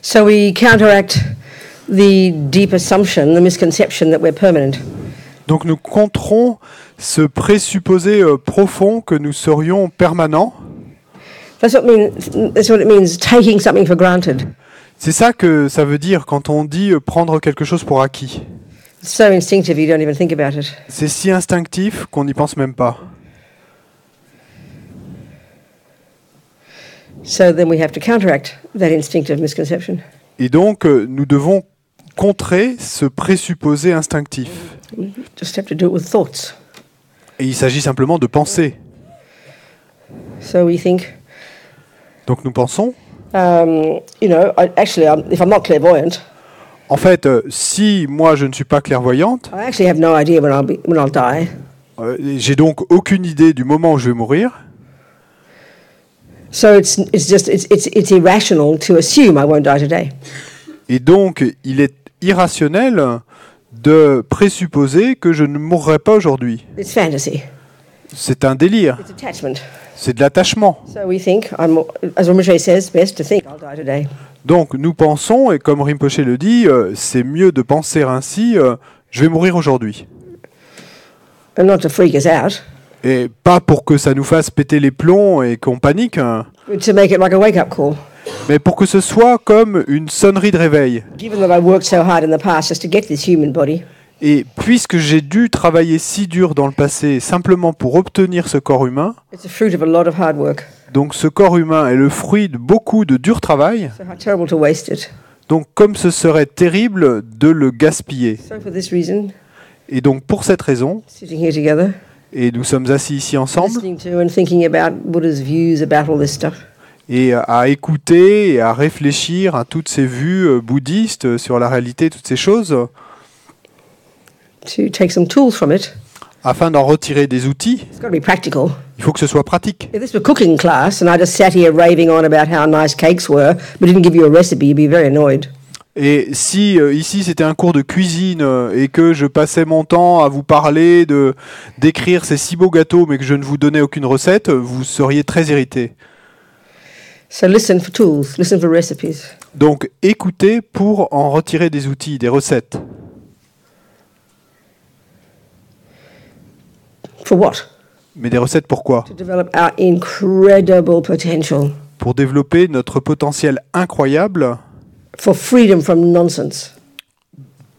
So we counteract the deep assumption, the misconception that we're permanent. Donc nous controns ce présupposé profond que nous serions permanents. That's what it means, taking something for granted. C'est ça que ça veut dire quand on dit prendre quelque chose pour acquis. It's so instinctive you don't even think about it. C'est si instinctif qu'on n'y pense même pas. So then we have to counteract that instinctive misconception. Et donc nous devons contrer ce présupposé instinctif. We just have to do it with thoughts. Et il s'agit simplement de penser. So we think, Donc nous pensons. If I'm not clairvoyant, En fait, si moi je ne suis pas clairvoyante, I actually have no idea when I'll die. j'ai donc aucune idée du moment où je vais mourir. So it's irrational to assume I won't die today. Et donc, il est irrationnel de présupposer que je ne mourrai pas aujourd'hui. It's fantasy. C'est un délire. It's attachment. C'est de l'attachement. So we think, as Rinpoche says, best to think I'll die today. Donc, nous pensons, et comme Rinpoche le dit, c'est mieux de penser ainsi, je vais mourir aujourd'hui. And not to freak us out. Et pas pour que ça nous fasse péter les plombs et qu'on panique, hein, But to make it like a wake-up call. mais pour que ce soit comme une sonnerie de réveil. Given that I worked so hard in the past just to get this human body, Et puisque j'ai dû travailler si dur dans le passé simplement pour obtenir ce corps humain, it's the fruit of a lot of hard work. donc ce corps humain est le fruit de beaucoup de dur travail, So how terrible to waste it. donc comme ce serait terrible de le gaspiller. So for this reason, Et donc pour cette raison, sitting here together, et nous sommes assis ici ensemble, listening to and thinking about Buddha's views about all this stuff, et à écouter et à réfléchir à toutes ces vues bouddhistes sur la réalité, toutes ces choses, to take some tools from it, afin d'en retirer des outils, it's got to be practical. il faut que ce soit pratique. If this were cooking class and I just sat here raving on about how nice cakes were, but didn't give you a recipe, you'd be very annoyed. Et si ici c'était un cours de cuisine et que je passais mon temps à vous parler d'écrire ces si beaux gâteaux mais que je ne vous donnais aucune recette, vous seriez très irrité. So listen for tools, listen for recipes. Donc écoutez pour en retirer des outils, des recettes. For what? Mais des recettes pourquoi ? To develop our incredible potential. Pour développer notre potentiel incroyable, For freedom from nonsense.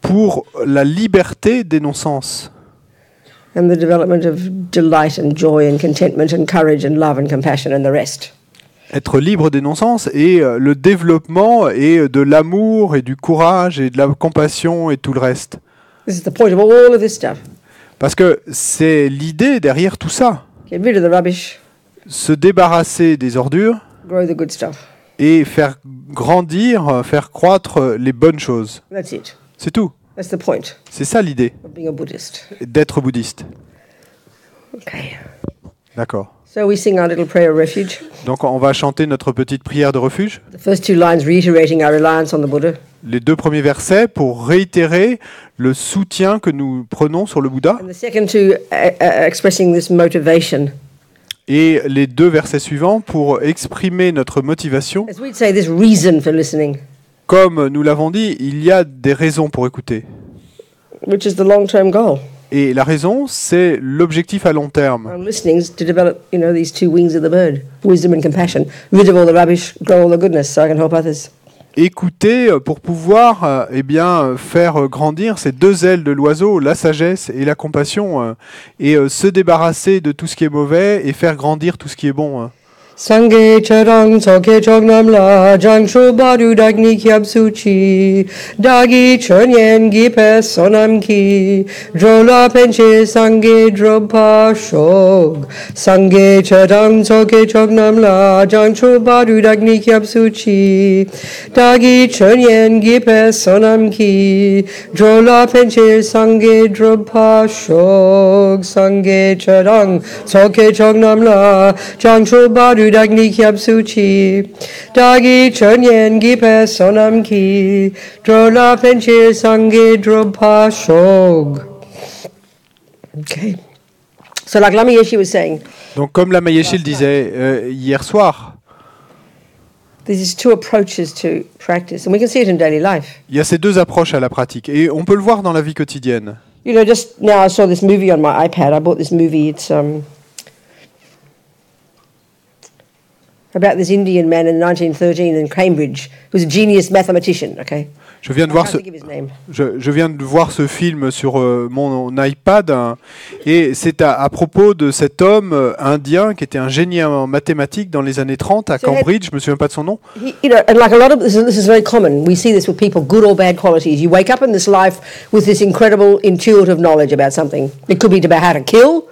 pour la liberté des non-sens And the development of delight and joy and contentment and courage and love and compassion and the rest. être libre des non-sens et le développement et de l'amour et du courage et de la compassion et tout le reste. This is the point of all of this stuff. Parce que c'est l'idée derrière tout ça. Get rid of the rubbish, Se débarrasser des ordures grow the good stuff. et faire grandir, faire croître les bonnes choses. That's it. C'est tout. That's the point C'est ça l'idée of being a Buddhist. d'être bouddhiste. Okay. D'accord. So we sing our little prayer of refuge. Donc on va chanter notre petite prière de refuge. The first two lines reiterating our reliance on the Buddha. Les deux premiers versets pour réitérer le soutien que nous prenons sur le Bouddha. And the second two expressing this motivation. Et les deux versets suivants pour exprimer notre motivation. As we'd say, this reason for listening, Comme nous l'avons dit, il y a des raisons pour écouter. which is the long-term goal. Et la raison, c'est l'objectif à long terme. And listening is to develop, these two wings of the bird, wisdom and compassion, rid of all the rubbish, grow all the goodness, so I can help others. Écouter pour pouvoir faire grandir ces deux ailes de l'oiseau, la sagesse et la compassion, et se débarrasser de tout ce qui est mauvais et faire grandir tout ce qui est bon. Sangye charang soke chognam la jang shu badu dagni kyab suchi dagi chonyen gipe sonam ki drola penche sangye dropa shog sangye charang soke chognam la jang shu badu dagni kyab suchi dagi chonyen gipe sonam ki drola penche sangye dropa shog sangye charang soke chognam la jang shu badu Dagni kyab suchi dagi chonyen gipe sonam ki drola penchir sangye dropa shog. Okay. So like Lama Yeshe was saying, Donc comme Lama Yeshe le disait hier soir, There's two approaches to practice, and we can see it in daily life. Il y a ces deux approches à la pratique, et on peut le voir dans la vie quotidienne. You know, just now I saw this movie on my iPad. I bought this movie. It's about this Indian man in 1913 in Cambridge who was a genius mathematician, okay? Je viens de voir ce film sur mon iPad, hein, et c'est à propos de cet homme indien qui était un génie en mathématiques dans les années 30 à Cambridge, je me souviens pas de son nom. You know, and like a lot of this is very common. We see this with people, good or bad qualities. You wake up in this life with this incredible intuitive knowledge about something. It could be about how to kill,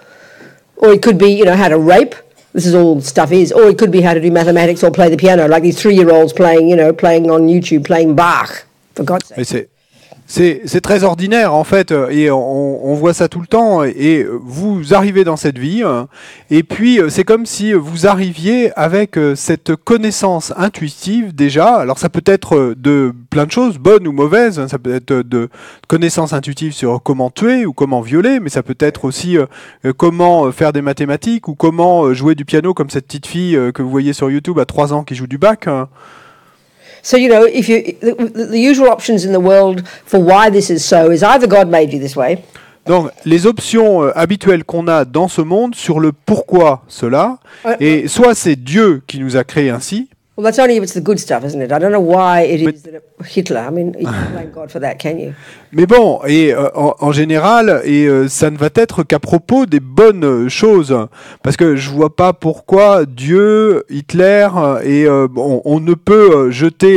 or it could be, you know, how to rape. This is all stuff is, or it could be how to do mathematics or play the piano, like these 3-year-olds playing, you know, playing on YouTube, playing Bach. For God's sake. C'est très ordinaire en fait, et on voit ça tout le temps, et vous arrivez dans cette vie, et puis c'est comme si vous arriviez avec cette connaissance intuitive déjà. Alors ça peut être de plein de choses, bonnes ou mauvaises, ça peut être de connaissances intuitives sur comment tuer ou comment violer, mais ça peut être aussi comment faire des mathématiques ou comment jouer du piano, comme cette petite fille que vous voyez sur YouTube à 3 ans qui joue du Bach. So, you know, if you the usual options in the world for why this is so is either God made you this way. Donc, les options habituelles qu'on a dans ce monde sur le pourquoi cela, et soit c'est Dieu qui nous a créés ainsi. Well, that's only if it's the good stuff, isn't it? I don't know why it is that Hitler. I mean, you can't blame God for that, can you? Mais bon, et en général, ça ne va être qu'à propos des bonnes choses, parce que je vois pas pourquoi Dieu, Hitler, on ne peut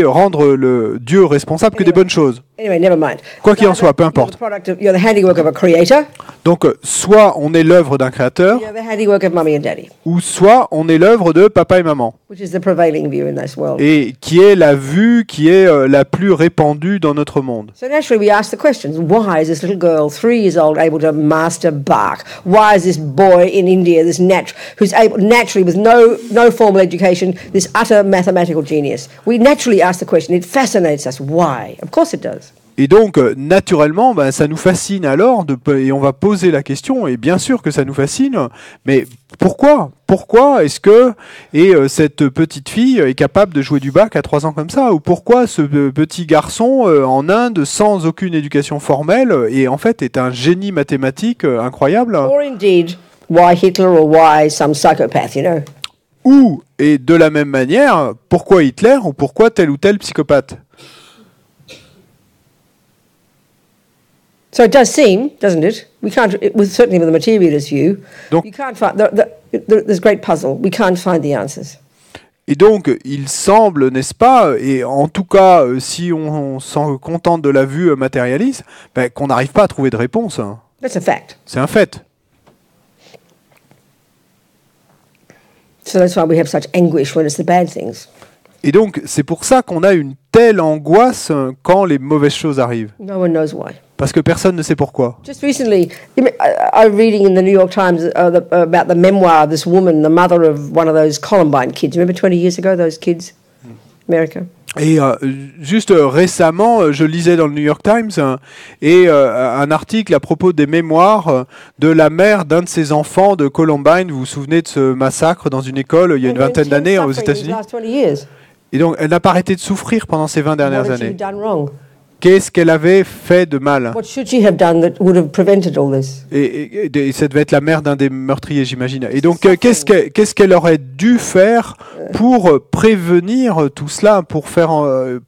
rendre le Dieu responsable que des bonnes choses. Anyway, never mind. Quoi qu'il en soit, peu importe. You're the handiwork of a creator. Donc, soit on est l'œuvre d'un créateur, You're the handiwork of mummy and daddy. Ou soit on est l'œuvre de papa et maman. Which is the prevailing view in this world. Et qui est la vue qui est la plus répandue dans notre monde. So naturally we ask the questions. Why is this little girl, 3 years old, able to master Bach? Why is this boy in India, who's able naturally with no formal education, this utter mathematical genius? We naturally ask the question. It fascinates us. Why? Of course it does. Et donc, naturellement, ça nous fascine alors, et on va poser la question, et bien sûr que ça nous fascine, mais pourquoi ? Pourquoi est-ce que cette petite fille est capable de jouer du Bach à 3 ans comme ça ? Ou pourquoi ce petit garçon en Inde, sans aucune éducation formelle, et en fait est un génie mathématique incroyable ? Or indeed, why Hitler or why some psychopath, you know ? Ou, et de la même manière, pourquoi Hitler ou pourquoi tel ou tel psychopathe ? So it does seem, doesn't it? We can't, certainly with the materialist view, donc, you can't find, there's a great puzzle. We can't find the answers. Et donc, il semble, n'est-ce pas, et en tout cas, si on s'en contente de la vue matérialiste, qu'on n'arrive pas à trouver de réponse. That's a fact. C'est un fait. So that's why we have such anguish when it's the bad things. Et donc, c'est pour ça qu'on a une telle angoisse quand les mauvaises choses arrivent. No one knows why. Parce que personne ne sait pourquoi. Just recently, I was reading in the New York Times about the memoir of this woman, the mother of one of those Columbine kids. Remember 20 years ago, those kids? America. Et juste récemment, je lisais dans le New York Times un article à propos des mémoires de la mère d'un de ses enfants de Columbine. Vous vous souvenez de ce massacre dans une école il y a une vingtaine d'années aux États-Unis? Et donc, elle n'a pas arrêté de souffrir pendant ces 20 dernières années. Qu'est-ce qu'elle avait fait de mal? Et ça devait être la mère d'un des meurtriers, j'imagine. Et donc, qu'est-ce qu'elle aurait dû faire pour prévenir tout cela, pour faire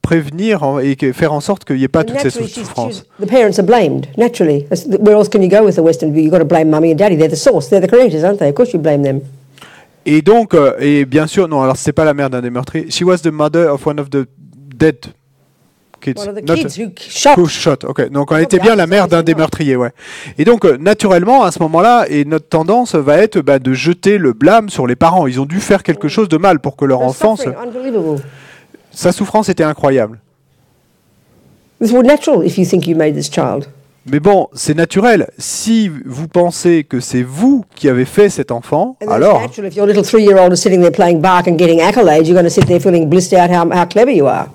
prévenir et faire en sorte qu'il n'y ait pas toutes ces souffrances? The parents are blamed, naturally. Where else can you go with the Western view? You've got to blame mummy and daddy. They're the source. They're the creators, aren't they? Of course you blame them. Et donc, et bien sûr, non, alors c'est pas la mère d'un des meurtriers. She was the mother of one of the dead kids. One of the kids who shot. Okay. Donc, elle était bien la mère d'un des meurtriers, ouais. Et donc, naturellement, à ce moment-là, et notre tendance va être de jeter le blâme sur les parents. Ils ont dû faire quelque chose de mal pour que leur enfant... Sa souffrance était incroyable. It's natural if you think you made this child. Mais bon, c'est naturel. Si vous pensez que c'est vous qui avez fait cet enfant, alors... Natural, if your little 3-year-old is sitting there playing Bach and getting accolades, you're going to sit there feeling blissed out how clever you are.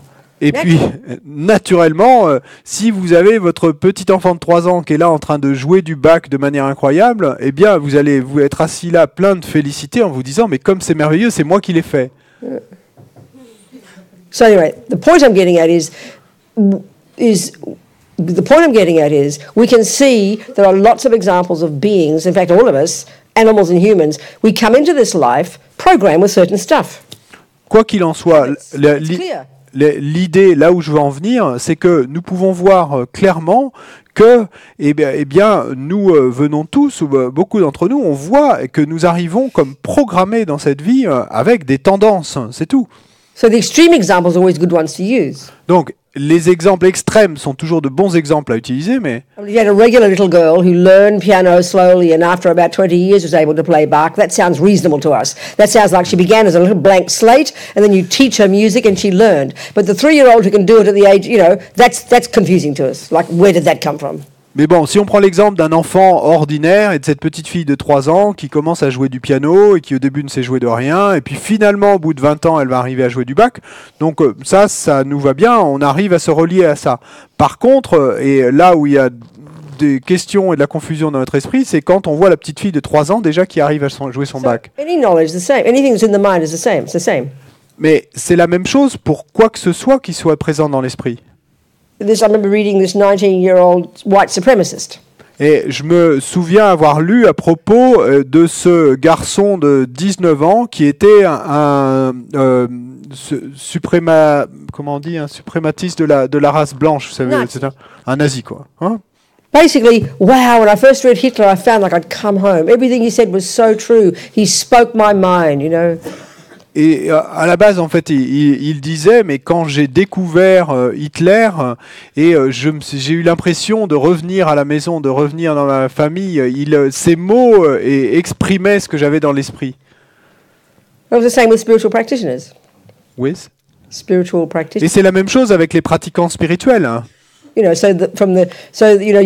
Et puis, naturellement, si vous avez votre petit enfant de 3 ans qui est là en train de jouer du Bach de manière incroyable, eh bien, vous allez vous être assis là plein de félicité en vous disant « Mais comme c'est merveilleux, c'est moi qui l'ai fait ». So anyway, the point I'm getting at is we can see there are lots of examples of beings, in fact all of us, animals and humans, we come into this life programmed with certain stuff. Quoi qu'il en soit, It's clear. l'idée, là où je veux en venir, c'est que nous pouvons voir clairement que, eh bien, nous venons tous, ou beaucoup d'entre nous, on voit que nous arrivons comme programmés dans cette vie avec des tendances, c'est tout. So the extreme examples are always good ones to use. Donc, les exemples extrêmes sont toujours de bons exemples à utiliser, mais I mean, you had a regular little girl who learned piano slowly and after about 20 years was able to play Bach. That sounds reasonable to us. That sounds like she began as a little blank slate and then you teach her music and she learned. But the 3-year-old who can do it at the age, that's confusing to us. Like, where did that come from? Mais bon, si on prend l'exemple d'un enfant ordinaire et de cette petite fille de 3 ans qui commence à jouer du piano et qui au début ne sait jouer de rien, et puis finalement au bout de 20 ans elle va arriver à jouer du Bach, donc ça nous va bien, on arrive à se relier à ça. Par contre, et là où il y a des questions et de la confusion dans notre esprit, c'est quand on voit la petite fille de 3 ans déjà qui arrive à jouer son Bach. Any knowledge is the same. Anything that's in the mind is the same. It's the same. Mais c'est la même chose pour quoi que ce soit qui soit présent dans l'esprit. I remember reading this 19-year-old white supremacist. Et je me souviens avoir lu à propos de ce garçon de 19 ans qui était un suprématiste de la race blanche, vous savez, Nazi. etc. Un nazi, quoi. Hein? Basically, wow, when I first read Hitler, I found like I'd come home. Everything he said was so true. He spoke my mind, Et à la base, en fait, il disait, mais quand j'ai découvert Hitler, j'ai eu l'impression de revenir à la maison, de revenir dans ma famille, ces mots exprimaient ce que j'avais dans l'esprit. It was the same with spiritual practitioners. Oui. Spiritual Et practitioners. c'est la même chose avec les pratiquants spirituels. Hein. You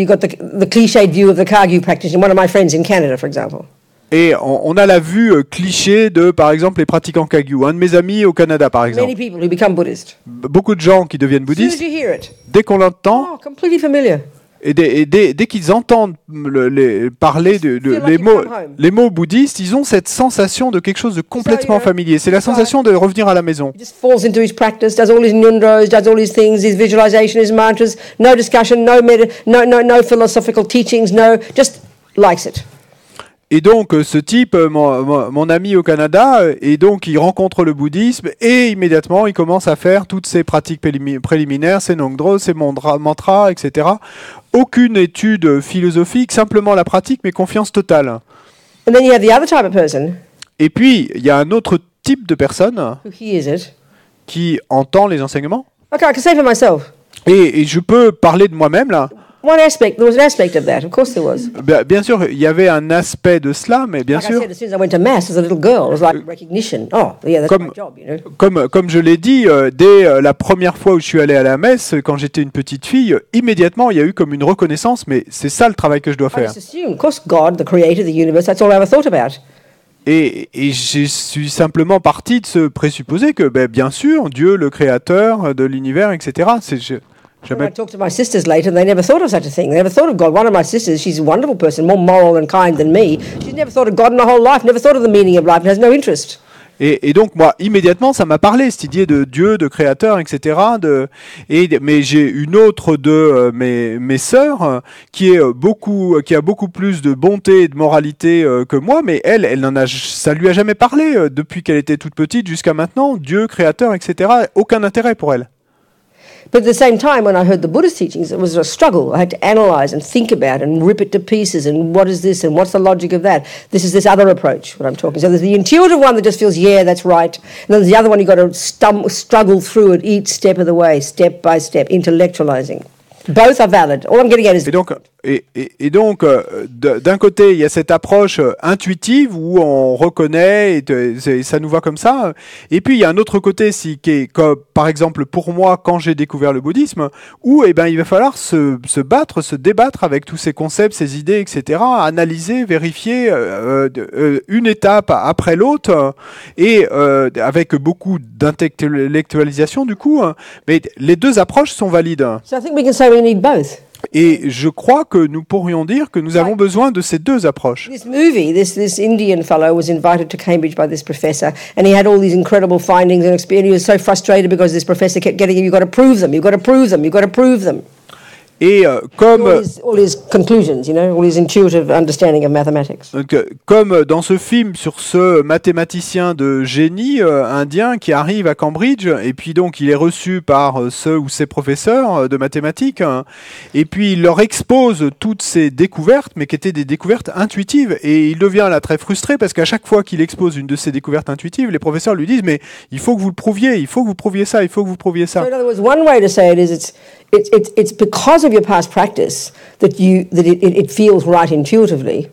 got the cliched view of the Kagyu practitioner. One of my friends in Canada, for example. Et on a la vue cliché de, par exemple, les pratiquants Kagyu. Un de mes amis au Canada, par exemple. Many people who become Buddhist. Beaucoup de gens qui deviennent As soon as bouddhistes, you hear it, dès qu'on l'entend, completely familiar. et dès qu'ils entendent parler les mots bouddhistes, ils ont cette sensation de quelque chose de complètement familier. C'est la sensation de revenir à la maison. He just falls into his practice, does all his nundros, does all his things, his visualization, his mantras, no discussion, no philosophical teachings, just likes it. Et donc, ce type, mon ami au Canada, et donc il rencontre le bouddhisme et immédiatement il commence à faire toutes ces pratiques préliminaires, ses nongdros, ses mantras, etc. Aucune étude philosophique, simplement la pratique, mais confiance totale. And then you have the other type of person Et puis, il y a un autre type de personne who hears it. qui entend les enseignements. Okay, I can say for myself. Et je peux parler de moi-même là. There was an aspect of that. Of course there was. Bien sûr, il y avait un aspect de cela, mais bien Like I sûr, said, as soon as I went to mass as a little girl, it was like recognition. Oh, yeah, that's my job, comme je l'ai dit, dès la première fois où je suis allé à la messe, quand j'étais une petite fille, immédiatement il y a eu comme une reconnaissance, mais c'est ça le travail que je dois I faire. just assumed, of course, God, the creator of the universe, that's all I ever thought about. Et je suis simplement parti de se présupposer que, bien sûr, Dieu, le créateur de l'univers, etc. When I talked to my sisters later, they never thought of such a thing. They never thought of God. One of my sisters, she's a wonderful person, more moral and kind than me. She's never thought of God in her whole life, never thought of the meaning of life, and has no interest. Et donc, moi, immédiatement, ça m'a parlé, cette idée de Dieu, de créateur, etc. Mais j'ai une autre de mes sœurs qui a beaucoup plus de bonté et de moralité que moi, mais ça lui a jamais parlé depuis qu'elle était toute petite jusqu'à maintenant. Dieu, créateur, etc. Aucun intérêt pour elle. But at the same time, when I heard the Buddhist teachings, it was a struggle. I had to analyze and think about and rip it to pieces and what is this and what's the logic of that. This is this other approach, what I'm talking. So there's the intuitive one that just feels, yeah, that's right. And then there's the other one you've got to struggle through it each step of the way, step by step, intellectualizing. Both are valid. All I'm getting at is... Et donc, d'un côté, il y a cette approche intuitive où on reconnaît et ça nous va comme ça. Et puis, il y a un autre côté, qui est, comme, par exemple, pour moi, quand j'ai découvert le bouddhisme, où il va falloir se battre, se débattre avec tous ces concepts, ces idées, etc., analyser, vérifier une étape après l'autre, et avec beaucoup d'intellectualisation, du coup. Mais les deux approches sont valides. So I think we can say we need both. Et je crois que nous pourrions dire que nous avons besoin de ces deux approches. This movie, this Indian fellow was invited to Cambridge by this professor, and he had all these incredible findings and experience. He was so frustrated because this professor kept getting him, you've got to prove them, you've got to prove them, you've got to prove them. Et comme all his conclusions, all his intuitive understanding of mathematics. Comme dans ce film sur ce mathématicien de génie indien qui arrive à Cambridge, et puis donc il est reçu par ceux ou ses professeurs de mathématiques, et puis il leur expose toutes ces découvertes, mais qui étaient des découvertes intuitives, et il devient là très frustré parce qu'à chaque fois qu'il expose une de ces découvertes intuitives, les professeurs lui disent mais il faut que vous le prouviez, il faut que vous prouviez ça, il faut que vous prouviez ça. So in other words, one way to say it is it's because of your past practice that it feels right intuitively.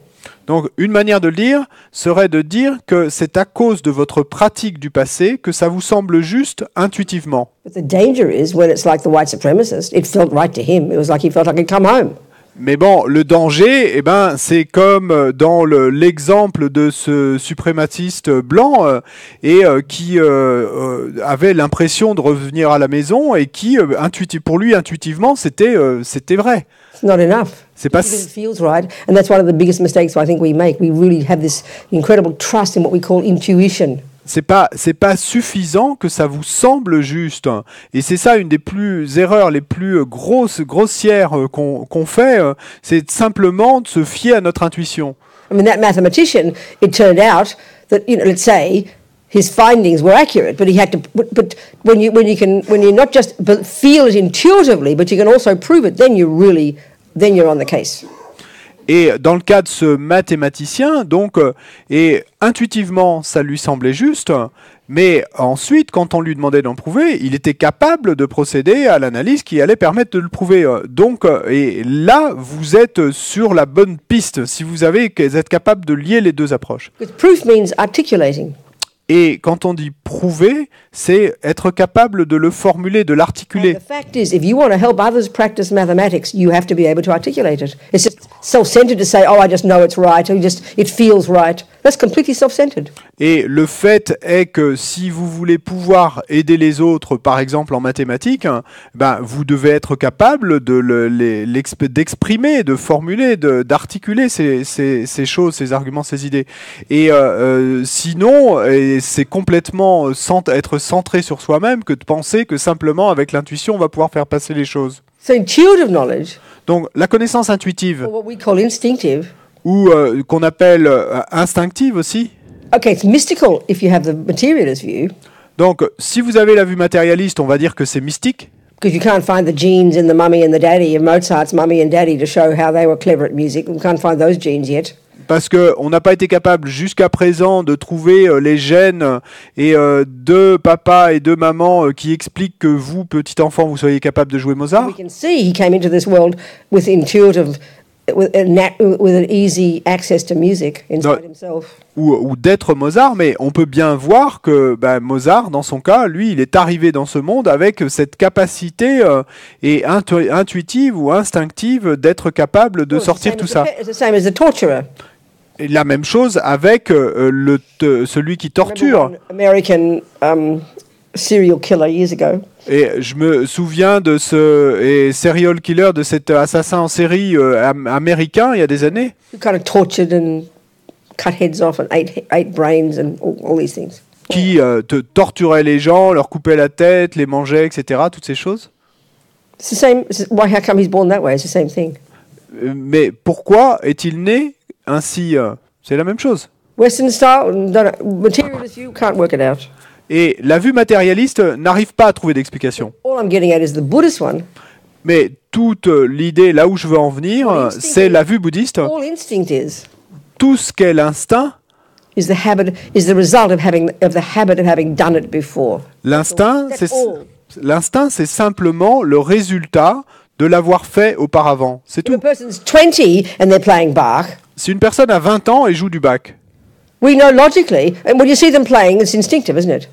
Donc, une manière de le dire serait de dire que c'est à cause de votre pratique du passé que ça vous semble juste intuitivement. But the danger is when it's like the white supremacist, it felt right to him. It was like he felt like he'd come home. Mais bon, le danger, c'est comme dans l'exemple de ce suprématiste blanc qui avait l'impression de revenir à la maison et qui, pour lui, intuitivement, c'était vrai. It's not enough. C'est pas. It feels right, and that's one of the biggest mistakes I think we make. We really have this incredible trust in what we call intuition. C'est pas suffisant que ça vous semble juste. Et c'est ça une des erreurs les plus grossières qu'on fait, c'est simplement de se fier à notre intuition. I mean, that mathematician, it turned out that, let's say, his findings were accurate, but he had to. But when you not just feel it intuitively, but you can also prove it, then you're on the case. Et dans le cas de ce mathématicien, donc, et intuitivement, ça lui semblait juste, mais ensuite, quand on lui demandait d'en prouver, il était capable de procéder à l'analyse qui allait permettre de le prouver. Donc, et là, vous êtes sur la bonne piste, si vous êtes capable de lier les deux approches. Because proof means articulating. Et quand on dit prouver, c'est être capable de le formuler, de l'articuler. The fact is, if you want to help others practice mathematics, you have to be able to articulate it. It's just self-centered to say, "Oh, I just know it's right," or it feels right. That's completely self-centered. Et le fait est que si vous voulez pouvoir aider les autres, par exemple en mathématiques, vous devez être capable d'exprimer, de formuler, d'articuler ces choses, ces arguments, ces idées. Et sinon, c'est complètement être centré sur soi-même que de penser que simplement avec l'intuition on va pouvoir faire passer les choses. So intuitive knowledge, donc la connaissance intuitive, or what we call instinctive, ou qu'on appelle instinctive aussi. Okay, it's mystical if you have the materialist view. Donc si vous avez la vue matérialiste, on va dire que c'est mystique. Because you can't find the genes in the mummy and the daddy of Mozart's mummy and daddy to show how they were clever at music. We can't find those genes yet. Parce qu'on n'a pas été capable jusqu'à présent de trouver les gènes et de papa et de maman qui expliquent que vous, petit enfant, vous soyez capable de jouer Mozart. We can see he came into this world with intuitive, with an easy access to music inside himself. Ou d'être Mozart, mais on peut bien voir que Mozart, dans son cas, lui, il est arrivé dans ce monde avec cette capacité intuitive ou instinctive d'être capable de sortir tout ça. It's the same as the torturer. Et la même chose avec celui qui torture. American serial killer years ago. Et je me souviens de ce serial killer, de cet assassin en série américain il y a des années. Who kind of tortured and cut heads off and ate brains and all these things. Qui torturait les gens, leur coupait la tête, les mangeait, etc. Toutes ces choses. It's the same. How come he's born that way? It's the same thing. Mais pourquoi est-il né ainsi? C'est la même chose. Western style, materialist view, can't work it out. Et la vue matérialiste n'arrive pas à trouver d'explication. All I'm getting at is the Buddhist one. Mais toute l'idée, là où je veux en venir, c'est la vue bouddhiste. All instinct is. Tout ce qu'est l'instinct is the result of the habit of having done it before. L'instinct, c'est simplement le résultat de l'avoir fait auparavant. C'est tout. If a person's 20 and they're playing Bach, si une personne a 20 ans et joue du Bach, we know logically, and when you see them playing, it's instinctive, isn't it?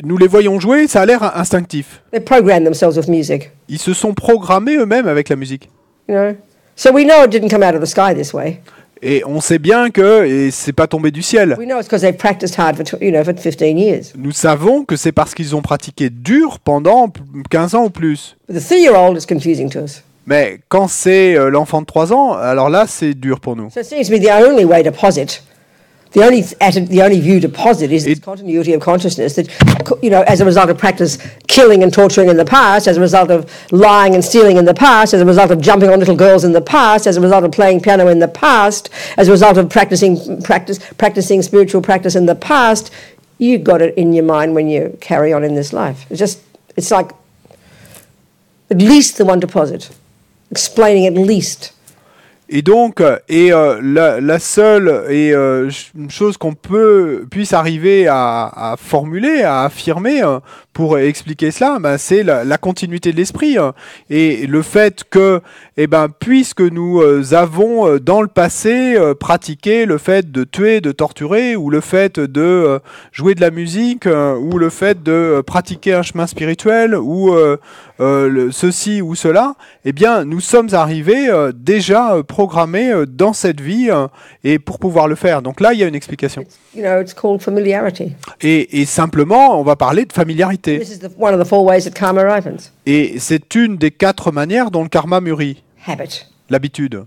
Nous les voyons jouer, ça a l'air instinctif. They program themselves with music. Ils se sont programmés eux-mêmes avec la musique. You know? So we know it didn't come out of the sky this way. Et on sait bien que c'est pas tombé du ciel. We know it's because they've practiced hard for 15 years. Nous savons que c'est parce qu'ils ont pratiqué dur pendant 15 ans ou plus. But the 3-year-old is confusing to us. Mais quand c'est l'enfant de 3 ans, alors là, c'est dur pour nous. So it seems to me the only way to posit, the only view to posit is this continuity of consciousness that, as a result of practice killing and torturing in the past, as a result of lying and stealing in the past, as a result of jumping on little girls in the past, as a result of playing piano in the past, as a result of practicing spiritual practice in the past, you got it in your mind when you carry on in this life. It's like at least the one to posit, explaining at least. Et donc, la seule chose qu'on puisse arriver à formuler, à affirmer pour expliquer cela, c'est la continuité de l'esprit et le fait que, puisque nous avons dans le passé pratiqué le fait de tuer, de torturer, ou le fait de jouer de la musique, ou le fait de pratiquer un chemin spirituel, ou ceci ou cela, nous sommes arrivés déjà programmés dans cette vie et pour pouvoir le faire. Donc là, il y a une explication. It's called familiarity. Et simplement, on va parler de familiarité. This is one of the 4 ways that karma ripens. Et c'est une des 4 manières dont le karma mûrit. Habit. L'habitude.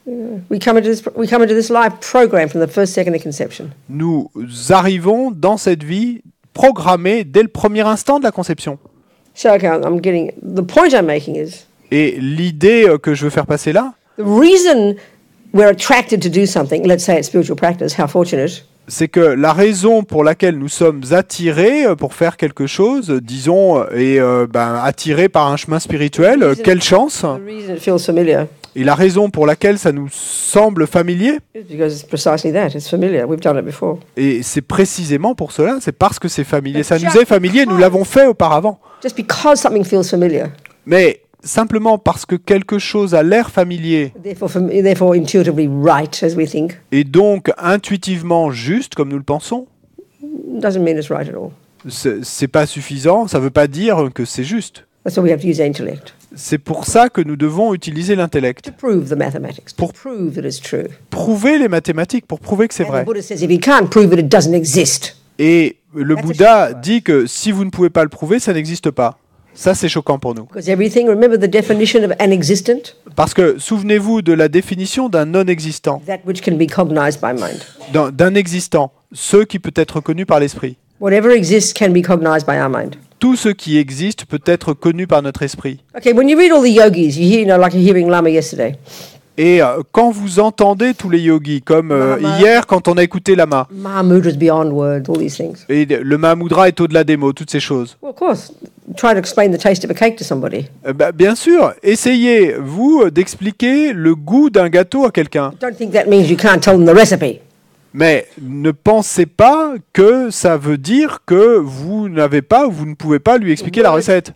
We come into this life programmed from the first second of conception. Nous arrivons dans cette vie programmée dès le premier instant de la conception. So the point I'm making is. Et l'idée que je veux faire passer là. The reason we're attracted to do something, let's say it's spiritual practice, how fortunate. C'est que la raison pour laquelle nous sommes attirés pour faire quelque chose, disons, et attirés par un chemin spirituel, quelle chance. The reason it feels familiar. Et la raison pour laquelle ça nous semble familier. Because it's precisely that, it's familiar. We've done it before. Et c'est précisément pour cela, c'est parce que c'est familier. Ça nous est familier, nous l'avons fait auparavant. Just because something feels familiar. Mais simplement parce que quelque chose a l'air familier, Therefore intuitively right, as we think, et donc intuitivement juste, comme nous le pensons, doesn't mean it's right at all. C'est pas suffisant, ça veut pas dire que c'est juste. That's why we have to use intellect. C'est pour ça que nous devons utiliser l'intellect. To prove the mathematics, to prove that it's true. Prouver les mathématiques, pour prouver que c'est vrai. And the Buddha says if you can't prove it, it doesn't exist. Et le Bouddha dit que si vous ne pouvez pas le prouver, ça n'existe pas. Ça, c'est choquant pour nous. Remember the definition of an existent? Parce que souvenez-vous de la définition d'un non-existant. That which can be cognized by mind. D'un existant, ce qui peut être connu par l'esprit. Whatever exists can be cognized by our mind. Tout ce qui existe peut être connu par notre esprit. Okay, when you read all the yogis, you hear, like you're hearing Lama yesterday. Et quand vous entendez tous les yogis, comme hier quand on a écouté Lama, Mahamudra is beyond words, all these things. Et le Mahamudra est au-delà des mots, toutes ces choses. Well, of course, try to explain the taste of a cake to somebody. Bien sûr, essayez, vous, d'expliquer le goût d'un gâteau à quelqu'un. Don't think that means you can't tell them the recipe. Mais ne pensez pas que ça veut dire que vous n'avez pas ou vous ne pouvez pas lui expliquer la recette.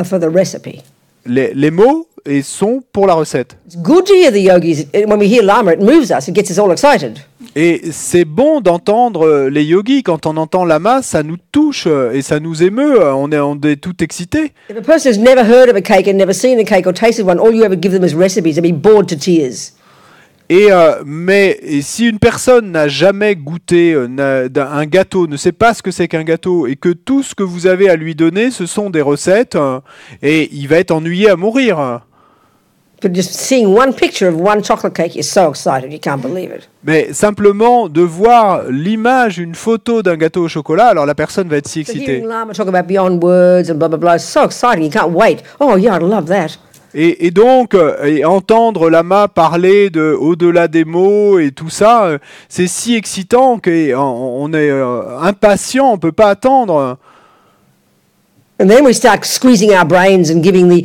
For the recipe. Les mots sont pour la recette. It's good to hear the yogis. When we hear Lama, it moves us. It gets us all excited. Et c'est bon d'entendre les yogis. Quand on entend Lama, ça nous touche et ça nous émeut. On est tout excités. If a person has never heard of a cake and never seen a cake or tasted one, all you ever give them is recipes. They'll be bored to tears. Mais si une personne n'a jamais goûté un gâteau, ne sait pas ce que c'est qu'un gâteau, et que tout ce que vous avez à lui donner, ce sont des recettes, et il va être ennuyé à mourir. But just seeing one picture of one chocolate cake, you're so excited, you can't believe it. Mais simplement de voir l'image, une photo d'un gâteau au chocolat, alors la personne va être si So excitée. hearing Lama talk about beyond words and blah blah blah, it's so exciting, you can't wait. Oh yeah, I'd love that. Et donc, entendre Lama parler de au-delà des mots et tout ça, c'est si excitant qu'on est impatient, on ne peut pas attendre. And then we start squeezing our brains and giving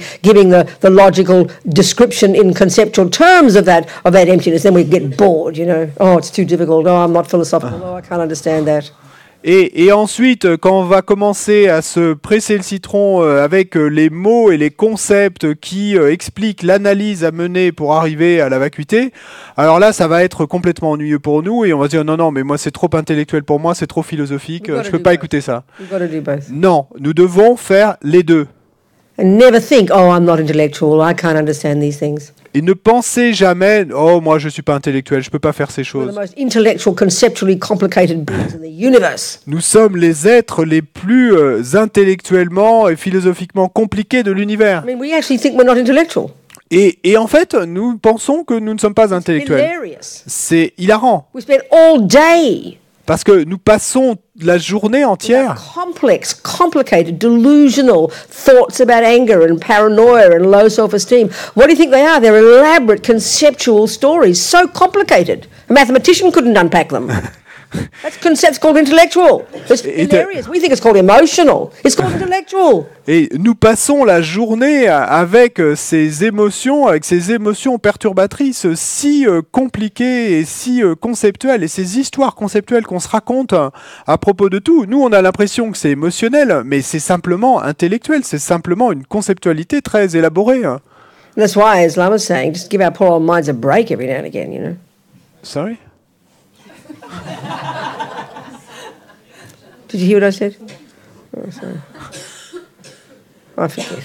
the logical description in conceptual terms of that emptiness. Then we get bored, you know. Oh, it's too difficult. Oh, I'm not philosophical. Oh, I can't understand that. Et ensuite, quand on va commencer à se presser le citron avec les mots et les concepts qui expliquent l'analyse à mener pour arriver à la vacuité, alors là, ça va être complètement ennuyeux pour nous et on va se dire non, mais moi c'est trop intellectuel pour moi, c'est trop philosophique, je peux pas écouter ça. Non, nous devons faire les deux. And never think, oh, I'm not intellectual, I can't understand these things. Et ne pensez jamais, oh, moi je suis pas intellectuel, je peux pas faire ces We're the choses. most intellectual, conceptually complicated beings in the universe. Nous sommes les êtres les plus intellectuellement et philosophiquement compliqués de l'univers. I mean, we actually think we're not intellectual. Et en fait, nous pensons que nous ne sommes pas intellectuels. Hilarious. C'est hilarant, We spend all day parce que nous passons la journée entière complex, complicated, delusional thoughts about anger and paranoia and low self-esteem. What do you think they are? They're elaborate conceptual stories, so complicated. A mathematician couldn't unpack them. That's called intellectual. It's hilarious. We think it's called emotional. It's called intellectual. et nous passons la journée avec ces émotions perturbatrices si compliquées et si conceptuelles, et ces histoires conceptuelles qu'on se raconte à propos de tout. Nous, on a l'impression que c'est émotionnel, mais c'est simplement intellectuel, c'est simplement une conceptualité très élaborée. And that's why, as Lama's saying, just give our poor old minds a break every now and again, you know. Sorry? Did you hear what I said? Oh, sorry. I forget.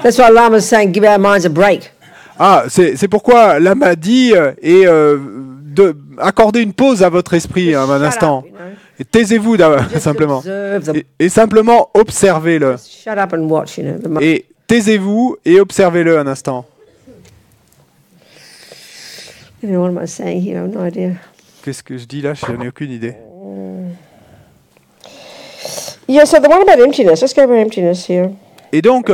That's why Lama's saying, give our minds a break. Ah, c'est pourquoi Lama dit de accorder une pause à votre esprit un Shut instant. up, you know. Et taisez-vous simplement. Observe the, Et simplement observez-le. shut up and watch, you know. The Et taisez-vous et observez-le un instant. you know, what am I saying here? I have no idea. Qu'est-ce que je dis là? Je n'en ai aucune idée. Yeah, so the one about emptiness. Let's go over emptiness here. Et donc,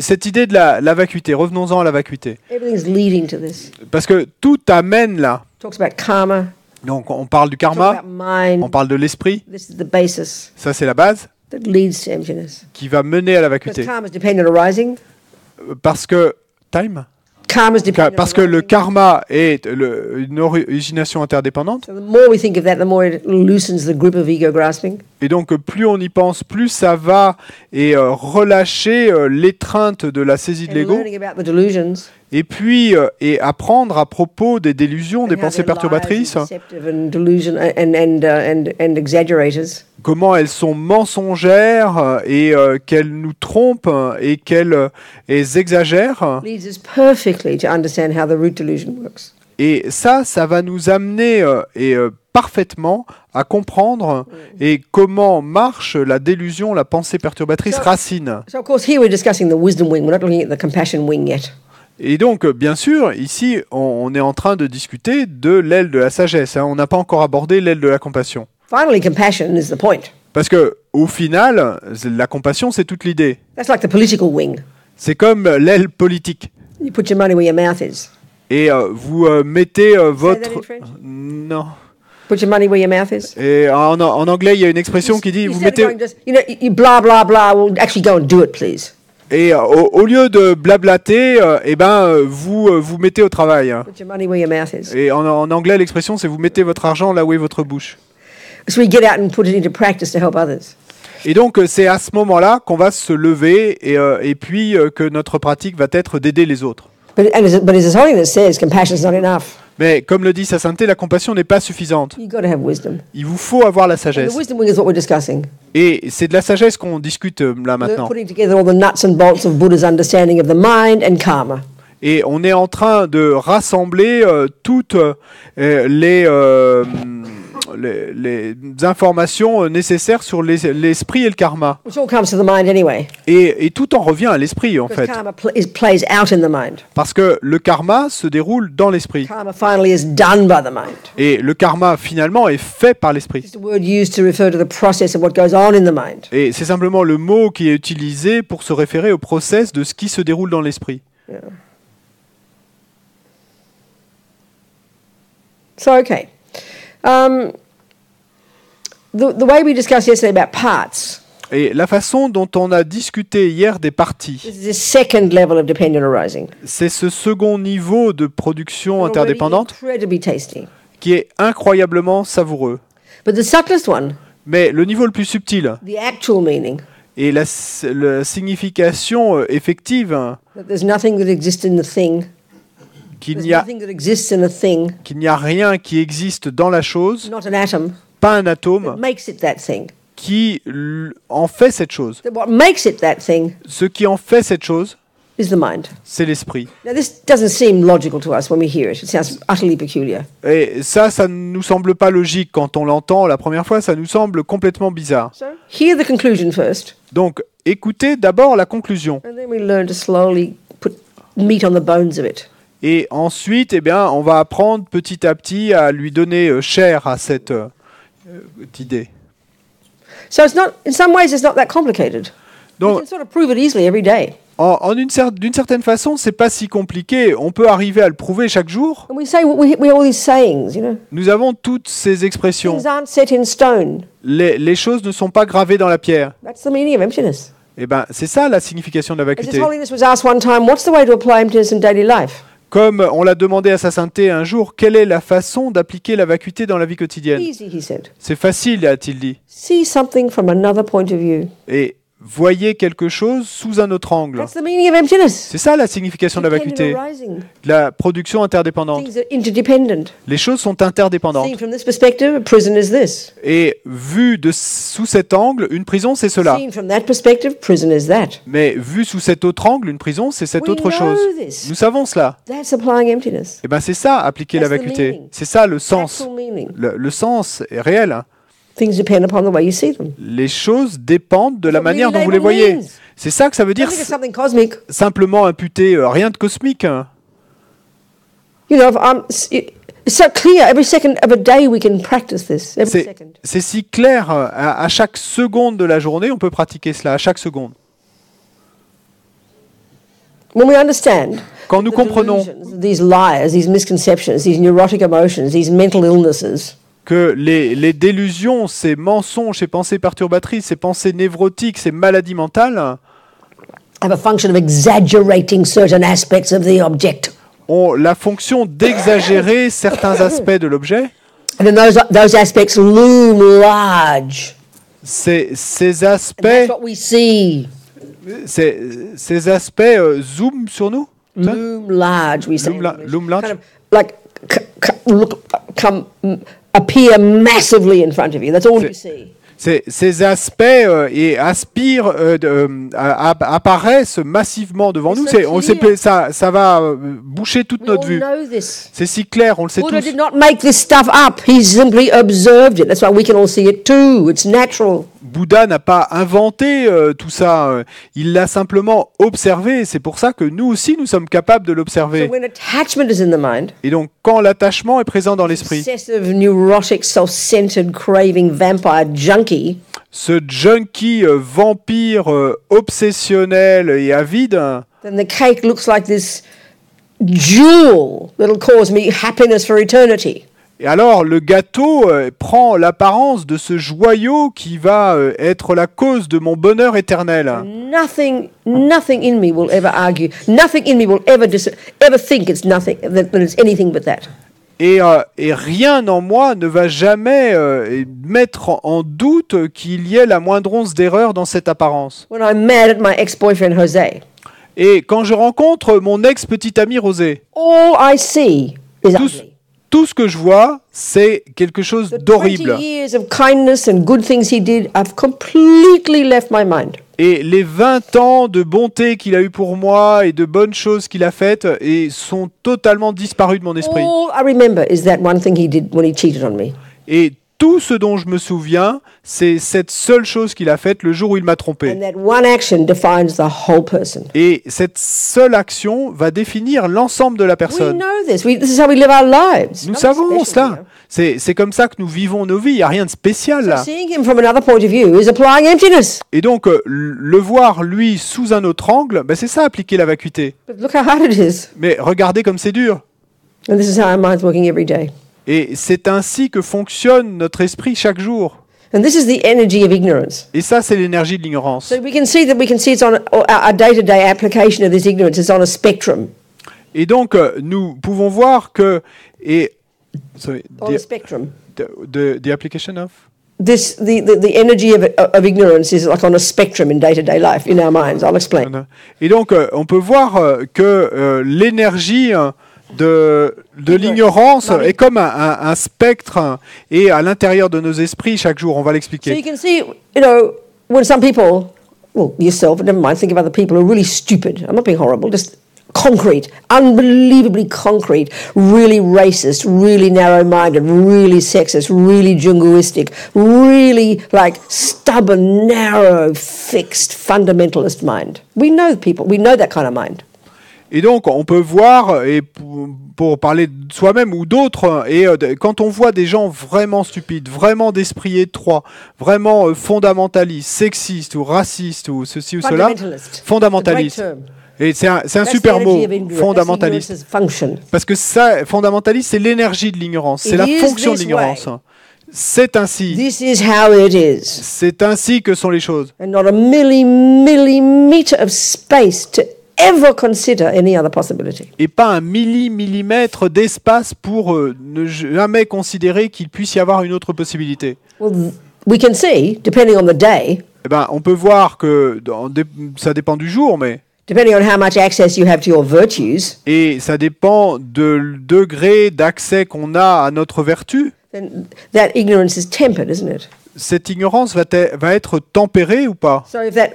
cette idée de la vacuité, revenons-en à la vacuité. Everything's leading to this. Parce que tout amène là. Talks about karma. Donc, on parle du Talks karma, about mind. on parle de l'esprit. This is the basis Ça, c'est la base that leads to emptiness. qui va mener à la Because vacuité. karma is dependent on arising. Parce que... Time? Karma is dependent Parce on que le arising. karma est une origination interdépendante. So the more we think of that, the more it loosens the grip of ego grasping. Et donc, plus on y pense, plus ça va et relâcher l'étreinte de la saisie de And l'ego. learning about the delusions. Et puis, et apprendre à propos des délusions, des and how pensées they're lies perturbatrices, and deceptive and delusion and exaggerators. comment elles sont mensongères et qu'elles nous trompent et qu'elles exagèrent. Leads us perfectly to understand how the root delusion works. Et ça va nous amener parfaitement à comprendre et comment marche la délusion, la pensée perturbatrice racine. So of course here we're discussing the wisdom wing. We're not looking at the compassion wing yet. Et donc, bien sûr, ici, on est en train de discuter de l'aile de la sagesse. On n'a pas encore abordé l'aile de la compassion. Finally, compassion is the point. Parce que, au final, la compassion, c'est toute l'idée. That's like the political wing. C'est comme l'aile politique. You put your money where your mouth is. Et vous mettez that votre... in French? Non. Put your money where your mouth is. Et en anglais, il y a une expression qui dit, Instead vous of mettez... going just, you know, you blah blah blah. Well, actually go and do it, please. Et au lieu de blablater, vous mettez au travail. Put your money where your mouth is. Et en anglais, l'expression, c'est vous mettez votre argent là où est votre bouche. So we get out and put it into practice to help others. Et donc, c'est à ce moment-là qu'on va se lever et puis que notre pratique va être d'aider les autres. But as the holiness says, compassion is not enough. Mais comme le dit sa sainteté, la compassion n'est pas suffisante. You've got to have wisdom. Il vous faut avoir la And the sagesse. wisdom wing is what we're discussing. Et c'est de la sagesse qu'on discute là maintenant. Putting together all the nuts and bolts of Buddha's understanding of the mind and karma. Et on est en train de rassembler toutes les informations nécessaires sur l'esprit et le karma. Which all comes to the mind anyway. Et tout en revient à l'esprit, en Because fait. karma plays out in the mind. Parce que le karma se déroule dans l'esprit. Karma finally is done by the mind. Et le karma, finalement, est fait par l'esprit. It's a word used to refer to the process of what goes on in the mind. Et c'est simplement le mot qui est utilisé pour se référer au process de ce qui se déroule dans l'esprit. Yeah. So, okay. The way we discussed yesterday about parts, Et la façon dont on a discuté hier des parties, this is the second level of dependent arising. c'est ce second niveau de production Already interdépendante incredibly tasty. qui est incroyablement savoureux. But the subtlest one, Mais le niveau le plus subtil the actual meaning, et la signification effective, that there's nothing that exists in the thing, qu'il there's n'y a, nothing that exists in a thing, qu'il n'y a rien qui existe dans la chose, not an atom, pas un that atome, makes it that thing. qui en fait cette chose. That what makes it that thing Ce qui en fait cette chose, is the mind. c'est l'esprit. Now, this doesn't seem logical to us when we hear it. It sounds utterly peculiar. Et ça ne nous semble pas logique quand on l'entend la première fois, ça nous semble complètement bizarre. So, hear the conclusion first, Donc, écoutez d'abord la conclusion. and then we learn to slowly put meat on the bones of it. Et ensuite, eh bien, on va apprendre petit à petit à lui donner chair à cette idée. So, in some ways, it's not that complicated. We Donc, can sort of prove it easily every day. d'une certaine façon, c'est pas si compliqué. On peut arriver à le prouver chaque jour. And we say, we have all these sayings, you know. Nous avons toutes ces expressions. Things aren't set in stone. Les choses ne sont pas gravées dans la pierre. That's the meaning of emptiness. Eh ben, c'est ça la signification de la As His vacuité. Holiness was asked one time, what's the way to apply emptiness in daily life? Comme on l'a demandé à sa sainteté un jour, quelle est la façon d'appliquer la vacuité dans la vie quotidienne? Easy, he said. C'est facile, a-t-il dit. See something from another point of view. Et voyez quelque chose sous un autre angle. That's the meaning of emptiness. C'est ça la signification de la vacuité. Dependent arising. De la production interdépendante. Things are interdependent. Les choses sont interdépendantes. Seen from this perspective, a prison is this. Et vu sous cet angle, une prison, c'est cela. Seen from that perspective, prison is that. Mais vu sous cet autre angle, une prison, c'est cette We autre know chose. this. Nous savons cela. That's applying emptiness. Et ben c'est ça, appliquer la That's the vacuité. meaning. C'est ça le sens. Actual meaning. Le sens est réel. Hein. Things depend upon the way you see them. Les choses dépendent de la What manière dont really vous les label voyez. means. C'est ça que ça veut Don't dire. think it's something cosmic. Simplement imputer rien de cosmique. Hein. You know, it's so clear. Every second of a day we can practice this. Every second. C'est si clair. À chaque seconde de la journée, on peut pratiquer cela. À chaque seconde. When we understand Quand nous the comprenons delusions, these lies, these misconceptions, these neurotic emotions, these mental illnesses, que les délusions, ces mensonges, ces pensées perturbatrices, ces pensées névrotiques, ces maladies mentales have a function of exaggerating certain aspects of the object. ont la fonction d'exagérer certains aspects de l'objet. And then those aspects loom large. Ces And that's aspects, what we see. ces aspects zooment sur nous. Ça Loom large, we say. Loom in la- English. loom large? Kind of like appear massively in front of you. That's all you see. Ces aspects et aspirent, apparaissent massivement devant nous. so On sait, clear. ça va boucher toute We notre all vue. know this. C'est si clair, on le sait Buddha tous. did not make this stuff up. He simply observed it. That's why we can all see it too. It's natural. Bouddha n'a pas inventé tout ça, il l'a simplement observé. C'est pour ça que nous aussi, nous sommes capables de So l'observer. when attachment is in the mind, Et donc, quand l'attachement est présent dans l'esprit, obsessive, neurotic, self-centered, craving, vampire junkie, ce junkie vampire obsessionnel et avide, then the cake looks like this jewel that'll cause me happiness for eternity. et alors le gâteau prend l'apparence de ce joyau qui va être la cause de mon bonheur éternel. Nothing in me will ever argue. Nothing in me will ever think it's nothing, that it's anything but that. Et rien en moi ne va jamais mettre en doute qu'il y ait la moindre once d'erreur dans cette apparence. When I'm mad at my ex-boyfriend Jose, Et quand je rencontre mon ex-petit ami Rosé, all I see is ugly. tout ce que je vois, c'est quelque chose The 20 d'horrible. years of kindness and good things he did have completely left my mind. Et les 20 ans de bonté qu'il a eu pour moi et de bonnes choses qu'il a faites sont totalement disparus de mon esprit. All I remember is that one thing he did when he cheated on me. Et tout ce dont je me souviens, c'est cette seule chose qu'il a faite le jour où il m'a trompé. And that one action defines the whole person. Et cette seule action va définir l'ensemble de la We personne. know this. This is how we live our lives. Nous Nothing savons special, cela. C'est comme ça que nous vivons nos vies. Il n'y a rien de spécial you know. là. So seeing him from another point of view is applying emptiness. Et donc, le voir, lui, sous un autre angle, ben, c'est ça, appliquer la vacuité. But look how hard it is. Mais regardez comme c'est dur. And this is how our mind's working every day. Et c'est ainsi que fonctionne notre esprit chaque jour. And this is the energy of ignorance. Et ça, c'est l'énergie de l'ignorance. So we can see it's on our day-to-day application of this ignorance is on a spectrum. Et donc, nous pouvons voir que... Sorry, On a spectrum. the application of... The energy of ignorance is like on a spectrum in day-to-day life in our minds. I'll explain. Et donc, on peut voir que l'énergie de l'ignorance est comme un spectre et à l'intérieur de nos esprits chaque jour. On va So l'expliquer. you can see, you know, when some people well, yourself, never mind, think of other people who are really stupid. I'm not being horrible, just concrete, unbelievably concrete, really racist, really narrow-minded, really sexist, really jingoistic, really like stubborn, narrow, fixed, fundamentalist mind. We know people, we know that kind of mind. Et donc, on peut voir, et pour parler de soi-même ou d'autres, et quand on voit des gens vraiment stupides, vraiment d'esprit étroit, vraiment fondamentalistes, sexistes ou racistes ou ceci ou cela, fondamentaliste. Et c'est un super mot, fondamentaliste. Parce que ça, fondamentaliste, c'est l'énergie de l'ignorance, c'est la fonction de l'ignorance. C'est ainsi. This is how it is. C'est ainsi que sont les choses. And not a millimeter of space to ever consider any other possibility. Et pas un millimètre d'espace pour ne jamais considérer qu'il puisse y avoir une autre possibilité. Well, we can see, depending on the day, Eh ben, on peut voir que ça dépend du jour, mais depending on how much access you have to your virtues, et ça dépend du degré d'accès qu'on a à notre vertu. then that ignorance is tempered, isn't it? Cette ignorance va être tempérée ou pas? So if that,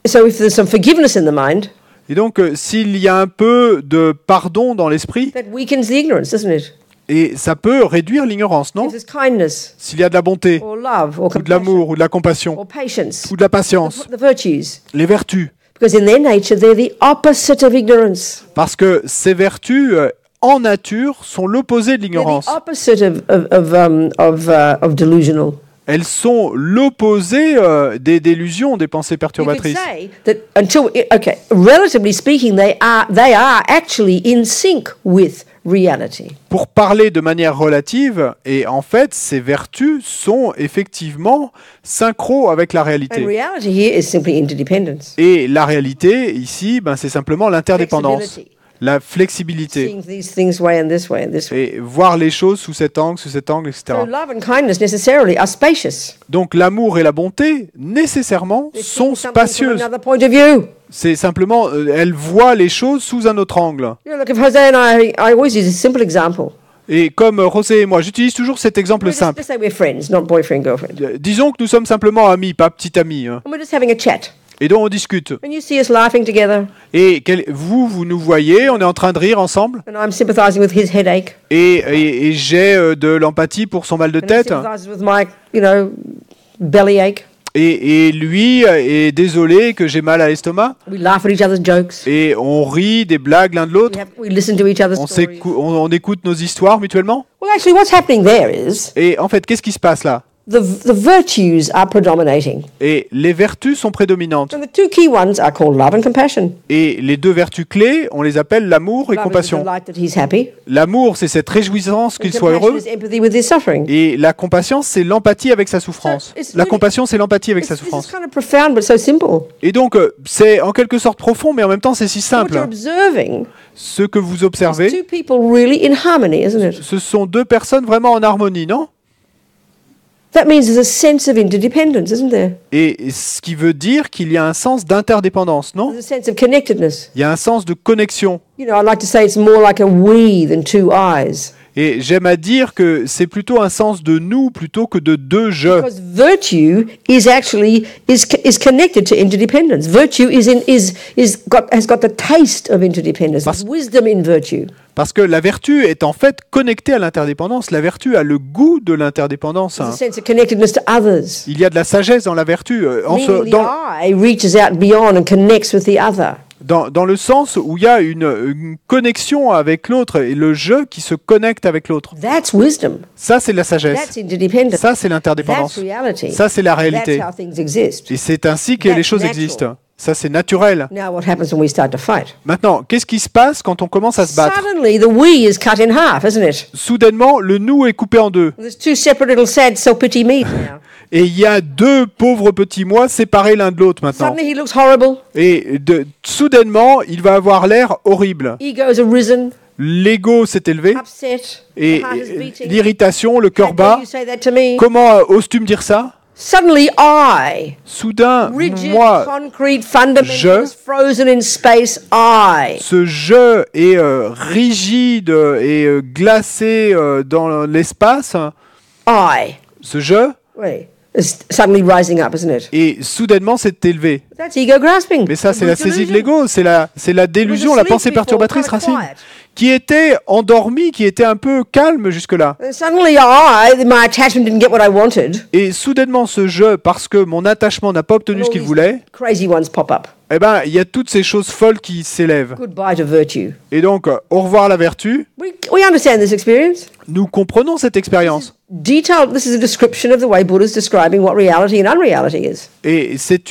if there's some forgiveness in the mind, Et donc, s'il y a un peu de pardon dans l'esprit, that weakens the ignorance, doesn't it? et ça peut réduire l'ignorance, non? If there's kindness, S'il y a de la bonté, or love, or ou de compassion, l'amour, ou de la compassion, or patience, ou de la patience, the virtues, les vertus. because in their nature they're the opposite of ignorance. Parce que ces vertus, en nature, sont l'opposé de They're l'ignorance. the opposite of delusional. Elles sont l'opposé des délusions, des pensées You could perturbatrices. say that relatively speaking, they are actually in sync with reality. Pour parler de manière relative, et en fait, ces vertus sont effectivement synchro avec la And réalité. reality here is simply interdependence. Et la réalité, ici, c'est simplement l'interdépendance, Flexibility. la flexibilité, Seeing these things way and this way and this way. et voir les choses sous cet angle, etc. So love and kindness necessarily are spacious. Donc l'amour et la bonté, nécessairement, They're sont seeing something from spacieuses. another point of view. C'est simplement, elles voient les choses sous un autre angle. Look, if Jose and I always use a simple example. Et comme José et moi, j'utilise toujours cet exemple simple. Let's say we're friends, not boyfriend, girlfriend. Disons que nous sommes simplement amis, pas petit ami. And we're just having a chat. Et donc on discute. And you see us laughing together. Et vous nous voyez, on est en train de rire ensemble. And I'm sympathizing with his headache. Et j'ai de l'empathie pour son mal de And he tête. sympathizes with my, bellyache. Et lui est désolé que j'ai mal à l'estomac. We laugh at each other's jokes. Et on rit des blagues l'un de l'autre. We listen to each other's stories. On écoute nos histoires mutuellement. Well, actually, what's happening there is Et en fait, qu'est-ce qui se passe là? the virtues are predominating. Et les vertus sont prédominantes. And the two key ones are called love and compassion. Et les deux vertus clés, on les appelle l'amour et Love is the compassion. delight that he's happy. L'amour, c'est cette réjouissance qu'il And soit compassion heureux. is empathy with his suffering. Et la compassion, c'est l'empathie avec sa souffrance. So, it's La really- compassion, c'est l'empathie avec sa This is souffrance. kind of profound, but so simple. Et donc, c'est en quelque sorte profond, mais en même temps, c'est si What you're simple. observing Ce que vous is observez, two people really in harmony, isn't it? ce sont deux personnes vraiment en harmonie, non? That means there's a sense of interdependence, isn't there? Et ce qui veut dire qu'il y a un sens d'interdépendance, non? There's a sense of connectedness. Il y a un sens de connexion. I like to say it's more like a we than two eyes. Et j'aime à dire que c'est plutôt un sens de nous plutôt que de deux je. Because virtue is actually is connected to interdependence. Virtue has got the taste of interdependence. There's wisdom in virtue. Parce que la vertu est en fait connectée à l'interdépendance. La vertu a le goût de l'interdépendance. There's a sense of connectedness to others. Il y a de la sagesse dans la vertu. Meaning the I reaches out beyond and connects with the other. Dans le sens où il y a une connexion avec l'autre et le je qui se connecte avec l'autre. That's wisdom. Ça, c'est la sagesse. That's interdependence. Ça, c'est l'interdépendance. That's reality. Ça, c'est la réalité. That's how things exist. Et c'est ainsi que les That's choses natural. existent. Ça, c'est naturel. Now what happens when we start to fight? Maintenant, qu'est-ce qui se passe quand on commence à se battre? Suddenly the we is cut in half, isn't it? Soudainement, le nous est coupé en deux. There's two separate little sad self-pity me's now. Et il y a deux pauvres petits moi séparés l'un de l'autre maintenant. Suddenly he looks horrible. Et soudainement, il va avoir l'air horrible. Egos are risen, L'ego s'est élevé. upset. Et The heart is beating. l'irritation, le cœur How bas. dare you say that to me? Comment oses-tu me dire ça? Suddenly I, Soudain, rigid, moi, concrete, fundamentalist, frozen in space, I. ce je est rigide et glacé dans l'espace. I. Ce je, Wait. is suddenly rising up, isn't it? Et soudainement, c'est élevé. That's ego grasping. Mais ça, c'est It la was saisie de delusion. l'ego, c'est la délusion, la pensée perturbatrice racine, qui était endormie, qui était un peu calme jusque-là. And suddenly, my attachment didn't get what I wanted. Et soudainement, ce jeu, parce que mon attachement n'a pas obtenu And ce all qu'il these voulait, crazy ones pop up. eh ben, il y a toutes ces choses folles qui s'élèvent. Goodbye to virtue. Et donc, au revoir la vertu. We understand this experience. Nous comprenons cette expérience. Detailed. This is a description of the way Buddha is describing what reality and unreality is. Et c'est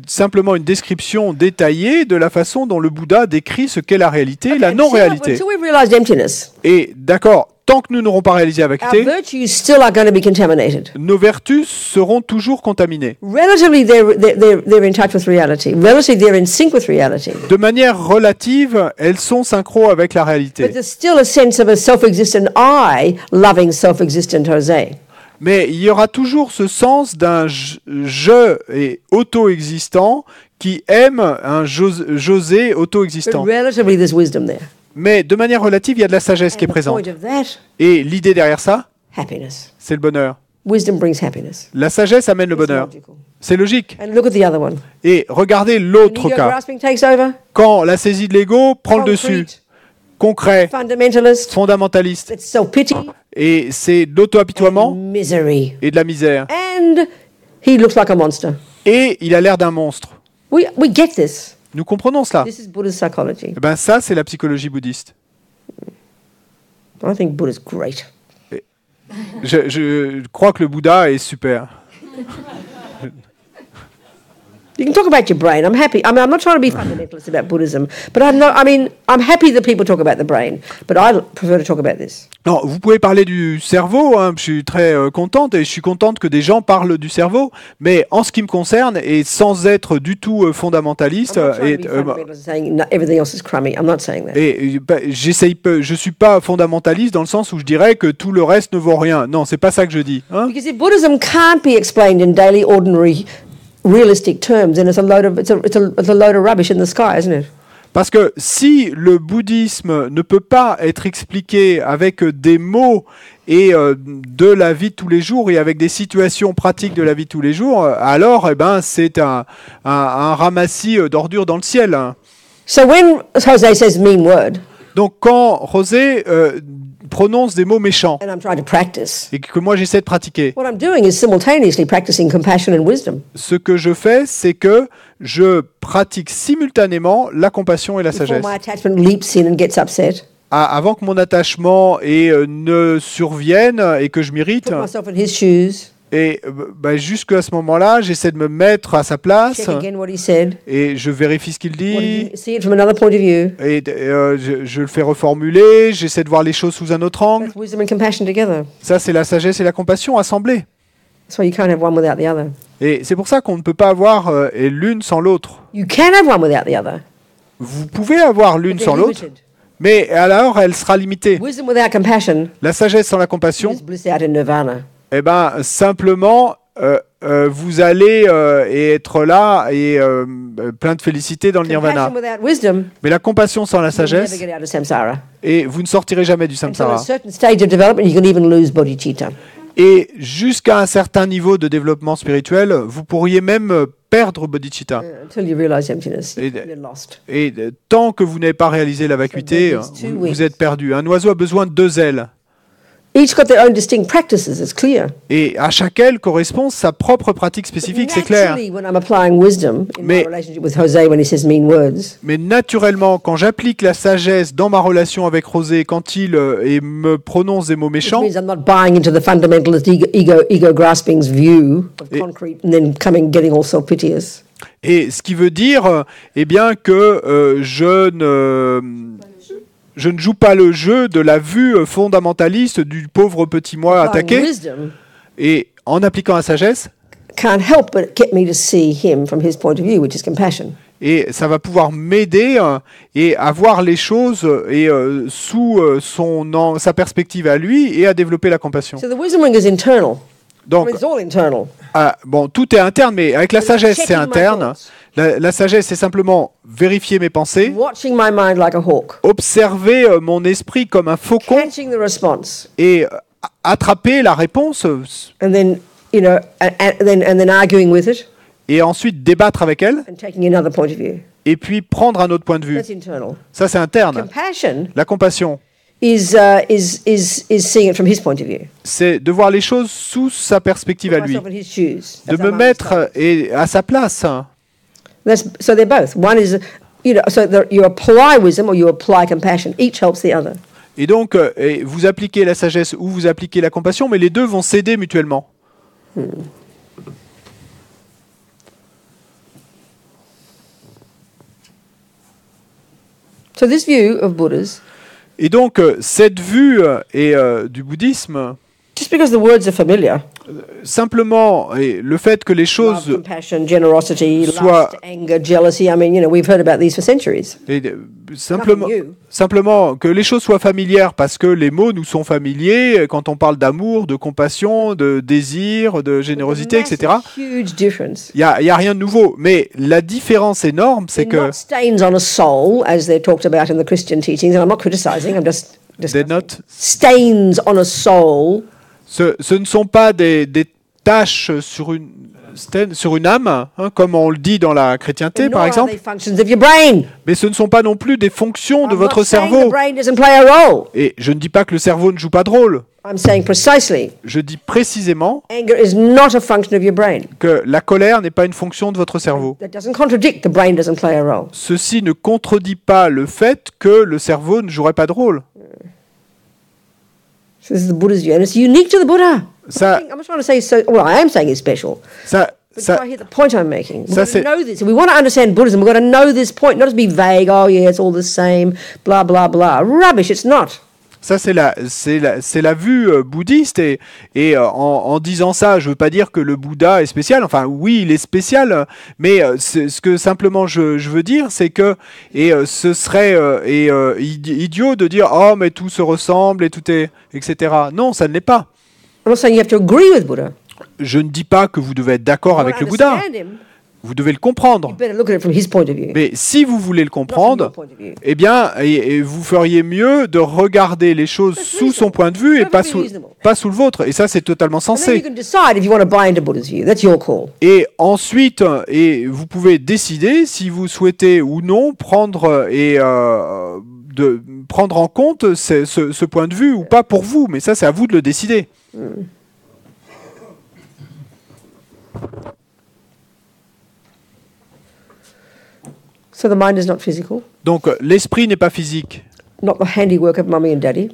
simplement une description détaillée de la façon dont le Bouddha décrit ce qu'est la réalité et la non-réalité. Until we've realized emptiness, Et d'accord, tant que nous n'aurons pas réalisé la our vacuité, virtues still are going to be contaminated. nos vertus seront toujours contaminées. Relatively, they're in touch with reality. Relatively, they're in sync with reality. De manière relative, elles sont synchro avec la But réalité. there's still a sense of a self-existent I loving self-existent Jose. Mais il y aura toujours ce sens d'un je et auto-existant qui aime un José But auto-existant. relatively, there's wisdom there. Mais de manière relative, il y a de la sagesse qui est And the point présente. of that, Et l'idée derrière ça, happiness. c'est le bonheur. Wisdom brings happiness. La sagesse amène le It's bonheur. logical. C'est logique. And look at the other one. Et regardez When l'autre ego cas. grasping takes over, Quand la saisie de l'ego prend le dessus, concrete, concret, fundamentalist, fondamentaliste, it's self-pity et c'est de l'auto-apitoiement and misery. et de la misère. And he looks like a monster. Et il a l'air d'un monstre. We get this. Nous comprenons cela. This is Buddha's psychology. Eh ben ça, c'est la psychologie bouddhiste. I think Buddha's great. Je crois que le Bouddha est super. You can talk about your brain. I'm happy. I mean, I'm not trying to be fundamentalist about Buddhism, but I'm happy that people talk about the brain, but I prefer to talk about this. Non, vous pouvez parler du cerveau, hein, je suis très contente et je suis contente que des gens parlent du cerveau, mais en ce qui me concerne, et sans être du tout fondamentaliste, I'm not trying to be fundamentalist saying no, everything else is crummy. I'm not saying that. je suis pas fondamentaliste dans le sens où je dirais que tout le reste ne vaut rien. Non, c'est pas ça que je dis. Hein. Because if Buddhism can't be explained in daily, ordinary, realistic terms, then it's a load of rubbish in the sky, isn't it? Parce que si le bouddhisme ne peut pas être expliqué avec des mots et de la vie de tous les jours et avec des situations pratiques de la vie de tous les jours, alors c'est un ramassis d'ordures dans le ciel. Hein. So when Jose says mean word, Donc quand José prononce des mots méchants and I'm trying to practice, et que moi j'essaie de pratiquer, what I'm doing is simultaneously practicing compassion and wisdom. ce que je fais, c'est que je pratique simultanément la compassion et la Before sagesse. my attachment leaps in and gets upset, Avant que mon attachement ne survienne et que je m'irrite, put myself in his shoes, et jusqu'à ce moment-là, j'essaie de me mettre à sa place check again what he said, et je vérifie ce qu'il what dit see it from another point of view. et je le fais reformuler, j'essaie de voir les choses sous un autre angle. That's wisdom and compassion together. Ça, c'est la sagesse et la compassion assemblées. That's why you can't have one without the other. Et c'est pour ça qu'on ne peut pas avoir l'une sans l'autre. You can have one without the other. Vous pouvez avoir l'une but sans they're l'autre, limited. mais alors elle sera limitée. Wisdom without compassion La sagesse sans la compassion, is bliss out in nirvana. simplement, vous allez être là et plein de félicité dans le nirvana. Compassion without wisdom, Mais la compassion sans la you'll never sagesse, get out of samsara. et vous ne sortirez jamais du Until a samsara. certain stage of development, you can even lose bodhicitta. Et jusqu'à un certain niveau de développement spirituel, vous pourriez même perdre bodhicitta. Until you realize emptiness, Et- you're lost. Et tant que vous n'avez pas réalisé la vacuité, So there is two vous êtes perdu. Un oiseau a besoin de 2 ailes. Each got their own distinct practices, it's clear. Et à chaque aile correspond sa propre pratique spécifique, c'est clair. Naturally, when I'm applying wisdom in my Mais- relationship with Jose when he says mean words, Mais naturellement, quand j'applique la sagesse dans ma relation avec Rosé, quand il me prononce des mots which méchants, means I'm not buying into the fundamentalist ego grasping's view of concrete and then getting all self-piteous. et ce qui veut dire que je ne joue pas le jeu de la vue fondamentaliste du pauvre petit moi Applying attaqué. wisdom Et en appliquant la sagesse, can't help but get me to see him from his point of view, which is compassion. et ça va pouvoir m'aider et à voir les choses sous sa perspective à lui et à développer la compassion. So the wisdom ring is internal. I Donc, mean, it's all internal. tout est interne, mais avec la It's sagesse, c'est checking my interne. thoughts. La sagesse, c'est simplement vérifier mes pensées, Watching my mind like a hawk, observer mon esprit comme un faucon catching the response, et attraper la réponse and then you know, and then arguing with it et ensuite débattre avec elle, and taking another point of view. et puis prendre un autre point de vue. That's internal. Ça, c'est interne. Compassion La compassion, is seeing it from his point of view. c'est de voir les choses sous sa perspective à Put lui, myself in his shoes. de as me I'm mettre understanding. à sa place. So they're both. One is, you know, so you apply wisdom or you apply compassion. Each helps the other. Et donc, et vous appliquez la sagesse ou vous appliquez la compassion, mais les deux vont s'aider mutuellement. So this view of Buddha's, Et donc, cette vue du bouddhisme, just because the words are familiar, simplement, et le fait que les love, choses... compassion, generosity, soit- lust, anger, jealousy. I mean, you know, we've heard about these for centuries. et, simplement, Nothing new. simplement que les choses soient familières, parce que les mots nous sont familiers quand on parle d'amour, de compassion, de désir, de générosité, etc. Massive, huge difference. Il y a rien de nouveau. Mais la différence énorme, c'est They're que... not stains on a soul, as they're talked about in the Christian teachings, and I'm not criticizing, I'm just They're discussing. not- Stains on a soul. Ce ne sont pas des taches sur une âme, hein, comme on le dit dans la chrétienté, Nor par are exemple, they functions of your brain. mais ce ne sont pas non plus des fonctions de I'm votre not saying cerveau. the brain doesn't play a role. Et je ne dis pas que le cerveau ne joue pas de rôle. I'm saying precisely, Je dis précisément anger is not a function of your brain. que la colère n'est pas une fonction de votre cerveau. That doesn't contradict the brain doesn't play a role. Ceci ne contredit pas le fait que le cerveau ne jouerait pas de rôle. So this is the Buddha's view, and it's unique to the Buddha. Ça, I'm not trying to say so. Well, I am saying it's special, ça, but ça, try to hear the point I'm making. We've ça, got to c'est- know this. If we want to understand Buddhism, we've got to know this point, not just be vague. Oh yeah, it's all the same. Blah blah blah. Rubbish. It's not. ça c'est la vue bouddhiste et en disant ça, je veux pas dire que le Bouddha est spécial. Enfin, oui, il est spécial, mais ce que simplement je veux dire, c'est que ce serait idiot de dire oh mais tout se ressemble et tout est etc. Non, ça ne l'est pas. I'm not saying you have to agree with Buddha. Je ne dis pas que vous devez être d'accord avec You le wanna Bouddha. understand him, Vous devez le comprendre. you better look at it from his point of view, Mais si vous voulez le not from comprendre, your point of view. eh bien, et vous feriez mieux de regarder les choses sous son point de vue et pas sous le vôtre. Et ça, c'est totalement And then you sensé. can decide if you want to buy into Buddha's view. That's your call. Et ensuite, vous pouvez décider si vous souhaitez ou non prendre prendre en compte ce point de vue ou pas pour vous. Mais ça, c'est à vous de le décider. So the mind is not physical, Donc, l'esprit n'est pas physique not the handiwork of mummy and daddy,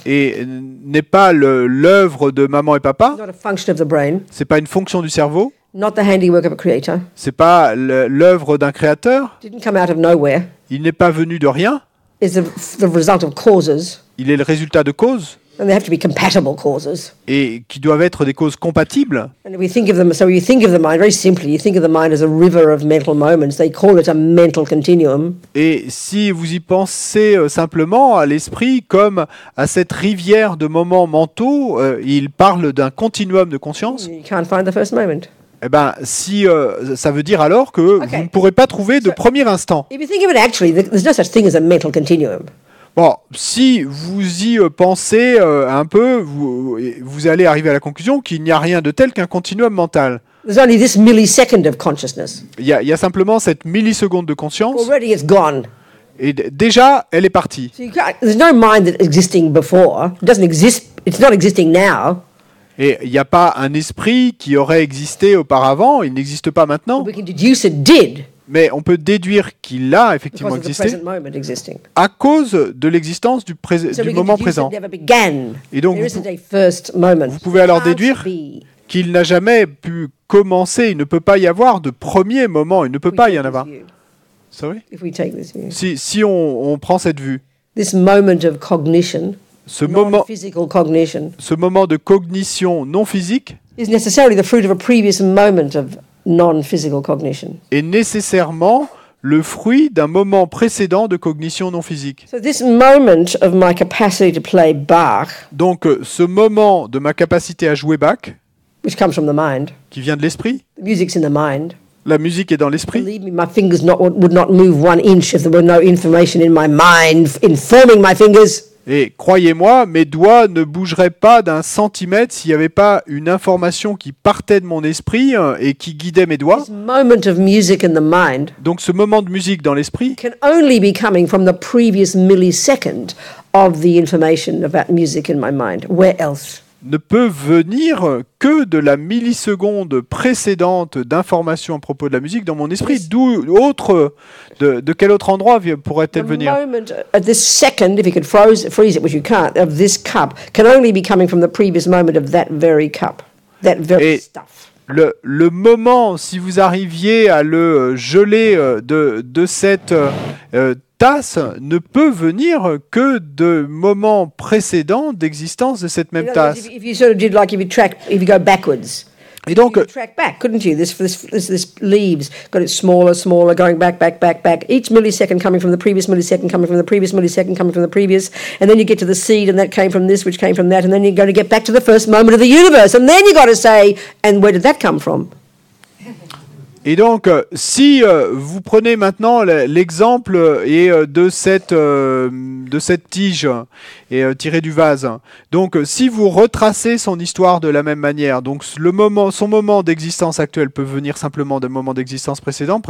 et n'est pas l'œuvre de maman et papa. not a function of the brain, C'est pas une fonction du cerveau. not the handiwork of a creator. C'est pas l'œuvre d'un créateur. Didn't come out of nowhere. Il n'est pas venu de rien. Is the result of causes, Il est le résultat de causes and they have to be compatible causes. et qui doivent être des causes compatibles. And if we think of them, so you think of the mind very simply. You think of the mind as a river of mental moments. They call it a mental continuum. Et si vous y pensez simplement à l'esprit comme à cette rivière de moments mentaux, il parle d'un continuum de conscience. You can't find the first moment. Eh ben, si ça veut dire alors que Ok. vous ne pourrez pas trouver de premier instant. If you think of it actually, there's no such thing as a mental continuum. Bon, si vous y pensez un peu, vous allez arriver à la conclusion qu'il n'y a rien de tel qu'un continuum mental. There's only this millisecond of consciousness. Il y a simplement cette milliseconde de conscience Already it's gone. et déjà elle est partie. So there's no mind that existing before. It doesn't exist. It's not existing now. Et il n'y a pas un esprit qui aurait existé auparavant, il n'existe pas maintenant, We can deduce it did mais on peut déduire qu'il a effectivement because of the existé present moment existing. à cause de l'existence du So we can moment deduce présent. it never began. Et donc, There vous isn't a first moment. vous pouvez alors Can't déduire be. Qu'il n'a jamais pu commencer, il ne peut pas y avoir de premier moment, il ne peut If we pas take y en this avoir. view. Sorry? If we take this view. Si on prend cette vue, This moment of cognition, ce moment physical cognition, de cognition non physique is necessarily the fruit of a previous moment of non-physical cognition. est nécessairement le fruit d'un moment précédent de cognition non physique. So this moment of my capacity to play Bach, Donc ce moment de ma capacité à jouer Bach, which comes from the mind, qui vient de l'esprit, the music's in the mind. la musique est dans l'esprit, Believe me, my fingers would not move 1 inch if there were no information in my mind informing my fingers. Et croyez-moi, mes doigts ne bougeraient pas d'un centimètre s'il n'y avait pas une information qui partait de mon esprit et qui guidait mes doigts. This moment of music in the mind Donc ce moment de musique dans l'esprit can only be coming from the previous millisecond of the information about music in my mind. Where else? ne peut venir que de la milliseconde précédente d'informations à propos de la musique dans mon esprit. D'où autre, de quel autre endroit pourrait-elle The venir? moment at this second, if you could freeze it, which you can't, of this cup, can only be coming from the previous moment of that very cup, that very Et stuff. le moment, si vous arriviez à le geler de cette tasse, ne peut venir que de moments précédents d'existence de cette même In other words, tasse. if you sort of did like if you go backwards, Et donc, you could track back, couldn't you? This leaves got it smaller, smaller, going back. Each millisecond coming from the previous millisecond, coming from the previous millisecond, coming from the previous, and then you get to the seed, and that came from this, which came from that, and then you're going to get back to the first moment of the universe, and then you got to say, and where did that come from? Et donc, si vous prenez maintenant l'exemple de cette tige tirée du vase, donc si vous retracez son histoire de la même manière, donc son moment d'existence actuel peut venir simplement d'un moment d'existence précédent,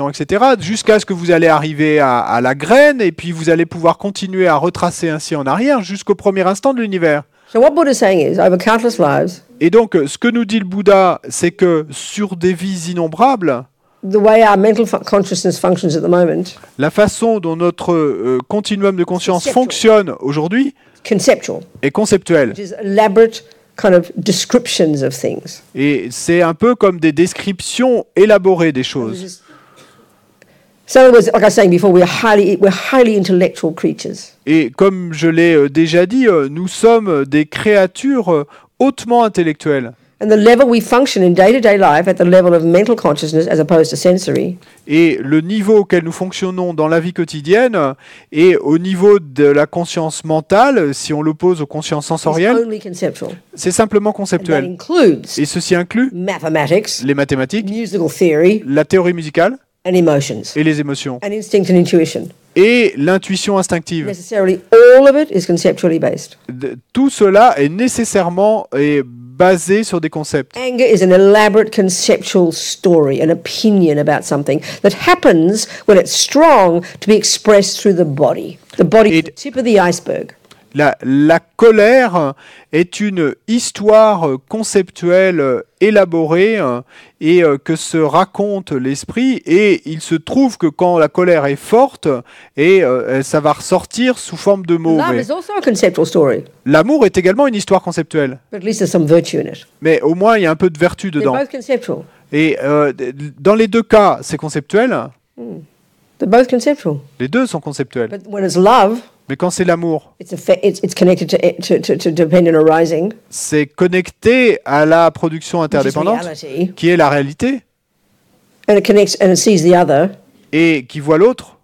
etc., jusqu'à ce que vous allez arriver à la graine, et puis vous allez pouvoir continuer à retracer ainsi en arrière jusqu'au premier instant de l'univers. So what Buddha's saying is, over countless lives, Et donc, ce que nous dit le Bouddha, c'est que sur des vies innombrables, the way our mental consciousness functions at the moment, la façon dont notre continuum de conscience Conceptual. fonctionne aujourd'hui conceptual, est conceptuel. which is elaborate kind of descriptions of things. Et c'est un peu comme des descriptions élaborées des choses. So in other words, like I was saying before, we're highly intellectual creatures. Et comme je l'ai déjà dit, nous sommes des créatures hautement intellectuelles. And the level we function in day-to-day life at the level of mental consciousness as opposed to sensory Et le niveau auquel nous fonctionnons dans la vie quotidienne et au niveau de la conscience mentale, si on l'oppose aux consciences is sensorielles, only conceptual. c'est simplement And that conceptuel. includes Et ceci inclut mathematics, les mathématiques, musical theory, la théorie musicale and emotions, et les émotions, and instinct and intuition. et l'intuition instinctive. Necessarily all of it is conceptually based. Tout cela est nécessairement basé sur des concepts. Anger is an elaborate conceptual story, an opinion about something that happens when it's strong to be expressed through the body. The body is the tip of the iceberg. La colère est une histoire conceptuelle élaborée et que se raconte l'esprit, et il se trouve que quand la colère est forte, ça va ressortir sous forme de mots. Love Mais is also a conceptual story, l'amour est également une histoire conceptuelle, but at least there's some virtue in it. mais au moins il y a un peu de vertu They're dedans. both conceptual. Et dans les deux cas, c'est conceptuel. They're both conceptual. Les deux sont conceptuels. But when it's love, Mais quand c'est l'amour, it's connected to dependent arising, c'est connecté à la production which is interdépendante, reality, qui est la réalité, and it connects and it sees the other, et qui voit l'autre,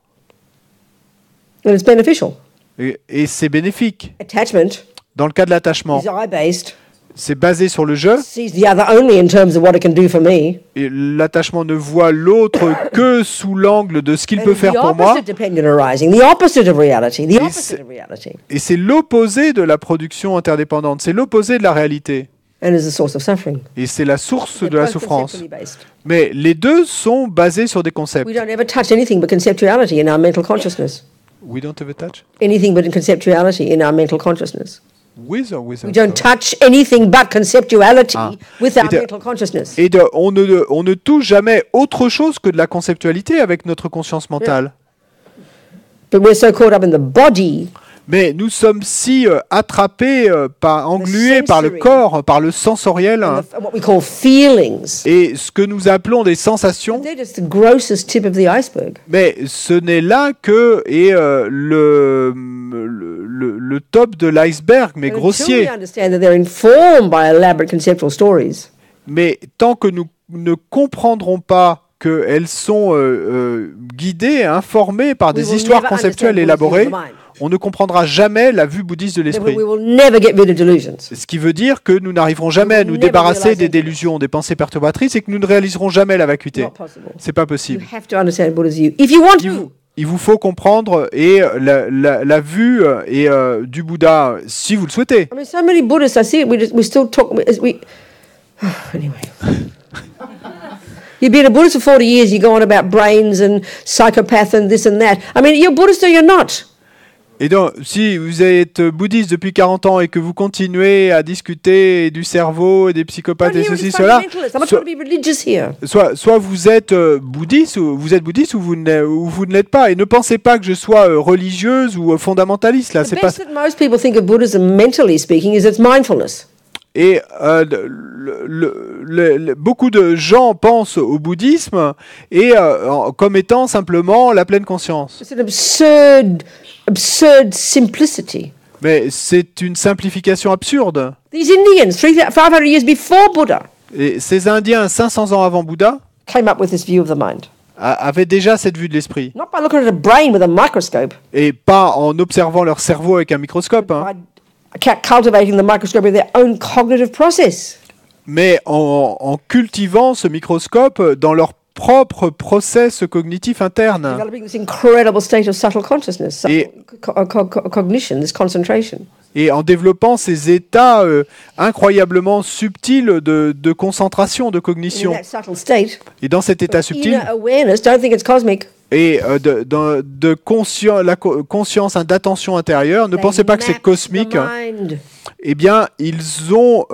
and it's beneficial. et c'est bénéfique. Attachment Dans le cas de l'attachement, is I-based, c'est basé sur le jeu, sees the other only in terms of what it can do for me. et l'attachement ne voit l'autre que sous l'angle de ce qu'il peut And faire the pour moi, opposite dependent arising, the opposite of reality, the opposite c'est- of reality, et c'est l'opposé de la production interdépendante, c'est l'opposé de la réalité, and is the source of suffering. et c'est la source They're de la both souffrance. conceptually based. Mais les deux sont basés sur des concepts. We don't ever touch anything but conceptuality in our mental consciousness. We don't have a touch? Anything but conceptuality in our mental consciousness. With or without? We don't touch anything but conceptuality Ah. with our Et de- mental consciousness. Et on ne touche jamais autre chose que de la conceptualité avec notre conscience mentale. But we're so caught up in the body Mais nous sommes si attrapés, englués par le sensory. corps, par le sensoriel, and what we call feelings. et ce que nous appelons des sensations. They're just the grossest tip of the iceberg. Mais ce n'est là que le top de l'iceberg, mais And until grossier. we understand that they're informed by elaborate conceptual stories, Mais tant que nous ne comprendrons pas qu'elles sont guidées, informées par we des will histoires never conceptuelles understand Buddha's view élaborées, of the mind. on ne comprendra jamais la vue bouddhiste de Then l'esprit. we will never get rid of delusions. Ce qui veut dire que nous n'arriverons jamais à nous never débarrasser realize des it. délusions, des pensées perturbatrices, et que nous ne réaliserons jamais la vacuité. Not possible. C'est pas You possible. have to understand Buddha's view if you want Il to. vous, il vous faut comprendre et la vue et du Bouddha, si vous le souhaitez. I mean, so many Buddhists, I see, we still talk, anyway. You've been a Buddhist for 40 years, you go on about brains and psychopath and this and that. I mean, you're Buddhist or you're not. Et donc, si vous êtes bouddhiste depuis 40 ans et que vous continuez à discuter du cerveau et des psychopathes et ceci, cela, soit vous êtes bouddhiste ou vous vous ne l'êtes pas. Et ne pensez pas que je sois religieuse ou fondamentaliste. Là, c'est pas. The best that most people think of Buddhism, mentally speaking, is its mindfulness. Et beaucoup de gens pensent au bouddhisme et comme étant simplement la pleine conscience. It's an absurd simplicity. Mais c'est une simplification absurde. These Indians, 500 years before Buddha, Et ces Indiens, 500 ans avant Bouddha, came up with this view of the mind. avaient déjà cette vue de l'esprit. Not by looking at a brain with a microscope, Et pas en observant leur cerveau avec un microscope, hein, by cultivating the microscope with their own cognitive process. mais en cultivant ce microscope dans leur propre process cognitif interne. Developing this incredible state of subtle consciousness, Et- cognition, this concentration. Et en développant ces états incroyablement subtils de concentration, de And in cognition. that subtle state, Et dans cet état subtil, inner awareness, don't think it's cosmic. et conscience, hein, d'attention intérieure, ne They pensez pas que c'est map cosmique. the mind. Eh bien, ils ont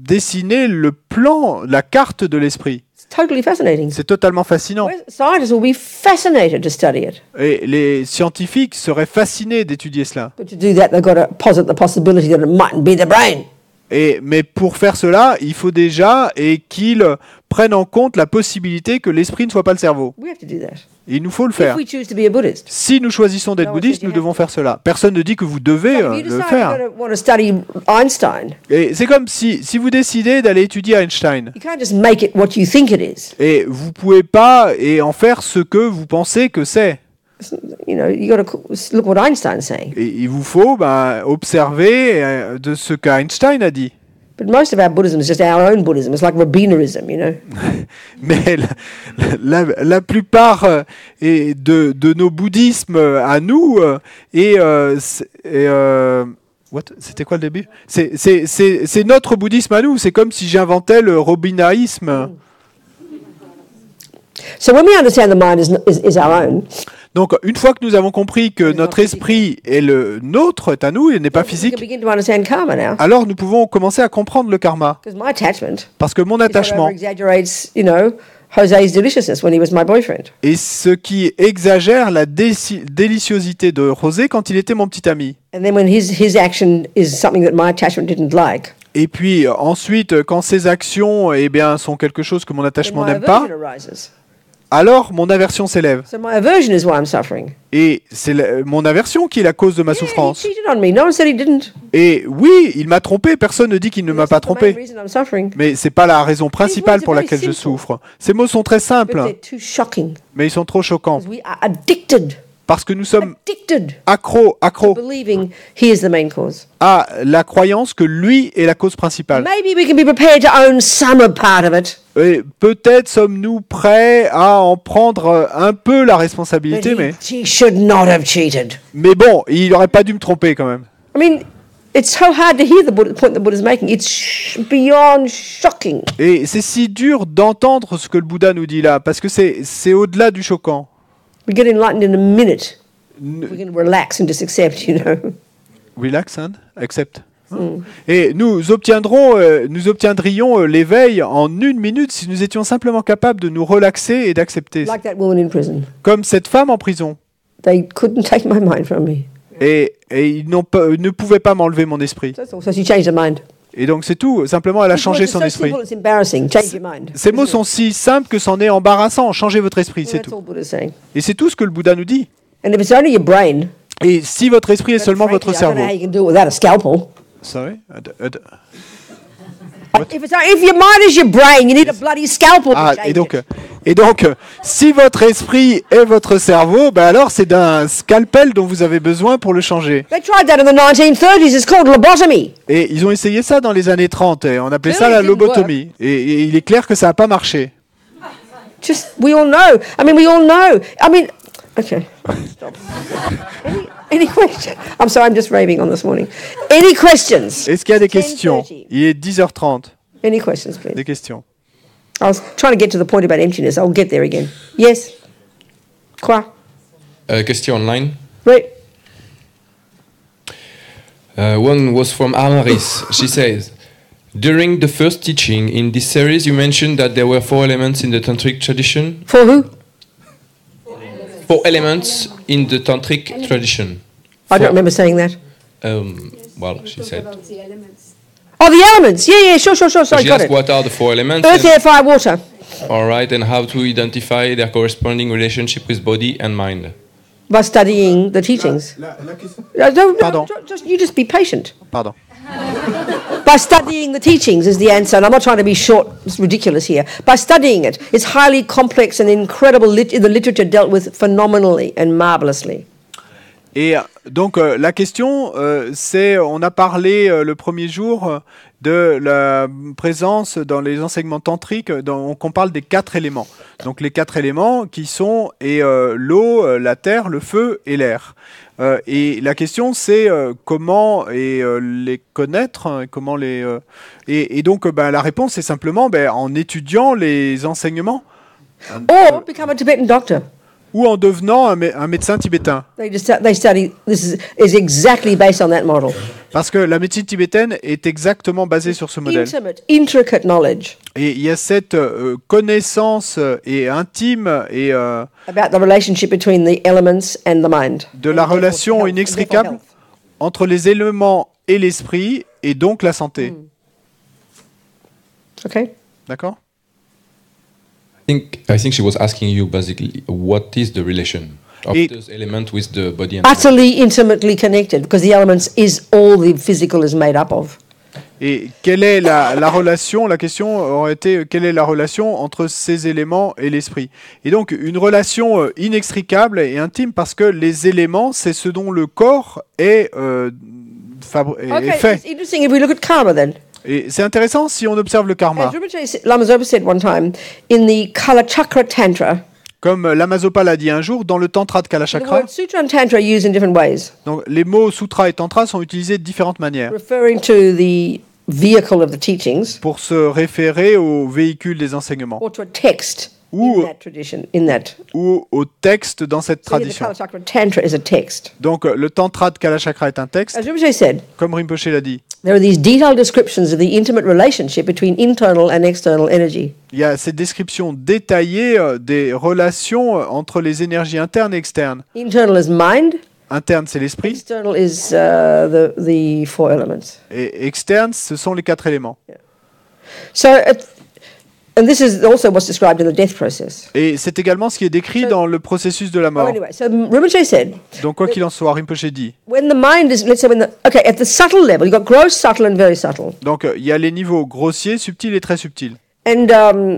dessiné le plan, la carte de l'esprit. It's totally fascinating. C'est totalement fascinant. Scientists will be fascinated to study it. Et les scientifiques seraient fascinés d'étudier cela. But to do that, they've got to posit the possibility that it mightn't be the brain. Mais pour faire cela, il faut déjà qu'ils prennent en compte la possibilité que l'esprit ne soit pas le cerveau. We have to do that. Et il nous faut le If faire. we choose to be a Buddhist. Si nous choisissons d'être No, bouddhistes, it's- nous devons faire cela. Personne ne dit que vous devez If you le decide faire. you want to study Einstein, Et c'est comme si vous décidez d'aller étudier Einstein. you can't just make it what you think it is. Et vous pouvez pas en faire ce que vous pensez que c'est. You know, you got to look what Einstein's saying. Et il vous faut observer de ce qu'Einstein a dit. But most of our Buddhism is just our own Buddhism. It's like Rabbinism, you know. Mais la plupart de nos bouddhismes à nous c'était quoi le début? C'est notre bouddhisme à nous. C'est comme si j'inventais le robinaïsme. So when we understand the mind is our own, Donc, une fois que nous avons compris que notre esprit est le nôtre, est à nous, il n'est pas we can physique, begin to understand karma now. alors nous pouvons commencer à comprendre le karma. Because my attachment Parce que mon is what attachement over-exaggerates, you know, Jose's deliciousness when he was my boyfriend. est ce qui exagère la déliciosité de José quand il était mon petit ami. And then when his action is something that my attachment didn't like, Et puis ensuite, quand ces actions sont quelque chose que mon then attachement my n'aime pas, aversion arises. alors mon aversion s'élève. So my aversion is why I'm suffering. Et c'est mon aversion qui est la cause de ma Yeah, he souffrance. cheated on me. No one said he didn't. Et oui, il m'a trompé, personne ne dit qu'il ne m'a pas That's the main trompé. reason I'm suffering. Mais c'est pas la raison principale words pour are very laquelle je simple. souffre. Ces mots sont très But simples, they're too shocking. mais ils sont trop choquants. Because we are addicted. Parce que nous sommes Addicted accros to believing he is the main cause. à la croyance que lui est la cause principale. Maybe we can be prepared to own some part of it. Et peut-être sommes-nous prêts à en prendre un peu la But responsabilité, he should not have cheated. mais bon, il n'aurait pas dû me tromper quand même. I mean, it's so hard to hear the point the Buddha's making. It's beyond shocking. Et c'est si dur d'entendre ce que le Bouddha nous dit là, parce que c'est au-delà du choquant. We get enlightened in a minute. We can relax and just accept, you know. Relax and accept. Et nous obtiendrions l'éveil en 1 minute si nous étions simplement capables de nous relaxer et d'accepter. Like that woman in prison. Comme cette femme en prison. They couldn't take my mind from me. Et ils ne pouvaient pas m'enlever mon esprit. That's all. So she changed her mind. Et donc c'est tout. Simplement, elle a changé son It's so esprit. simple, it's embarrassing. Change your mind. Ces mots sont si simples que c'en est embarrassant. Changez votre esprit, c'est That's tout. all Buddha's saying. Et c'est tout ce que le Bouddha nous dit. And if it's only your brain, Et si votre esprit est seulement frankly, votre I don't know cerveau. how you can do it without a scalpel. Sorry? If your mind is your brain, you need a bloody scalpel to Ah, change et donc, si votre esprit est votre cerveau, alors c'est d'un scalpel dont vous avez besoin pour le changer. They tried that in the 1930s. It's called lobotomy. Et ils ont essayé ça dans les années 30, et on appelait ça Clearly la it didn't lobotomie. Et il est clair que ça n'a pas marché. We all know. I mean, we all know. I mean, Okay. Stop. Any questions? I'm sorry, I'm just raving on this morning. Any questions? Est-ce qu'il y a des questions? 10:30. Il est 10h30. Any questions, please? Des questions. I was trying to get to the point about emptiness. I'll get there again. Yes? Quoi? Question online. Oui. One was from Amaris. She says, during the first teaching in this series, you mentioned that there were 4 elements in the tantric tradition. For who? 4 elements in the tantric tradition. I don't remember saying that. Well, she said. Oh, the elements. Yeah, sure. Sorry, She got asked it. what are the 4 elements. Earth, air, fire, water. All right, and how to identify their corresponding relationship with body and mind. By studying the teachings. Pardon. You just be patient. Pardon. By studying the teachings is the answer, and I'm not trying to be short, it's ridiculous here. By studying it, it's highly complex and incredible, the literature dealt with phenomenally and marvelously. Et donc la question, c'est, on a parlé le premier jour de la présence dans les enseignements tantriques, qu'on parle des 4 éléments. Donc les 4 éléments qui sont l'eau, la terre, le feu et l'air. Et la question c'est comment les connaître, comment les et donc la réponse c'est simplement en étudiant les enseignements. Or become a Tibetan doctor. Ou en devenant un médecin tibétain. They study. This is exactly based on that model. Parce que la médecine tibétaine est exactement basée sur ce modèle. Intimate, intricate knowledge. Et il y a cette connaissance et intime et about the relationship between the elements and the mind. De la relation inextricable entre les éléments et l'esprit et donc la santé. Okay. D'accord? I think she was asking you basically what is the relation of those elements with the body and utterly intimately connected, because the elements is all the physical is made up of. Et quelle est la relation? La question aurait été quelle est la relation entre ces éléments et l'esprit? Et donc une relation inextricable et intime parce que les éléments, c'est ce dont le corps est fait. It's interesting if we look at karma then. Et c'est intéressant si on observe le karma. As Rinpoche Lama Zopa said one time in the Kalachakra Tantra. Comme Lama Zopa l'a dit un jour, dans le Tantra de Kalachakra, the word sutra and tantra are used in different ways. Donc, les mots sutra et tantra sont utilisés de différentes manières. Referring to the vehicle of the teachings. Pour se référer au véhicule des enseignements. Or to a text in that tradition, ou au texte dans cette tradition. The Kalachakra Tantra is a text. Donc le Tantra de Kalachakra est un texte. As Rinpoche said, comme Rinpoche l'a dit. There are these detailed descriptions of the intimate relationship between internal and external energy. Il y a ces descriptions détaillées des relations entre les énergies internes et externes. Internal is mind. Interne, c'est l'esprit. External is the 4 elements. Et externe, ce sont les 4 éléments. Yeah. So, and this is also what's described in the death process. Et c'est également ce qui est décrit dans le processus de la mort. Anyway, so Rinpoche said. Donc quoi qu'il en soit, Rinpoche dit. When the mind is, let's say, at the subtle level, you've got gross, subtle, and very subtle. Donc il y a les niveaux grossiers, subtils et très subtils. And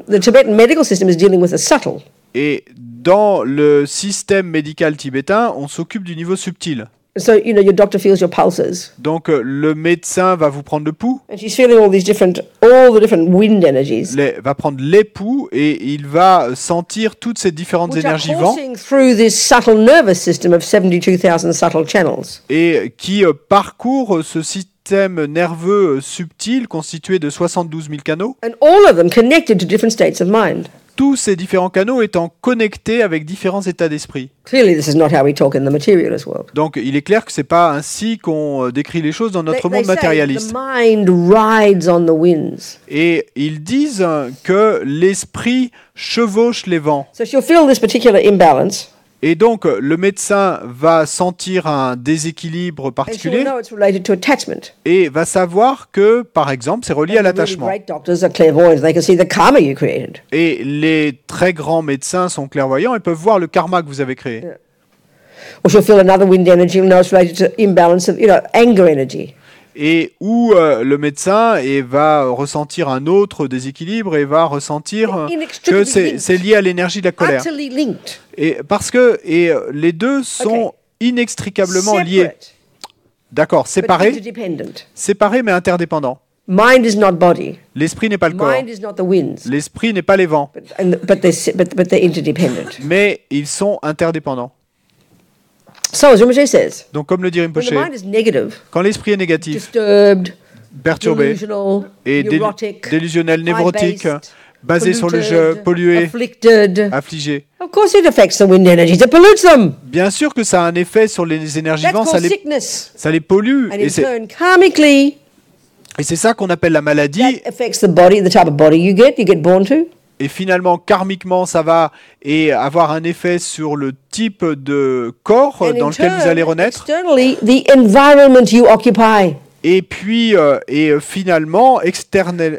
the Tibetan medical system is dealing with the subtle. Et dans le système médical tibétain, on s'occupe du niveau subtil. So, your doctor feels your pulses. Donc le médecin va vous prendre le pouls. And she's feeling all the different wind energies. Va prendre les pouls et il va sentir toutes ces différentes énergies vent. Through this subtle nervous system of 72,000 subtle channels. Et qui parcourt ce système nerveux subtil constitué de 72 000 canaux. And all of them connected to different states of mind. Tous ces différents canaux étant connectés avec différents états d'esprit. Clearly, this is not how we talk in the materialist world. Donc, il est clair que c'est pas ainsi qu'on décrit les choses dans notre monde matérialiste. The mind rides on the winds. Et ils disent que l'esprit chevauche les vents. So she'll feel this particular imbalance. Et donc, le médecin va sentir un déséquilibre particulier et va savoir que, par exemple, c'est relié à l'attachement. Et les très grands médecins sont clairvoyants et peuvent voir le karma que vous avez créé. Or she'll feel another wind energy, and it's related to imbalance of, anger energy. Et où le médecin va ressentir un autre déséquilibre et va ressentir que c'est lié à l'énergie de la colère. Et parce que les deux sont inextricablement liés. D'accord, séparés mais interdépendants. Mind is not body. L'esprit n'est pas le corps. Mind is not the winds. L'esprit n'est pas les vents. But they're interdependent. Mais ils sont interdépendants. So, as Rinpoche says, Donc, comme le dit when the Rinpoche, mind is negative, quand l'esprit est négatif, disturbed, perturbé delusional, et neurotic, délusionnel, névrotique, high-based, basé sur le jeu, polluted, pollué, afflicted, affligé. of course it affects the wind energies. It pollutes them. Bien sûr que ça a un effet sur les énergies That's vivantes, called sickness. ça les pollue. And Et in c'est turn, karmically, ça qu'on appelle la maladie. that affects the body, the type of body you get born to. Et finalement, karmiquement, ça va et avoir un effet sur le type de corps And dans in lequel vous allez turn, renaître. externally, the environment you occupy. Et puis, finalement,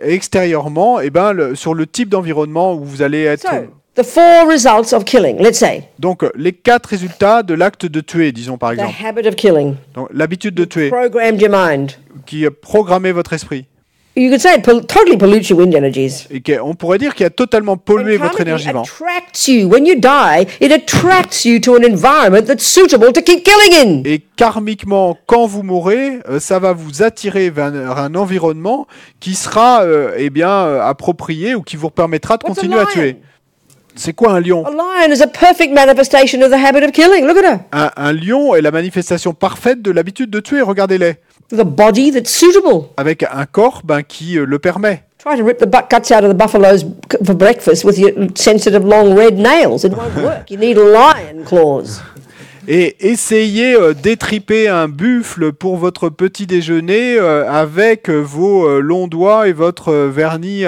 extérieurement, eh ben, sur le type d'environnement où vous allez être. So, the 4 results of killing, let's say. Donc, les 4 résultats de l'acte de tuer, disons par The exemple. habit of killing. Donc, l'habitude de tuer, Programmed your mind. qui a programmé votre esprit. You could say it totally pollutes your wind energies. Et on pourrait dire qu'il a totalement pollué And votre karmically énergie vivante. attracts you. When you die, it attracts you to an environment that's suitable to keep killing in. Et karmiquement, quand vous mourrez, ça va vous attirer vers un environnement qui sera approprié ou qui vous permettra de What's a continuer à lion? tuer. C'est quoi un lion? A lion is a perfect manifestation of the habit of killing. Look at her. Un lion est la manifestation parfaite de l'habitude de tuer, regardez-les. With a body that's suitable. Avec un corps qui le permet. Try to rip the butt guts out of the buffaloes for breakfast with your sensitive long red nails. It won't work. You need lion claws. Et essayez d'étriper un buffle pour votre petit déjeuner avec vos longs doigts et votre vernis.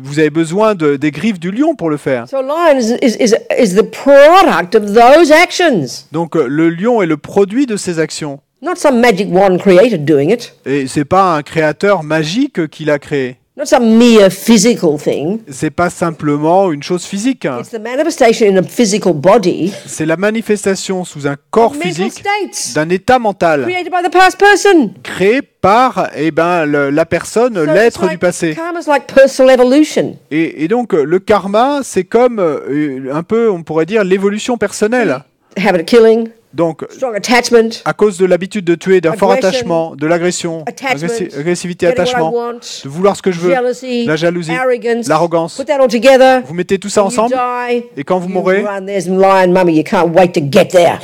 Vous avez besoin des griffes du lion pour le faire. So a lion is the product of those actions. Donc le lion est le produit de ces actions. Not some magic wand creator doing it. Et c'est pas un créateur magique qui l'a créé. Not some mere physical thing. C'est pas simplement une chose physique. It's the manifestation in a physical body C'est la manifestation sous un corps of mental physique states d'un état mental created by the past person. créé par la personne, So l'être it's du like, passé. karma's like personal evolution. Et donc le karma, c'est comme un peu, on pourrait dire, l'évolution personnelle. Habit of killing, Donc strong attachment, à cause de l'habitude de tuer, d'un fort Aggression, attachement, de l'agression, attachment, agressivité, getting what I attachement, want, de vouloir ce que je veux, jealousy, la jalousie, arrogance. l'arrogance. Put that all together. Vous mettez tout ça You ensemble die. et quand vous You mourrez, run. There's lion mummy. You can't wait to get there.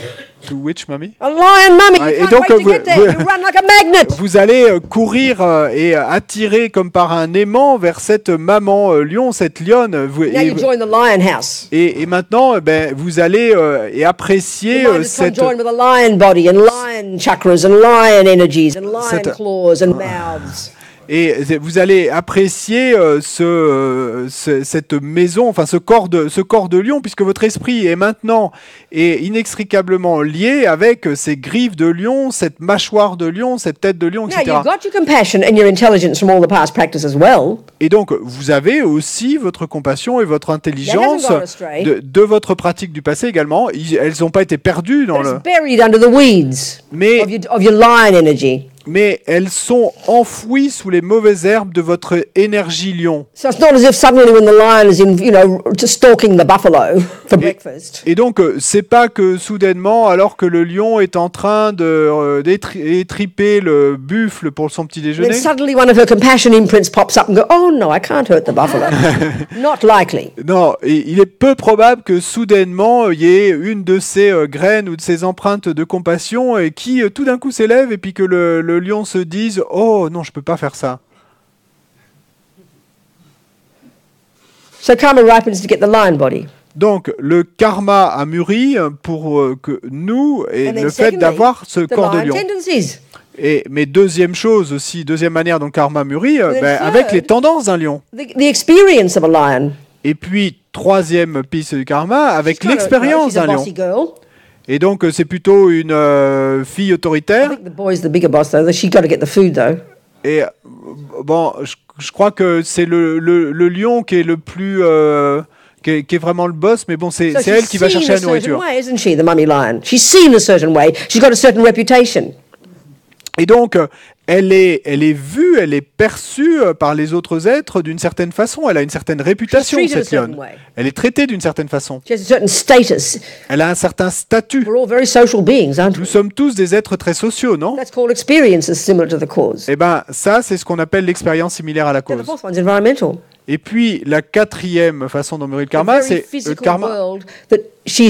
to which, mamie? A lion mummy. Ah, et You can't donc, wait to get there. vous- You run like a magnet. Vous allez courir et attirer comme par un aimant vers cette maman lion, cette lionne. Now you join the lion house. Et maintenant, vous allez et apprécier Your mind is cette... conjoined with a lion body and lion chakras and lion energies and lion Cette- claws and mouths. Et vous allez apprécier cette maison, enfin ce corps de lion, puisque votre esprit est maintenant inextricablement lié avec ces griffes de lion, cette mâchoire de lion, cette tête de lion, Now etc. you've got your compassion and your intelligence from all the past practice as well. Et donc, vous avez aussi votre compassion et votre intelligence That hasn't gone astray. de votre pratique du passé également. Elles n'ont pas été perdues dans But le... it's buried under the weeds Mais, of your lion energy. mais elles sont enfouies sous les mauvaises herbes de votre énergie lion. So it's not as if suddenly when the lion is in, stalking the buffalo for breakfast. Et donc, c'est pas que soudainement, alors que le lion est en train d'étriper le buffle pour son petit Then déjeuner, suddenly one of her compassion imprints pops up and go, oh no, I can't hurt the buffalo. Not likely. non, il est peu probable que soudainement il y ait une de ces graines ou de ces empreintes de compassion et qui tout d'un coup s'élève et puis que le lion se dise « Oh non, je peux pas faire ça ». So karma ripens to get the lion body. Donc, le karma a mûri pour que nous, et And then le fait secondly, d'avoir ce the corps de lion lion. tendencies. Mais deuxième chose aussi, deuxième manière dont le karma mûrit, then avec third, les tendances d'un lion. The experience of a lion. Et puis, troisième piste du karma, avec She's not l'expérience she's a d'un lion. bossy girl. Et donc, c'est plutôt une fille I autoritaire. think the boy's the bigger boss though. She's got to get the food though. Et bon, je crois que c'est le lion qui est le plus... qui est vraiment le boss, mais bon, c'est So elle she's qui va seen chercher a la certain nourriture. way, isn't she, the mummy lion? She's seen a certain way. She's got a certain reputation. Et donc, elle est vue, elle est perçue par les autres êtres d'une certaine façon. Elle a une certaine réputation, She's treated cette a certain lionne. way. Elle est traitée d'une certaine façon. She has a certain status. Elle a un certain statut. We're all very social beings, aren't Nous we? sommes tous des êtres très sociaux, non? That's called experiences similar to the cause. Eh bien, ça, c'est ce qu'on appelle l'expérience similaire à la Then the cause. fourth one's environmental. Et puis la quatrième façon d'honorer le The karma, very c'est le physical karma world that she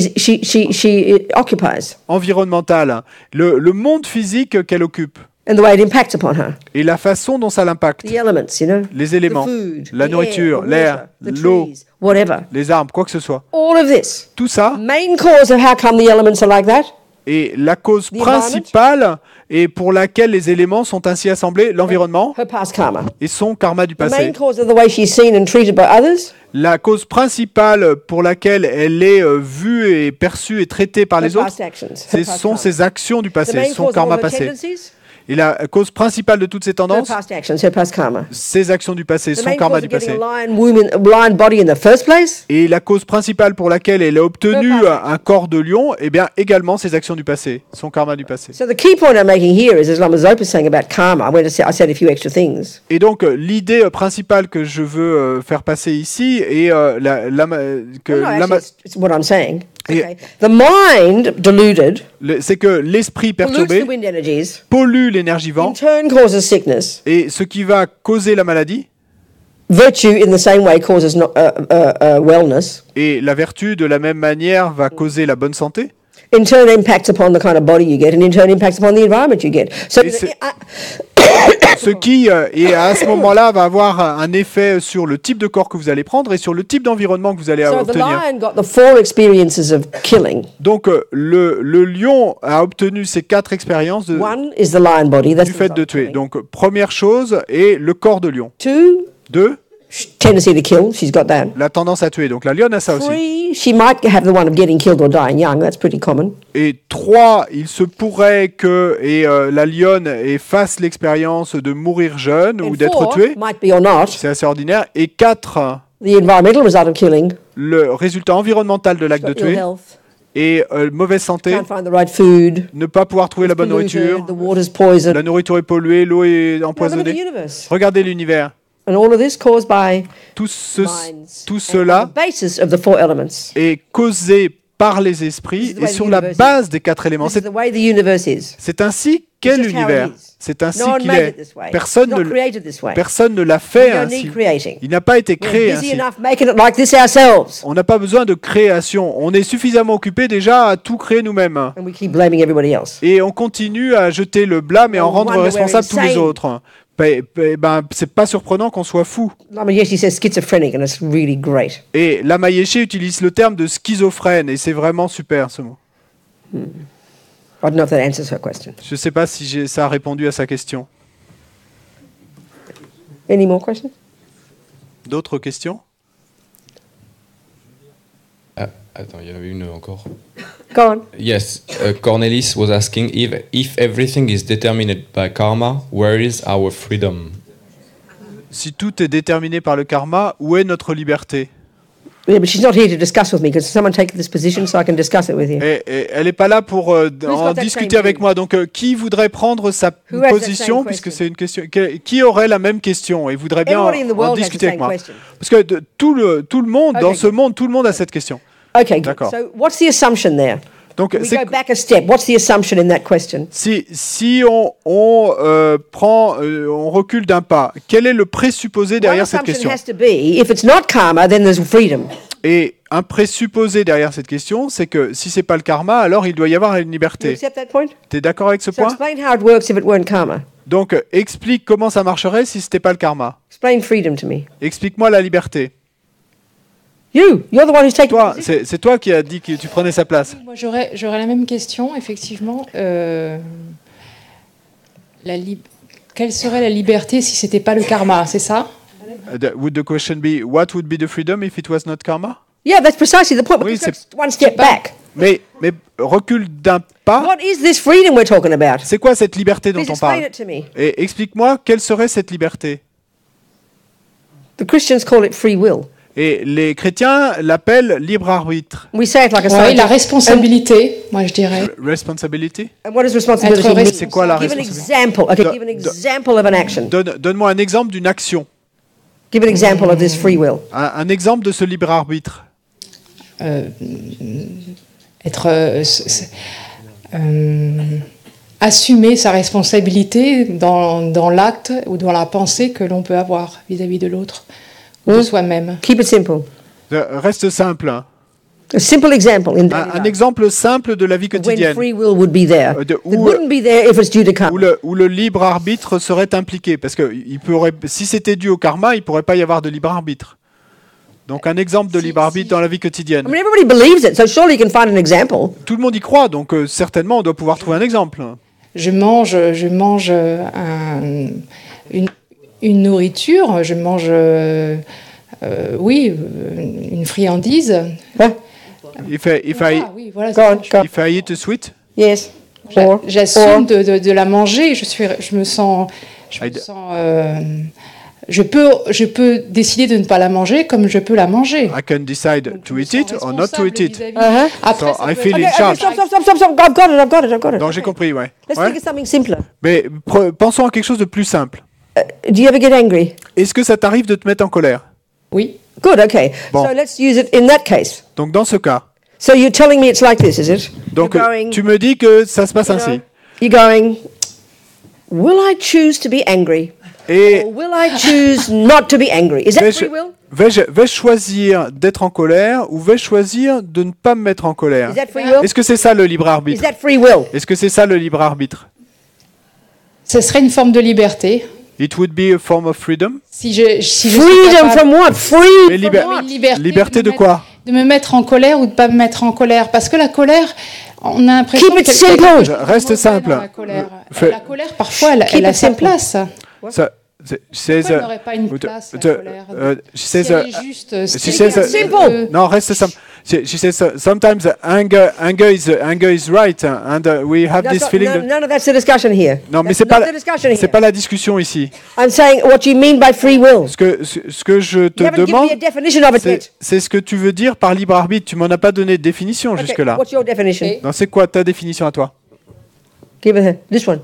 occupies environnemental, le monde physique qu'elle occupe and the way it impacts upon her. et la façon dont ça l'impacte. The elements, you know, Les éléments, the food, la the nourriture, air, the l'air, water, the l'eau, trees, whatever. les arbres, quoi que ce soit. All of this. Tout ça, Main cause of how come the elements are like that? et la cause The environment. principale et pour laquelle les éléments sont ainsi assemblés, l'environnement Her past karma. et son karma du The main passé. cause of the way she's seen and treated by others. La cause principale pour laquelle elle est vue et perçue et traitée par Her les autres, past actions. Her ce past sont karma. ses actions du The passé, main son cause of karma all her passé. tendencies. Et la cause principale de toutes ces Her tendances, past actions. Her past karma. ses actions du passé, The son main karma cause du of getting passé. a lion body in the first place. Et la cause principale pour laquelle elle a obtenu Le passé. un corps de lion, eh bien également ses actions du passé, son karma du passé. So the key point I'm making here is, as Lama Zopa is saying about karma, I said a few extra things. Et donc l'idée principale que je veux faire passer ici est que No, actually, it's what I'm saying. Et- Okay. The mind deluded c'est que l'esprit pollutes perturbé the wind energies, pollue l'énergie in vent turn causes sickness. et ce qui va causer la maladie Virtue, in the same way, causes wellness. et la vertu de la même manière va causer la bonne santé. In turn, impacts upon the kind of body you get, and in turn, impacts upon the environment you get. So, Et c'est- Ce qui, et à ce moment-là, va avoir un effet sur le type de corps que vous allez prendre et sur le type d'environnement que vous allez so the obtenir. lion got the 4 experiences of killing. Donc le lion a obtenu ces 4 expériences One is the lion body. That's du the fait result de of tuer. killing. Donc première chose est le corps de lion. 2, 2, tendency to kill. She's got that. la tendance à tuer. Donc la lionne a ça aussi. 3, she might have the one of getting killed or dying young. That's pretty common. Et 3, il se pourrait que la lionne fasse l'expérience de mourir jeune ou And d'être 4, tuée. might be or not, C'est assez ordinaire. Et 4, the environmental result of killing. le résultat environnemental de l'acte de Got ill tuer health, et mauvaise santé, can't find the right food, ne pas pouvoir trouver la bonne polluted, nourriture, the water's poisoned. la nourriture est polluée, l'eau est Now look at the empoisonnée. universe. Regardez l'univers. And all of this caused by Tout, minds. tout And cela on the basis of the 4 elements. est causé par les esprits This is the et way sur the la universe base des 4 éléments. This is the way the universe is. C'est ainsi qu'est It's just how it l'univers. is. C'est ainsi No one qu'il made est. it this way. Personne It's ne, not created this way. personne ne l'a We fait don't ainsi. need creating. Il n'a pas été We're créé busy ainsi. enough making it like this ourselves. On n'a pas besoin de création. On est suffisamment occupé déjà à tout créer nous-mêmes. And we keep blaming everybody else. Et on continue à jeter le blâme et en No rendre wonder we're responsables tous les insane. autres. C'est pas surprenant qu'on soit fou. Lama Yeshe says schizophrenic, and it's really great. Et Lama Yeshe utilise le terme de schizophrène et c'est vraiment super ce mot. I don't know if that answers her question. Je sais pas si ça a répondu à sa question. Any more questions? D'autres questions? Attends, il y en avait une encore. Go on. Yes, Cornelis was asking if everything is determined by karma, where is our freedom? Si tout est déterminé par le karma, où est notre liberté? Yeah, but she's not here to discuss with me. Could someone take this position so I can discuss it with you? Et elle n'est pas là pour en got that discuter same avec view? moi. Donc, qui voudrait prendre sa Who has that position, same puisque question? c'est une question. Qui aurait la même question et voudrait bien Everybody in the en world has the discuter avec same moi? question. Parce que tout le monde, dans Okay, ce monde, tout le monde a cette question. Okay, good. D'accord. So what's the assumption there? Donc, We go back a step. What's the assumption in that question? si on recule d'un pas, quel est le présupposé One derrière cette assumption question? has to be, if it's not karma, then there's freedom. Et un présupposé derrière cette question, c'est que si c'est pas le karma, alors il doit y avoir une You liberté. accept that point? Tu es d'accord avec ce So point? explain how it works if it weren't karma. Donc, explique comment ça marcherait si c'était pas le karma. Explain freedom to me. Explique-moi la liberté. You're the one who's taking Toi, the position. c'est toi qui as dit que tu prenais sa place. Moi, j'aurais la même question, effectivement. Quelle serait la liberté si c'était pas le karma, c'est ça? Would the question be, what would be the freedom if it was not karma? Yeah, that's precisely the point. But Oui, let's go c'est- one step back. Mais recule d'un pas. What is this freedom we're talking about? C'est quoi cette liberté dont Please on explain parle? it to me. Et explique-moi quelle serait cette liberté. The Christians call it free will. Et les chrétiens l'appellent libre arbitre. We say it like a Oui, scientist. la responsabilité, moi je dirais. Responsibility. And what does responsibility Être mean? responsable. C'est quoi la Give an responsabilité? example. Okay, Do- give an do- example of an action. Donne-moi un exemple d'une action. Give an example of this free will. Un exemple de ce libre arbitre. Assumer sa responsabilité dans l'acte ou dans la pensée que l'on peut avoir vis-à-vis de l'autre. de soi-même. Keep it simple. Reste simple. Hein. A simple example in daily Un life. exemple simple de la vie When quotidienne. free will would be there. De- It où- wouldn't be there if it's due to karma. Où le libre arbitre serait impliqué. Parce que si c'était dû au karma, il ne pourrait pas y avoir de libre arbitre. Donc un exemple de libre arbitre dans la vie quotidienne. I mean, everybody believes it, so surely you can find an example. Tout le monde y croit, donc certainement on doit pouvoir trouver un exemple. Je mange une nourriture, je mange, une friandise. Huh? If I, Oui, voilà, Go on, c'est ça. go. if I eat a sweet, Yes. Or, J'assume de la manger. Je me sens. Je peux décider de ne pas la manger comme je peux la manger. I can decide Donc, to je me eat sens it or not to eat responsable it. vis-à-vis. Uh-huh. Après, So ça I peut feel être- in charge. Stop. I've got it. Donc j'ai compris, ouais. Let's Ouais. think of something simpler. Mais pensons à quelque chose de plus simple. Do you ever get angry? Est-ce que ça t'arrive de te mettre en colère? Oui. Good, okay. Bon. So let's use it in that case. Donc dans ce cas, So you're telling me it's like this, is it? donc You're going, tu me dis que ça se passe you know, ainsi. you're going, will I choose to be angry? Et Or will I choose not to be angry? Is that vais-je free will? vais-je choisir d'être en colère ou vais-je choisir de ne pas me mettre en colère? Is that free will? Est-ce que c'est ça le libre Is arbitre? that free will? Est-ce que c'est ça le libre arbitre? Ce serait une forme de liberté. It would be a form of freedom. Si je suis Freedom capable- from what? Free Mais from what? liberté de me quoi? mettre- De me mettre en colère ou de pas me mettre en colère. Parce que la colère, on a l'impression Keep it qu'il y a quelque simple. chose de Reste mauvais simple. dans La colère. Fais- La colère, parfois, elle Keep a it sa simple. place. Ça, says, Pourquoi elle n'aurait pas une place, la colère she Si says, elle est juste, she si says, elle est simple. no, reste simple. She says sometimes anger is right, and we have That's this not- feeling. none of that's the discussion here. Non, mais That's c'est pas not the discussion c'est here. pas la discussion ici. I'm saying what you mean by free will. Ce que je te You haven't given demande, me a definition of it yet. c'est ce que tu veux dire par libre arbitre. Tu m'en as pas donné de définition Okay, jusque-là. what's your definition? Okay. Non, c'est quoi ta définition à toi? Give it here. This one.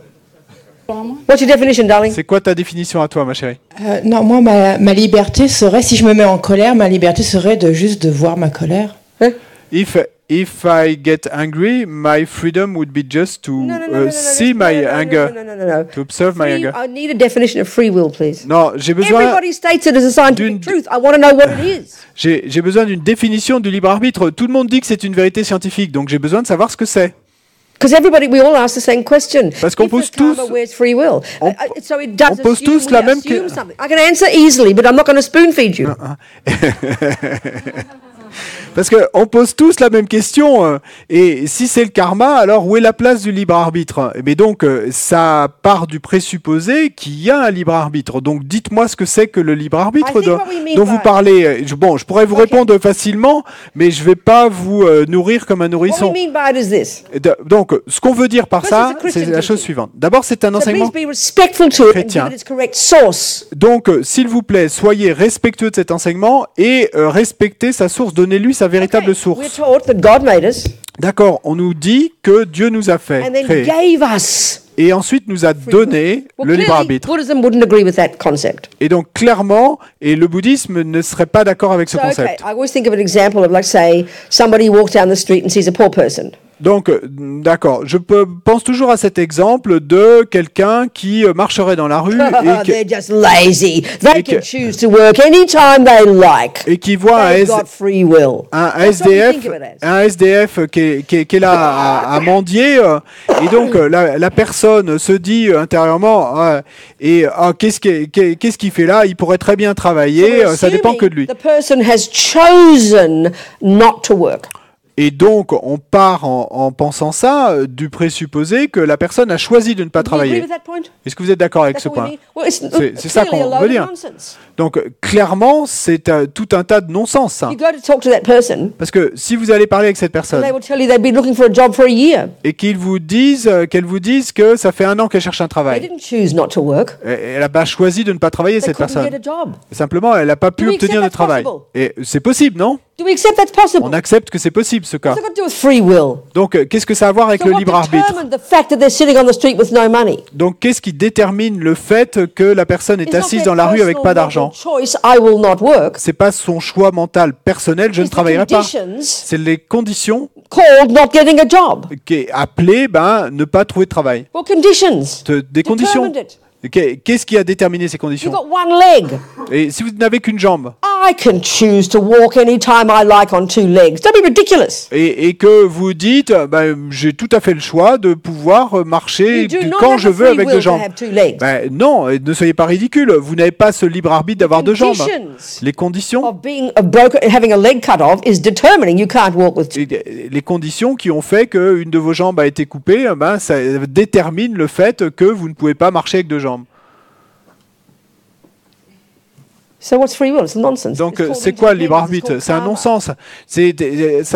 Pour moi. What's your definition, darling? C'est quoi ta définition à toi, ma chérie? Non, moi, ma liberté serait, si je me mets en colère, ma liberté serait de juste de voir ma colère. Huh? If I get angry, my freedom would be just to see my anger, No. to observe my anger. I need a definition of free will, please. Non, j'ai besoin. Everybody states it as a scientific d'une- truth. I want to know what it is. J'ai besoin d'une définition du libre arbitre. Tout le monde dit que c'est une vérité scientifique, donc j'ai besoin de savoir ce que c'est. Because we all ask the same question. Parce qu'on If pose there's karma, tous- where's free will? on- So it does on pose assume, tous la we même assume que- something. I can answer easily, but I'm not going to spoon feed you. Parce qu'on pose tous la même question. Et si c'est le karma, alors où est la place du libre arbitre? Mais donc, ça part du présupposé qu'il y a un libre arbitre. Donc, dites-moi ce que c'est que le libre arbitre I think what we mean dont vous by- parlez. Bon, je pourrais vous Okay. répondre facilement, mais je vais pas vous nourrir comme un What nourrisson. we mean by it is this. Donc, ce qu'on veut dire par First, ça, it's a Christian c'est la chose teaching. suivante. D'abord, c'est un So enseignement. please be respectful to it and chrétien. give it its correct source. Donc, s'il vous plaît, soyez respectueux de cet enseignement et respectez sa source. Donnez-lui sa véritable We're source. taught that God made us D'accord, on nous dit que Dieu nous a fait, and then créé, gave us. et ensuite nous a donné Well, le libre clearly, arbitre. Buddhism wouldn't agree with that concept. Et donc, clairement, et le bouddhisme ne serait pas d'accord avec ce So, okay, concept. I always think of an example of, like, say, somebody walks down the street and sees a poor person. Donc, d'accord, pense toujours à cet exemple de quelqu'un qui marcherait dans la rue They're just lazy. They et can que- choose to work anytime they like. et qui voit They've got free will. un That's what we SDF, think of it as. un SDF qui est là à mendier, et donc la personne se dit intérieurement, qu'est-ce qu'il fait là? Il pourrait très bien So travailler, we're ça dépend que de assuming lui. the person has chosen not to work. Et donc, on part en pensant ça du présupposé que la personne a choisi de ne pas Do you agree travailler. with that point? Est-ce que vous êtes d'accord avec That's ce what we point? mean. Well, it's C'est ça clearly qu'on a veut load dire. of nonsense. Donc, clairement, c'est tout un tas de non-sens, ça. You go to talk to that person, Parce que si vous allez parler avec cette and personne they will tell you they've been looking for a job for a year. et qu'elle vous dise que ça fait 1 an qu'elle cherche un They travail, didn't choose not to work. elle n'a pas choisi de ne pas travailler, They cette couldn't personne. get a job. Simplement, elle n'a pas pu Do we obtenir accept de travail. that's possible? Et c'est possible, non? Do we accept that's possible? On accepte que c'est possible, ce cas. What's that got to do with free will? Donc, qu'est-ce que ça a à voir avec So le what libre arbitre? determined the fact that they're sitting on the street with no money? Donc, qu'est-ce qui détermine le fait que la personne est It's not assise their dans la rue avec personal pas d'argent? mental choice, I will not work. C'est pas son choix mental personnel, je ne It's the travaillerai pas. conditions C'est les conditions called not getting a job. qui est appelé ne pas trouver de travail. Well, conditions. Des conditions. Determined it. Qu'est-ce qui a déterminé ces conditions? You've got one leg. Et si vous n'avez qu'une jambe, I can choose to walk anytime I like on two legs. Don't be ridiculous. et que vous dites, j'ai tout à fait le choix de pouvoir marcher You do not quand have je the veux free avec will deux to jambes. have two legs. Non, et ne soyez pas ridicule. Vous n'avez pas ce libre arbitre d'avoir deux jambes. Conditions Les conditions, of being a broken, having a leg cut off is determining you can't walk with two. les conditions qui ont fait qu'une de vos jambes a été coupée, ça détermine le fait que vous ne pouvez pas marcher avec deux jambes. So what's free will? It's nonsense. Donc, It's called c'est quoi le libre interdependence, arbitre? it's C'est un called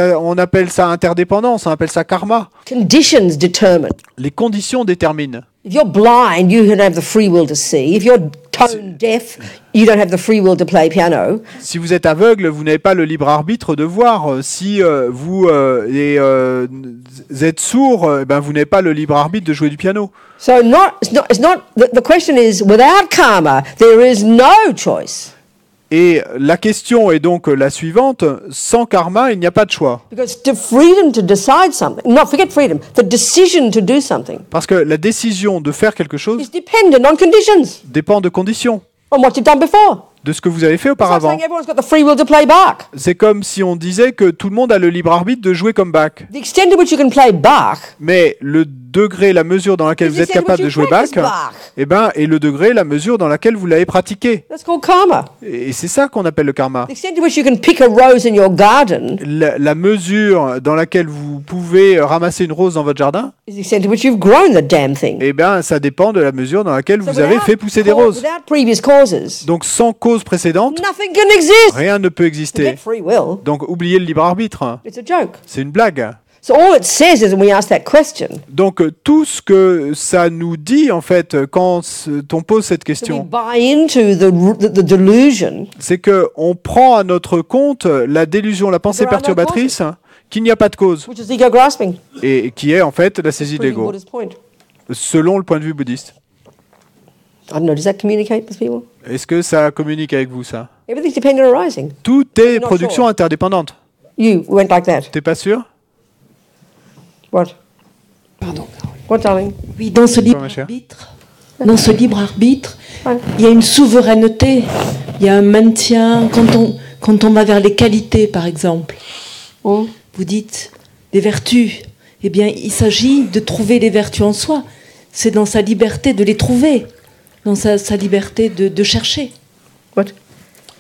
non-sens. On appelle ça interdépendance, on appelle ça karma. karma. Conditions determine. Les conditions déterminent. If you're blind, you don't have the free will to see. If you're tone deaf, you don't have the free will to play piano. Si vous êtes aveugle, vous n'avez pas le libre arbitre de voir. Si vous êtes sourd, vous n'avez pas le libre arbitre de jouer du piano. So it's not the question is, without karma, there is no choice. Et la question est donc la suivante, sans karma, il n'y a pas de choix. Because the freedom to decide something, not forget freedom, the decision to do something Parce que la décision de faire quelque chose is dependent on conditions, dépend de conditions, on what you've done before. de ce que vous avez fait It's like auparavant. saying everyone's got the free will to play Bach. C'est comme si on disait que tout le monde a le libre arbitre de jouer comme Bach. The extent to which you can play Bach Mais le degré, la mesure dans laquelle is vous the êtes extent to capable de which jouer you Bach, practice Bach. est le degré, la mesure dans laquelle vous l'avez pratiqué. That's called karma. Et c'est ça qu'on appelle le karma. The extent to which you can pick a rose in your garden La mesure dans laquelle vous pouvez ramasser une rose dans votre jardin, is the extent to which you've grown the damn thing. ça dépend de la mesure dans laquelle So vous avez fait pousser des roses. without previous causes, Donc sans cause précédente, nothing can exist. rien ne peut exister. Forget free will. Donc oubliez le libre arbitre. It's a joke. C'est une blague. So all it says is when we ask that question, Donc tout ce que ça nous dit en fait quand on pose cette that we question, buy into the delusion c'est que on prend à notre compte la délusion, la pensée There are no perturbatrice, qu'il n'y a pas de cause, which is ego grasping. et qui est en fait la saisie de Proving l'ego, Buddha's point. selon le point de vue bouddhiste. I don't know, does that communicate with people? Est-ce que ça communique avec vous ça? Everything's dependent on arising. Tout est not production sure. interdépendante. You went like that. T'es pas sûr? What? Pardon. What, darling? Oui, dans ce libre ma chère arbitre, Ouais. il y a une souveraineté, il y a un maintien. Quand on va vers les qualités, par exemple, Mm. vous dites des vertus. Eh bien, il s'agit de trouver les vertus en soi. C'est dans sa liberté de les trouver, dans sa liberté de chercher. What?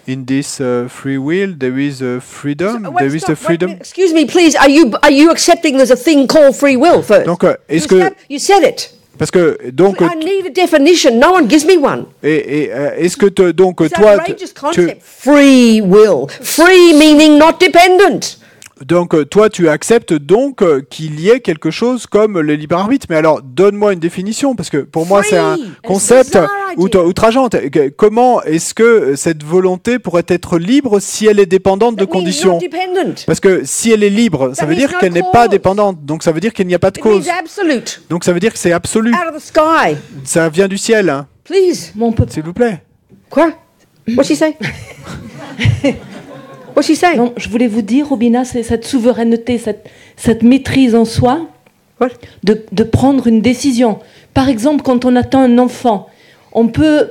In this free will, there is a freedom. Wait, There is stop, a wait a freedom. minute. Excuse me, please. Are you accepting there's a thing called free will first? Donc, est-ce que You said it. parce que donc I need a definition. No one gives me one. est-ce que donc It's toi outrageous tu, concept. Free will. Free meaning not dependent. donc toi tu acceptes donc qu'il y ait quelque chose comme le libre arbitre. Mais alors donne-moi une définition parce que pour moi c'est un Free. concept Bizarre idea. outrageante. Comment est-ce que cette volonté pourrait être libre si elle est dépendante de That means conditions? not dependent. Parce que si elle est libre, ça That veut means dire no qu'elle n'est pas cause. dépendante. Donc ça veut dire qu'il n'y a pas de It means cause. absolute. Donc ça veut dire que c'est absolu. Out of the sky. Ça vient du ciel, hein. Please. Mais on peut S'il vous plaît. Quoi? What's she say? What's she say? Non, je voulais vous dire, Robina, c'est cette souveraineté, cette maîtrise en soi, What? de prendre une décision. Par exemple, quand on attend un enfant, on peut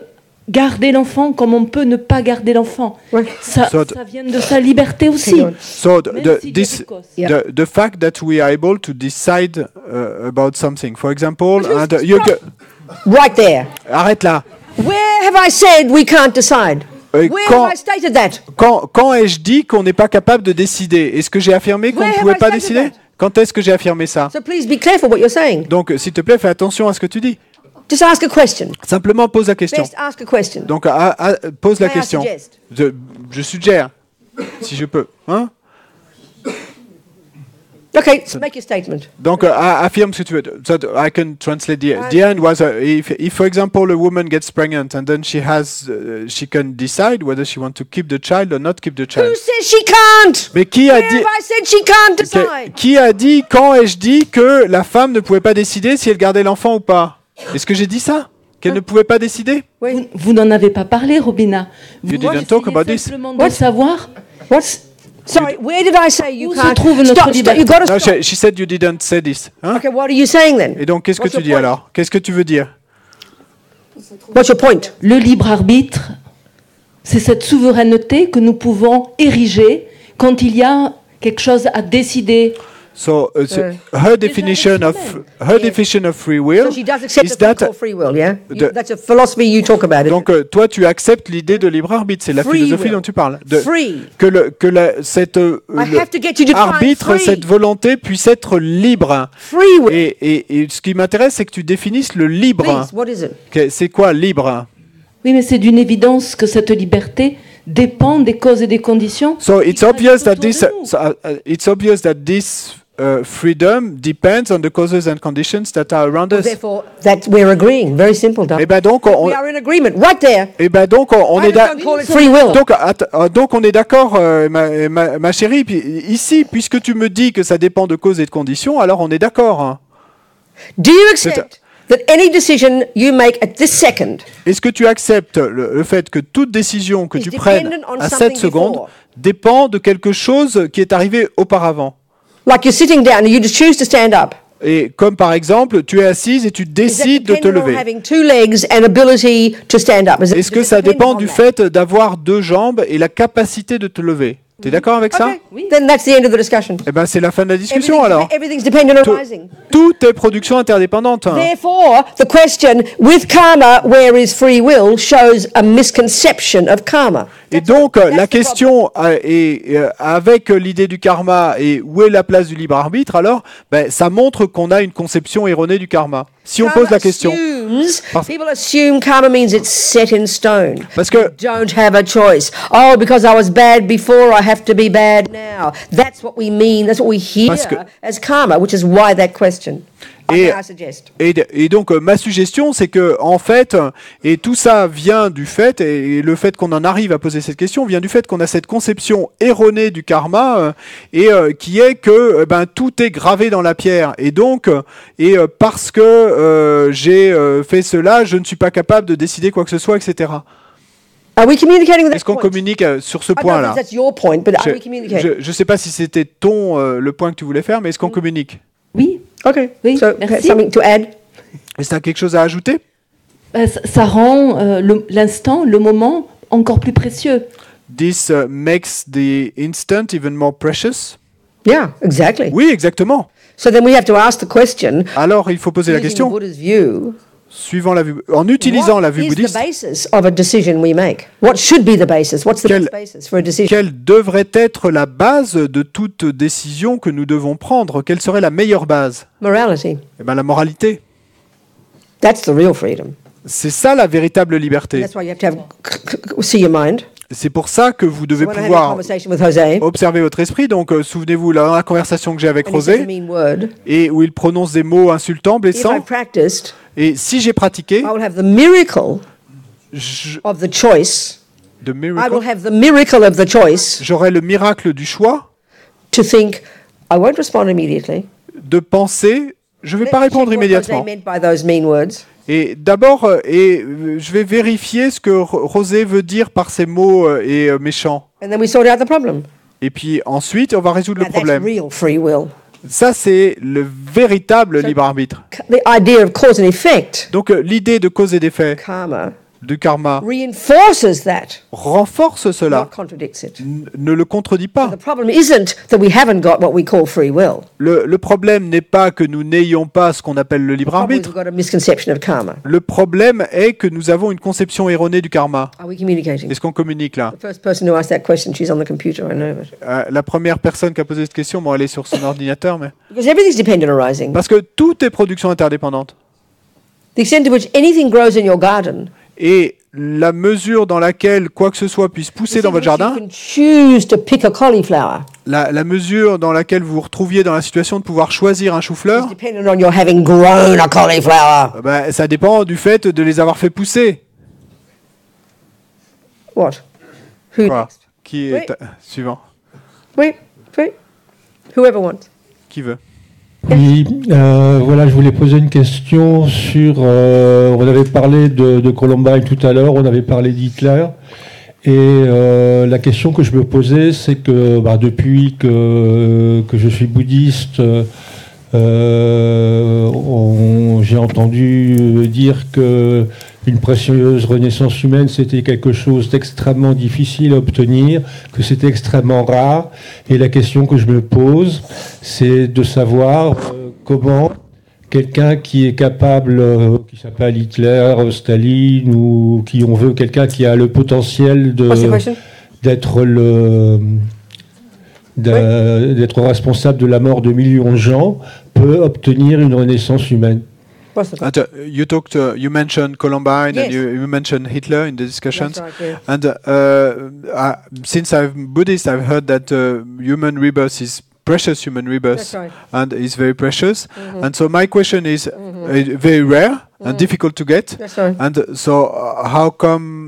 garder l'enfant comme on peut ne pas garder l'enfant. Ouais. Ça vient de sa liberté aussi. Hang on. So Même the, s'il y a this des causes. Yeah. the fact that we are able to decide about something, for example, But and who's you stop? Right there. arrête là. Where have I said we can't decide? Et Where quand- have I stated that? Quand ai-je dit qu'on n'est pas capable de décider? Est-ce que j'ai affirmé qu'on Where ne have pouvait I pas stated décider? that? Quand est-ce que j'ai affirmé ça? So please be careful what you're saying. Donc, s'il te plaît, fais attention à ce que tu dis. Just ask a question. Simplement pose la question. Best ask a question. Donc, pose la May I question. suggest? Je suggère, si je peux. Hein? Okay, make your statement. Donc, affirme ce que tu veux. So I can translate the end was if, for example, a woman gets pregnant and then she can decide whether she wants to keep the child or not keep the Who child. says she can't? Mais qui a Where dit have I said she can't decide? qui a dit quand ai-je dit que la femme ne pouvait pas décider si elle gardait l'enfant ou pas? Est-ce que j'ai dit ça? Qu'elle ne pouvait pas décider? Vous n'en avez pas parlé, Robina. Vous didn't essayez talk about this. simplement de savoir. What? Sorry, where did I say you Où se can't? trouve notre Stop, liberté? you got to No, stop. she said you didn't say this. Hein? Okay, what are you saying then? Et donc, qu'est-ce que What's tu your dis point? alors? Qu'est-ce que tu veux dire? What's your point? Le libre arbitre, c'est cette souveraineté que nous pouvons ériger quand il y a quelque chose à décider. So her definition of free will So she does accept is a thing that. called free will, yeah? the- That's a philosophy you talk about. Donc toi tu acceptes l'idée de libre arbitre, c'est la Free philosophie will. dont tu parles. Free. Cette I have to get you to define arbitre, free. cette volonté puisse être libre. Free will. Et ce qui m'intéresse, c'est que tu définisses le libre. Please, what is it? C'est quoi libre? Oui, mais c'est d'une évidence que cette liberté dépend des causes et des conditions. So it's qui obvious gravitent that autour this, de nous. it's obvious that this freedom depends on the causes and conditions that are around us. Therefore, that we're agreeing. Very simple, Et Doug. ben donc We are in agreement right there. on I est just don't call it free will. donc on est d'accord, ma chérie. Puis ici, puisque tu me dis que ça dépend de causes et de conditions, alors on est d'accord. Hein. Do you accept that any decision you make at this second Est-ce que tu acceptes le fait que toute décision que is tu prennes dependent on à something cette seconde before? dépend de quelque chose qui est arrivé auparavant? Like you're sitting down and you just choose to stand up. Et comme par exemple, tu es assise et tu Is that décides de te dependent on lever. having two legs and ability to stand up? Est-ce que ça dépend du fait d'avoir deux jambes et la capacité de te lever? Tu es d'accord avec ça? Okay. Then that's the end of the discussion. Eh ben c'est la fin de la discussion alors. Everything's dependent on Tout- rising. Tout est production interdépendante. Hein. Therefore, the question, with karma, where is free will, shows a misconception of karma. Et donc la that's the question avec l'idée du karma et où est la place du libre arbitre, alors ben, ça montre qu'on a une conception erronée du karma. Si on Karma pose la question, people assume karma means it's set in stone. parce que You don't have a choice. Oh, because I was bad before, I have to be bad now. That's what we mean. That's what we hear Parce que- as karma, which is why that question. Et- I suggest. et donc ma suggestion c'est que en fait et tout ça vient du fait et le fait qu'on en arrive à poser cette question vient du fait qu'on a cette conception erronée du karma qui est que ben tout est gravé dans la pierre et donc parce que j'ai fait cela je ne suis pas capable de décider quoi que ce soit, etc. Are we communicating with that Est-ce qu'on point? communique sur ce I don't point know là? if that's your point, but are we communicating? Je sais pas si c'était le point que tu voulais faire, mais est-ce qu'on communique? Oui, Okay. Oui, So, merci. something to add? Est-ce que tu as quelque chose à ajouter? ça rend l'instant, le moment, encore plus précieux. This makes the instant even more precious. Yeah, exactly. Oui, exactement. So then we have to ask the question, Alors, il faut poser la using the question, Buddha's view, suivant la vue, en utilisant what la vue is bouddhiste, the basis of a decision we make? What should be the basis? What's the best basis for a decision? quelle devrait être la base de toute décision que nous devons prendre? Quelle serait la meilleure base? Morality. Eh ben, la moralité. That's the real freedom. C'est ça la véritable liberté. That's why you have to have see your mind. C'est pour ça que vous devez So when I had a pouvoir conversation with Jose, observer votre esprit. Donc, souvenez-vous, dans la conversation que j'ai avec and he says a Rosé, mean word, et où il prononce des mots insultants, if I blessants, practiced, et si j'ai pratiqué, I will have the miracle of the choice. de I miracle, will have the miracle of the choice j'aurai le miracle du choix to think, I won't respond immediately. de penser, je ne vais pas Let's check répondre what immédiatement. Jose meant by those mean words. Et d'abord, je vais vérifier ce que Rosé veut dire par ces mots méchants. And then we sort out the problem. Et puis ensuite, on va résoudre Now, le that's problème. real free will. Ça, c'est le véritable libre arbitre. The idea of cause and effect, Donc, l'idée de cause et d'effet, karma, du karma, reinforces that, renforce cela, not contradicts it. ne le contredit pas. The problem isn't that we haven't got what we call free will. Le problème n'est pas que nous n'ayons pas ce qu'on appelle le libre The problem is arbitre. we've got a misconception of karma. Le problème est que nous avons une conception erronée du karma. Are we communicating? Est-ce qu'on communique là? The first person who asked that question, she's on the computer, I know it. La première personne qui a posé cette question, bon, elle est sur son ordinateur, mais... Because everything's dependent on rising. Parce que tout est production interdépendante. The extent to which anything grows in your garden, Et la mesure dans laquelle quoi que ce soit puisse pousser dans votre jardin, you can choose to pick a cauliflower. la mesure dans laquelle vous vous retrouviez dans la situation de pouvoir choisir un chou-fleur, It's dependent on your having grown a cauliflower. ben, ça dépend du fait de les avoir fait pousser. What? Who Voilà. next? Qui est suivant? Oui, oui. Whoever wants. Qui veut? Oui, voilà, je voulais poser une question sur. On avait parlé de Columbine tout à l'heure, on avait parlé d'Hitler. Et la question que je me posais, c'est que depuis que je suis bouddhiste, j'ai entendu dire que une précieuse renaissance humaine, c'était quelque chose d'extrêmement difficile à obtenir, que c'était extrêmement rare. Et la question que je me pose, c'est de savoir comment quelqu'un qui est capable, qui s'appelle Hitler, Staline, ou qui on veut, quelqu'un qui a le potentiel d'être d'être responsable de la mort de millions de gens, peut obtenir une renaissance humaine. And you mentioned Columbine, Yes. and you mentioned Hitler in the discussions. That's right, yeah. And since I'm Buddhist, I've heard that human rebirth is precious human rebirth, That's right. and is very precious. And so my question is very rare and difficult to get. That's right. And so how come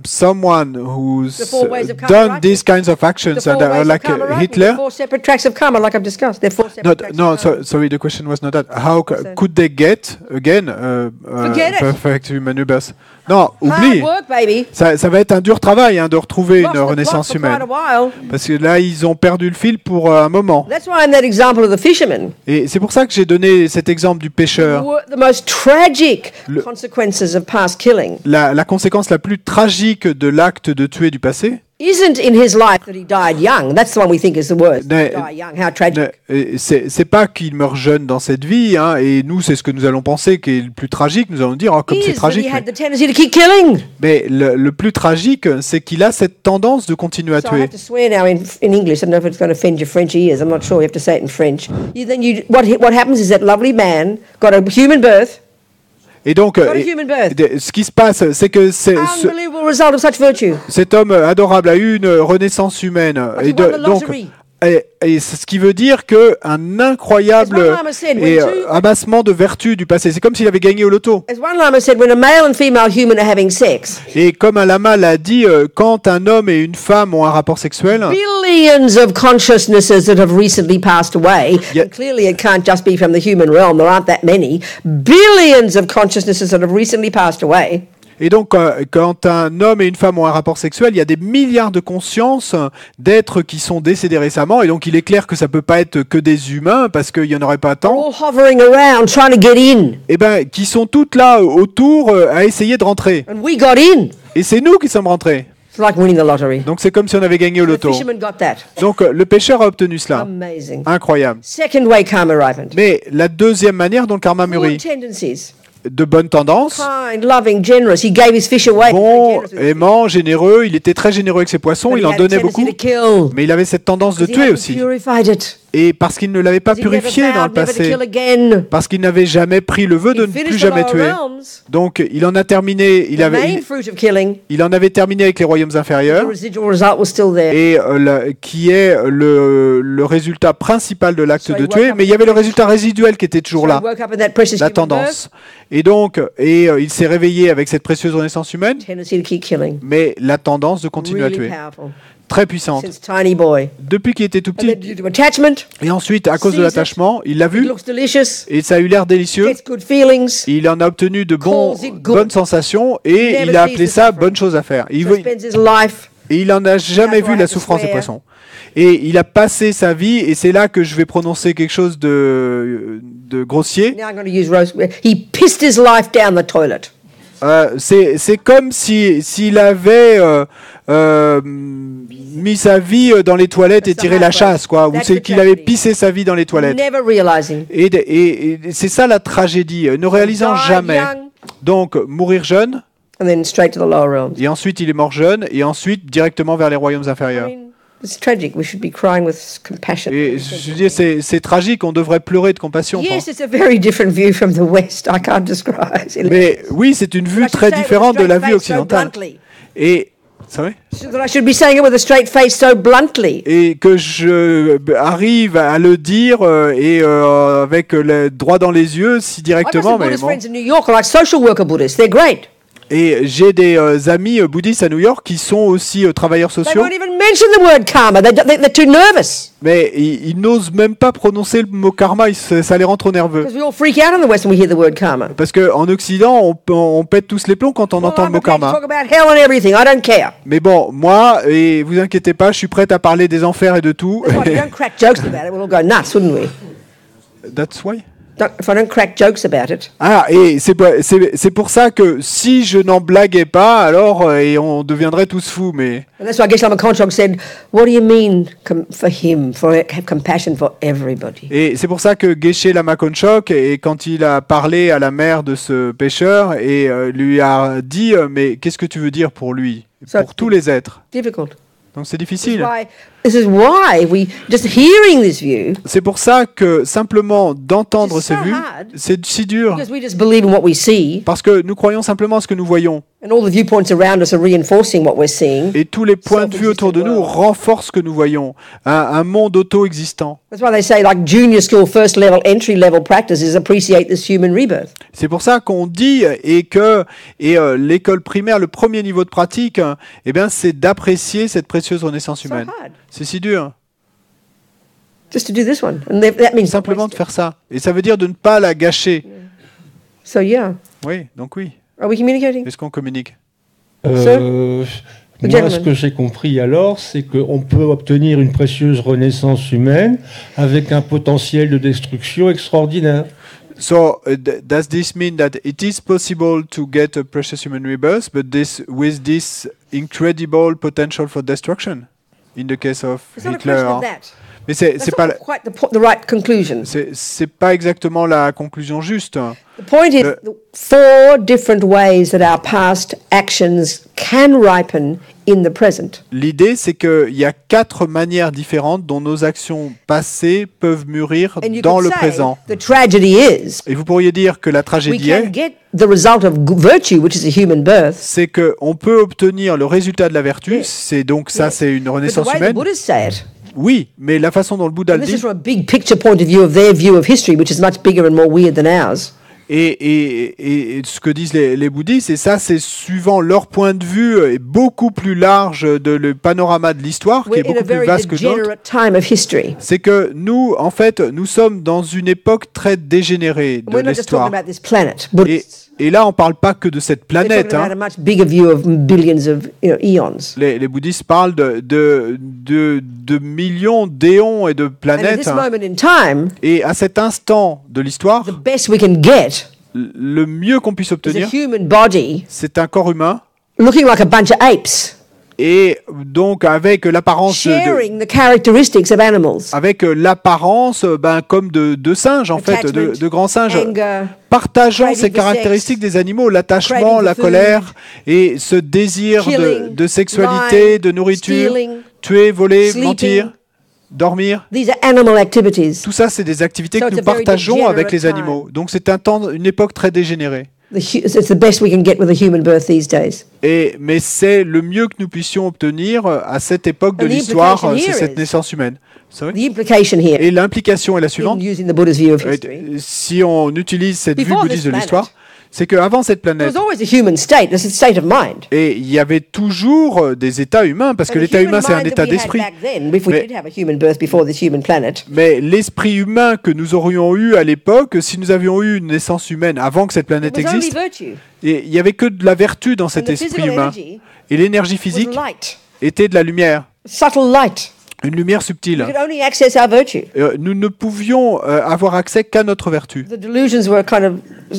someone who's The 4 ways of karma, done right? these kinds of actions The and 4 ways of like karma, right? Hitler? The 4 separate tracks of karma, like I've discussed. They're 4 separate tracks of karma. Sorry, the question was not that. How So- could they get again Forget it. perfect human rebirth? Non, Hard oublie. work, baby. Ça va être un dur travail de retrouver Lost une the plot renaissance for quite humaine. a while. Parce que là, ils ont perdu le fil pour un moment. That's why in that example of the fisherman, Et c'est pour ça que j'ai donné cet exemple du pêcheur. the most tragic Le- consequences of past killing La conséquence la plus tragique de l'acte de tuer du passé, isn't in his life that he died young. That's the one we think is the worst. Ne- Die young. How tragic. c'est pas qu'il meurt jeune dans cette vie, et nous, c'est ce que nous allons penser qui est le plus tragique. Nous allons dire, oh, comme Is c'est that he tragique. had the tendency to keep killing. Mais le plus tragique, c'est qu'il a cette tendance de continuer à So I tuer. have to swear now in English. I don't know if it's going to offend your French ears. I'm not sure. You have to say it in French. What happens is that lovely man got a human birth. Et donc, Got a human birth. ce qui se passe, c'est que Unbelievable result of such virtue. cet homme adorable a eu une renaissance humaine. But he won the Donc, lottery. et c'est ce qui veut dire qu'un incroyable As one lama said, when et, two- amassement de vertus du passé. C'est comme s'il avait gagné au loto. As one lama said, when a male and female human are having sex, Et comme un lama l'a dit, quand un homme et une femme ont un rapport sexuel, billions of consciousnesses that have recently passed away, Yeah. and clearly it can't just be from the human realm, there aren't that many, billions of consciousnesses that have recently passed away, et donc quand un homme et une femme ont un rapport sexuel, il y a des milliards de consciences d'êtres qui sont décédés récemment. Et donc il est clair que ça peut pas être que des humains parce qu'il y en aurait pas tant. all hovering around trying to get in. Et ben qui sont toutes là autour à essayer de rentrer. And we got in. Et c'est nous qui sommes rentrés. It's like winning the lottery. Donc c'est comme si on avait gagné au The loto. fisherman got that. Donc le pêcheur a obtenu cela. Amazing. Incroyable. Second way karma ripened. Mais la deuxième manière dont le karma Good mûrit, tendencies. de bonnes tendances, Kind, loving, generous. He gave his fish away. bon, Very generous with his aimant, généreux, il était très généreux avec ses poissons, But il he en had a donnait tendency beaucoup, to kill. mais il avait cette tendance de He tuer hadn't aussi. purified it. Et parce qu'il ne l'avait pas He never purifié dans le vowed never to passé, kill again. parce qu'il n'avait jamais pris le vœu de He ne finished plus the jamais lower tuer. realms. Donc il en a terminé, The main fruit of killing, il en avait terminé avec les royaumes the inférieurs, residual result was still there. et qui est le résultat principal de l'acte So he de woke tuer, up mais il y in avait le that résultat résiduel qui était toujours So he là, woke up in that precious la human birth, tendance. Et donc, il s'est réveillé avec cette précieuse renaissance humaine, tendency to keep killing. mais la tendance de continuer à Really tuer, powerful. très puissante, Since tiny boy. depuis qu'il était tout And then petit. due to attachment, Et ensuite, à cause de sees it, l'attachement, il l'a it vu, looks delicious, et ça a eu l'air délicieux. gets good feelings, Il en a obtenu de Calls it good. bonnes sensations, et Never il a sees appelé the ça suffering. bonne chose à faire. so spends his life. Et il en a jamais That's why vu I la have to souffrance des swear. poissons. Et il a passé sa vie, et c'est là que je vais prononcer quelque chose de grossier. Now I'm going to use rose. He pissed his life down the toilet. C'est comme s'il avait mis sa vie dans les toilettes et That's the tiré la hard way. chasse, quoi. Ou That's c'est the qu'il avait tragedy. pissé sa vie dans les toilettes. Never realizing. Et c'est ça la tragédie, ne réalisant Died jamais. young, Donc, mourir jeune, and then straight to the lower realms. et ensuite il est mort jeune, et ensuite directement vers les royaumes I inférieurs. mean, it's tragic. We should be crying with compassion. Et je dis, c'est tragique, on devrait pleurer de compassion. quoi. Yes, it's a very different view from the West. I can't describe. Mais oui, c'est une vue très différente de la vue occidentale. Et, ça va That I should be saying it with a straight face so bluntly. et que je arrive à le dire avec le droit dans les yeux, si I've got directement. some Mais Buddhist bon. friends in New York who are like social worker Buddhists. They're great. Et j'ai des amis bouddhistes à New York qui sont aussi travailleurs They sociaux, won't even mention the word karma. They're too nervous. mais ils n'osent même pas prononcer le mot karma, ça les rend trop nerveux. Because we all freak out in the West when we hear the word karma. Parce qu'en Occident, on pète tous les plombs quand on Well, entend le I'm mot prepared to karma. talk about hell and everything. I don't care. Mais bon, moi, et vous inquiétez pas, je suis prête à parler des enfers et de tout. That's why if we don't crack jokes about it, we'll all go nuts, wouldn't we? That's why? if I don't crack jokes about it, Ah, et c'est pour ça que si je n'en blaguais pas, alors et on deviendrait tous fous. Mais and that's why Geshe Lama Konchog said, "What do you mean for him? For have compassion for everybody?" et c'est pour ça que Geshe Lama Konchog, et quand il a parlé à la mère de ce pêcheur et lui a dit mais qu'est-ce que tu veux dire pour lui, pour tous les êtres. Difficult. Donc c'est difficile. This is why we just hearing this view. C'est pour ça que simplement d'entendre ces vues, c'est si dur. Because we just believe in what we see, Parce que nous croyons simplement ce que nous voyons. and all the viewpoints around us are reinforcing what we're seeing. Et tous les points de vue autour de nous renforcent ce que nous voyons. Un monde auto-existant. That's why they say, like junior school, first level, entry level practices appreciate this human rebirth. C'est pour ça qu'on dit l'école primaire, le premier niveau de pratique, eh bien, c'est d'apprécier cette précieuse renaissance So humaine. hard. C'est si dur, Just to do this one, and that means simplement de faire ça. Et ça veut dire de ne pas la gâcher. So yeah, Oui, donc oui. are we communicating? Est-ce qu'on communique? Moi, gentleman. ce que j'ai compris alors, c'est qu'on peut obtenir une précieuse renaissance humaine avec un potentiel de destruction extraordinaire. So, does this mean that it is possible to get a precious human rebirth, but with this incredible potential for destruction? In the case of It's not a Hitler. question of that. Mais c'est That's pas not quite the right conclusion. c'est pas exactement la conclusion juste. The point is, the 4 different ways that our past actions can ripen in the present. L'idée, c'est qu'il y a 4 manières différentes dont nos actions passées peuvent mûrir And you dans could le say présent. the tragedy is Et vous pourriez dire que la we tragédie can est, get the result of virtue, which is a human birth. c'est qu'on peut obtenir le résultat de la vertu. C'est donc ça, c'est une But the renaissance way the humaine. Buddhists say it, Oui, mais la façon dont le Bouddha and le this is dit, from a big picture point of view of their view of history, which is much bigger and more weird than ours. et ce que disent les bouddhistes, et ça, c'est suivant leur point de vue et beaucoup plus large de le panorama de l'histoire, qui We're est in a beaucoup plus very vaste que d'autres. degenerate time of history. C'est que nous, en fait, nous sommes dans une époque très dégénérée de We're not just talking l'histoire. about this planet. Buddhists. Et là, on parle pas que de cette They're planète. talking about Hein. a much bigger view of billions of eons. Les bouddhistes parlent de millions d'éons et de And at planètes. this moment in time, Et à cet instant de l'histoire, the best we can get le mieux qu'on puisse is a obtenir, human body c'est un corps humain. looking like a bunch of apes, Et donc avec l'apparence sharing the characteristics of animals. avec l'apparence comme de singes, en fait, de grands singes, Anger, partageant craving ces for caractéristiques sex, des animaux, l'attachement, craving la for colère et ce désir killing, de sexualité, lying, de nourriture, stealing, tuer, voler, sleeping. mentir, dormir. These are animal activities. Tout ça, c'est des activités So que it's nous a very partageons avec les degenerate animaux. Donc c'est une époque très dégénérée. It's the best we can get with a human birth these days. Mais c'est le mieux que nous puissions obtenir à cette époque de And the l'histoire, implication c'est here cette is- naissance humaine. Sorry. The implication here, Et l'implication est la suivante. in using the Buddha's view of history, Si on utilise cette vue Before bouddhiste de this l'histoire, planet, c'est qu'avant cette there planète, was always a human state. There's a state of mind. et il y avait toujours des états humains, parce que And the l'état human humain, c'est un mind that état we had d'esprit. back then, if we Mais- did have a human birth before this human planet, Mais l'esprit humain que nous aurions eu à l'époque, si nous avions eu une naissance humaine avant que cette planète it was only existe, virtue. et il n'y avait que de la vertu dans And cet the esprit physical humain. energy Et l'énergie was physique light, était de la lumière, subtle light. une lumière We subtile. could only access our virtue. Nous ne pouvions avoir accès qu'à notre vertu. The delusions were kind of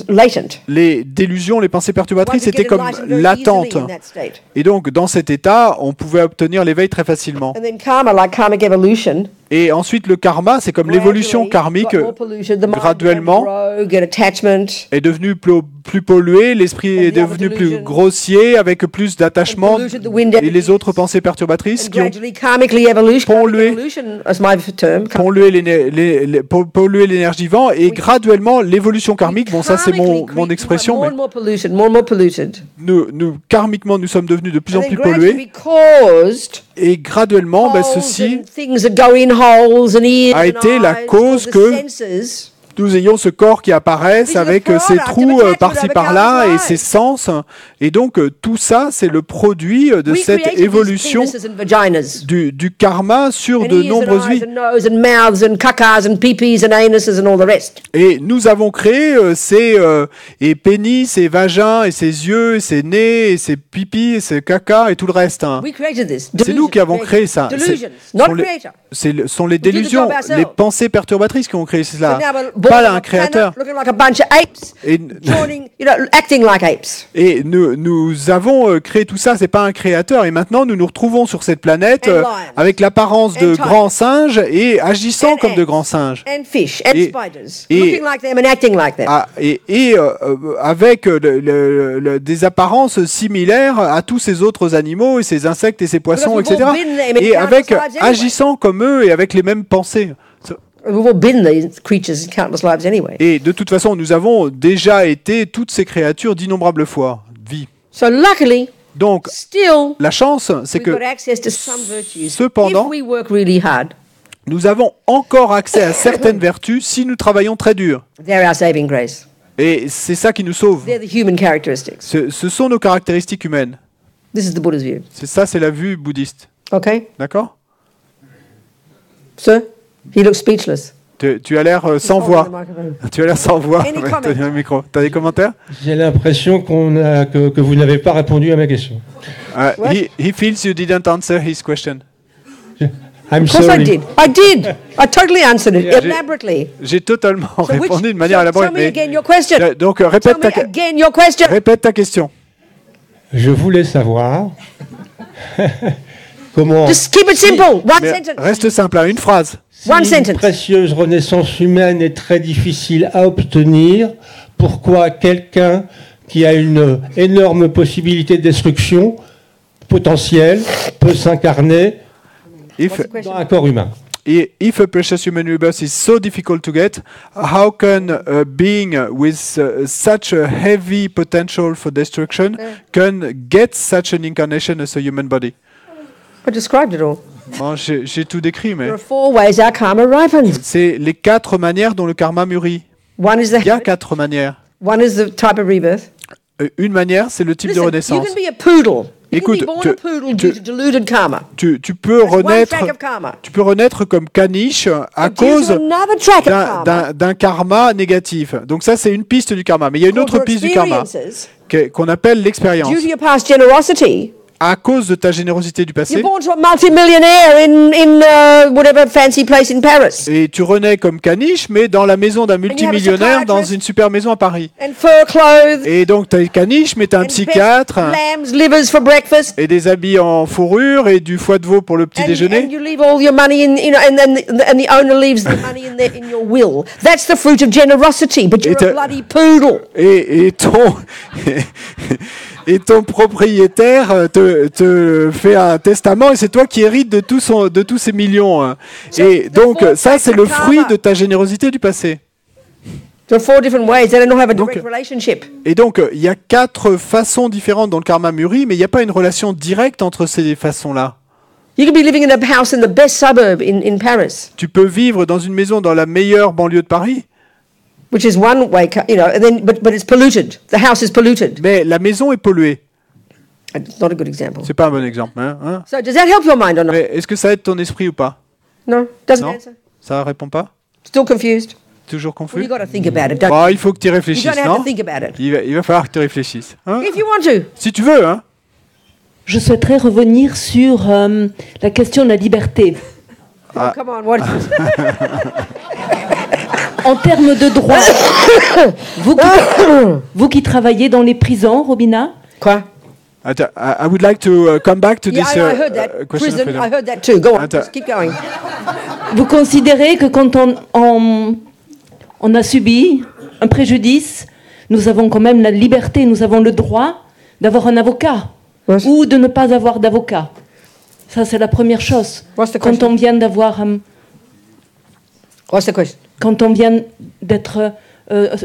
latent. Les délusions, les pensées One perturbatrices could étaient get comme enlightened very latentes. easily in that state. Et donc, dans cet état, on pouvait obtenir l'éveil très facilement. And then karma, like karmic evolution, Et ensuite, le karma, c'est comme l'évolution gradually karmique, got more pollution, the mind graduellement, began to grow, get attachment, est devenu plus pollué, l'esprit And est the other devenu plus delusion. grossier, avec plus d'attachement, polluted the wind et les autres pensées perturbatrices and qui ont gradually karmically evolution, pollué- karmic evolution as my term, pollué l'énergie vent, et graduellement, l'évolution karmique, bon ça c'est mon expression, more mais and more polluted. nous karmiquement nous sommes devenus de plus And en then plus gradually pollués, caused et graduellement, holes ceci and things that go in holes and ears a and été la eyes, cause all the que senses. nous ayons ce corps qui apparaisse This is a avec product ses of trous attachment par-ci that par-là becomes et ses life. sens. Et donc tout ça, c'est le produit de We cette created évolution these penises and vaginas. du karma sur And de ears and nombreuses eyes vies. and nose and mouths and cakas and peepees and anuses and all the rest. Et nous avons créé ces et pénis, ces vagins, et ces yeux, et ces nez, et ces pipis, et ces caca, et tout le reste. Hein. We created this. C'est nous qui avons créé ça. Delusions, Ce not sont les- creator. sont les did the job délusions, ourselves. les pensées perturbatrices qui ont créé So cela. now we're pas born un on a créateur. planet looking like a bunch of apes, Et, joining, acting like apes. et nous avons créé tout ça, c'est pas un créateur. Et maintenant, nous nous retrouvons sur cette planète And lions. avec l'apparence de And tigers. grands singes et agissant And comme de ants. grands singes. And fish, and Et- spiders, et- looking like them and acting like them. Avec des apparences similaires à tous ces autres animaux et ces insectes et ces poissons, Because we've etc. all been them in Et avec countless lives anyway. agissant comme eux et avec les mêmes pensées. We've all been these creatures in countless lives anyway. Et de toute façon, nous avons déjà été toutes ces créatures d'innombrables fois. Vie. So luckily, Donc, still, la chance, c'est we've got que access to some virtues cependant- if we work really hard. nous avons encore accès à certaines vertus si nous travaillons très dur. They're our saving grace. Et c'est ça qui nous sauve. They're the human characteristics. Ce sont nos caractéristiques humaines. This is the Buddha's view. C'est la vue bouddhiste. Okay, D'accord? sir? He looks speechless. Tu as l'air sans Holding voix. the microphone. Tu as l'air sans voix. Any Ouais, comment? tenir le micro. T'as des commentaires? J'ai l'impression que vous n'avez pas répondu à ma question. He feels you didn't answer his question. I'm Of course sorry. I did. I did. I totally answered it Yeah. maniacally. J'ai totalement So répondu de manière tell élaborée. me again your question. Donc Tell répète me again your question. répète ta question. Je voulais savoir comment Just keep it simple. One Mais sentence. reste simple, hein, une phrase. si One une sentence. précieuse renaissance humaine est très difficile à obtenir, pourquoi quelqu'un qui a une énorme possibilité de destruction potentielle peut s'incarner If, dans un corps humain? if a precious human rebirth is so difficult to get, how can a being with such a heavy potential for destruction can get such an incarnation as a human body? I described it all. Bon, j'ai tout décrit, mais There are 4 ways our karma ripens. c'est les 4 manières dont le karma mûrit. One is Il y a the 4 manières. one is the type of rebirth. Une manière, c'est le type de Listen, you renaissance. can be a poodle. You Écoute, can be born tu- a poodle tu- due to deluded karma. Tu peux That's one renaître. track of karma. Tu peux renaître comme caniche à But due cause to another track of karma, d'un karma négatif. Donc ça, c'est une piste du karma. Mais il y a une called autre your piste du karma experiences, qu'on appelle l'expérience. due to your past generosity, À cause de ta générosité du passé, you're born to a multimillionaire in whatever fancy place in Paris. et tu renais comme caniche, mais dans la maison d'un multimillionnaire dans une super maison à Paris. And fur clothes. Et donc, tu es caniche, mais tu as un and psychiatre, best lamb's livers for breakfast. et des habits en fourrure, et du foie de veau pour le petit And déjeuner. you leave all your money in, and the owner leaves the money in your will. That's the fruit of generosity. But you're a bloody poodle. Et ton et ton propriétaire te fait un testament et c'est toi qui hérites de tous ces millions. Hein. Et donc ça c'est le fruit de ta générosité du passé. There are 4 different ways. They don't have a Donc, direct relationship. Et donc il y a 4 façons différentes dont le karma mûrit, mais il n'y a pas une relation directe entre ces façons-là. You could be living in a house in the best suburb in Paris, Tu peux vivre dans une maison dans la meilleure banlieue de Paris, which is one way, and then but it's polluted. The house is polluted. mais la maison est polluée. It's not a good example. C'est pas un bon exemple. Hein. So does that help your mind or not? Mais est-ce que ça aide ton esprit ou pas? No, doesn't Non, answer. ça répond pas. Still confused. Toujours Well, confus. you got to think about it. Don't Bon, il faut que tu y you? You réfléchisses, don't have to non? think about it. Il va falloir que tu réfléchisses. Hein? If you want to. Si tu veux, hein? Je souhaiterais revenir sur la question de la liberté. Oh, come on, what is it? En termes de droit, vous qui travaillez dans les prisons, Robina, Quoi? Attends, I would like to come back to Yeah, this I heard that. question of Prison, freedom. I heard that too. Go on, Attends. just keep going. vous considérez que quand on a subi un préjudice, nous avons quand même la liberté, nous avons le droit d'avoir un avocat Yes. ou de ne pas avoir d'avocat. Ça, c'est la première chose. What's the Quand question? on vient d'avoir, What's the question? quand on vient d'être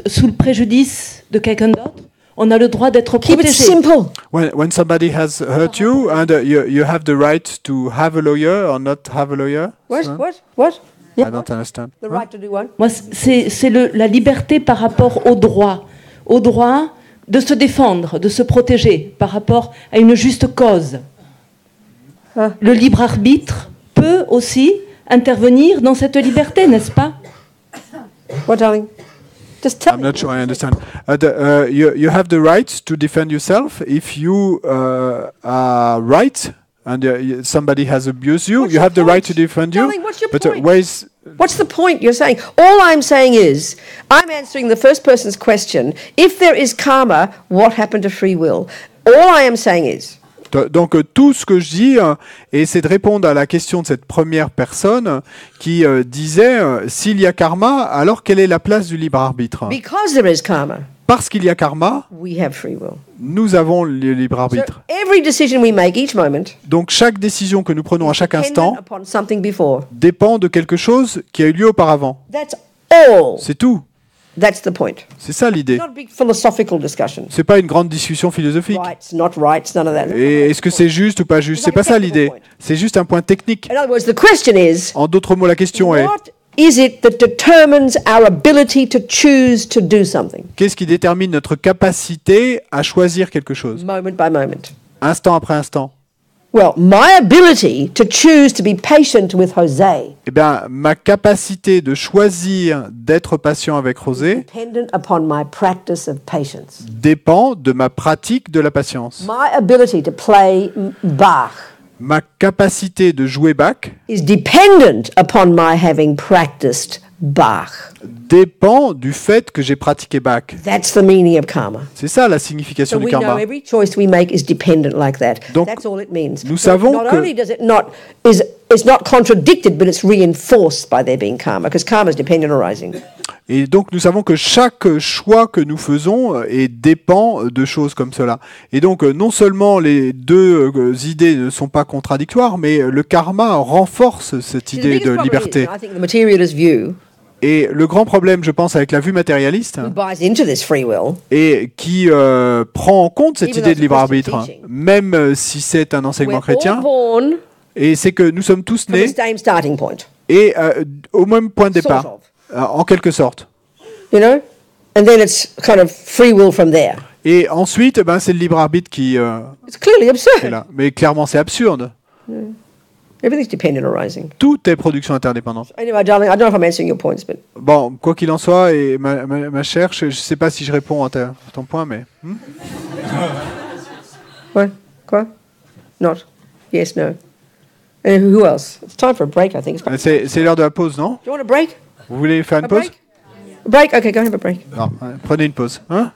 sous le préjudice de quelqu'un d'autre, on a le droit d'être Keep it protégé. simple. When somebody has hurt you and you have the right to have a lawyer or not have a lawyer. What? Huh? What? I don't understand. The Huh? right to do what? Moi, c'est la liberté par rapport au droit de se défendre, de se protéger par rapport à une juste cause. Ah. Le libre arbitre peut aussi intervenir dans cette liberté, n'est-ce pas? What, darling? Just tell I'm me. not sure I understand. You have the right to defend yourself if you are right and somebody has abused you. What's You your have the right point? to defend you. Darling, what's your But point? where is What's the point you're saying? All I'm saying is, I'm answering the first person's question. If there is karma, what happened to free will? All I am saying is... Donc tout ce que je dis, c'est de répondre à la question de cette première personne qui disait s'il y a karma, alors quelle est la place du libre arbitre? Because there is karma, Parce qu'il y a karma, we have free will. nous avons le libre arbitre. So every decision we make each moment Donc chaque décision que nous prenons à chaque instant dependent upon something before. dépend de quelque chose qui a eu lieu auparavant. That's all. C'est tout. That's the point. C'est ça l'idée. It's not a big philosophical discussion. C'est pas une grande discussion philosophique. Rights, not rights, none of that. Et est-ce que c'est juste ou pas juste? C'est pas ça l'idée. C'est juste un point technique. In other words, the question is, En d'autres mots, la question est what is it that determines our ability to choose to do something, qu'est-ce qui détermine notre capacité à choisir quelque chose, moment by moment? instant après instant? Well, my ability to choose to be patient with Jose Eh bien, ma capacité de choisir d'être patient avec Rosé dependent upon my practice of patience. dépend de ma pratique de la patience. My ability to play Bach Ma capacité de jouer Bach is dependent upon my having practiced Bach. dépend du fait que j'ai pratiqué Bach. That's the meaning of karma. C'est ça la signification So du we know karma. every choice we make is dependent like that. Donc, That's all it means. nous So savons not que- only does it not it's not contradicted, but it's reinforced by there being karma, because karma is dependent arising. Et donc nous savons que chaque choix que nous faisons dépend de choses comme cela. Et donc non seulement les deux idées ne sont pas contradictoires, mais le karma renforce cette See, the idée biggest de problem liberté. is, I think the materialist view Et le grand problème, je pense, avec la vue matérialiste, who buys into this free will et qui prend en compte cette Even idée though de libre it's a Christian arbitre, teaching. même si c'est un enseignement we're all chrétien, born et c'est que nous sommes tous from the nés same starting point, et au même point de départ, sort of, en quelque sorte. you know, and then it's kind of free will from there. Et ensuite, ben, c'est le libre arbitre qui It's clearly est absurd. là. Mais clairement, c'est absurde. Everything's dependent arising. Tout est production interdépendante. Anyway, darling, I don't know if I'm answering your points, but Bon, quoi qu'il en soit, et ma chère, je ne sais pas si je réponds à ton point, mais... what? Quoi? Not? Yes, no. And who else? It's time for a break, I think. C'est l'heure de la pause, non? Do you want a break? Vous voulez faire une A pause? break? A break? Okay, go have a break. Non, prenez une pause. Hein?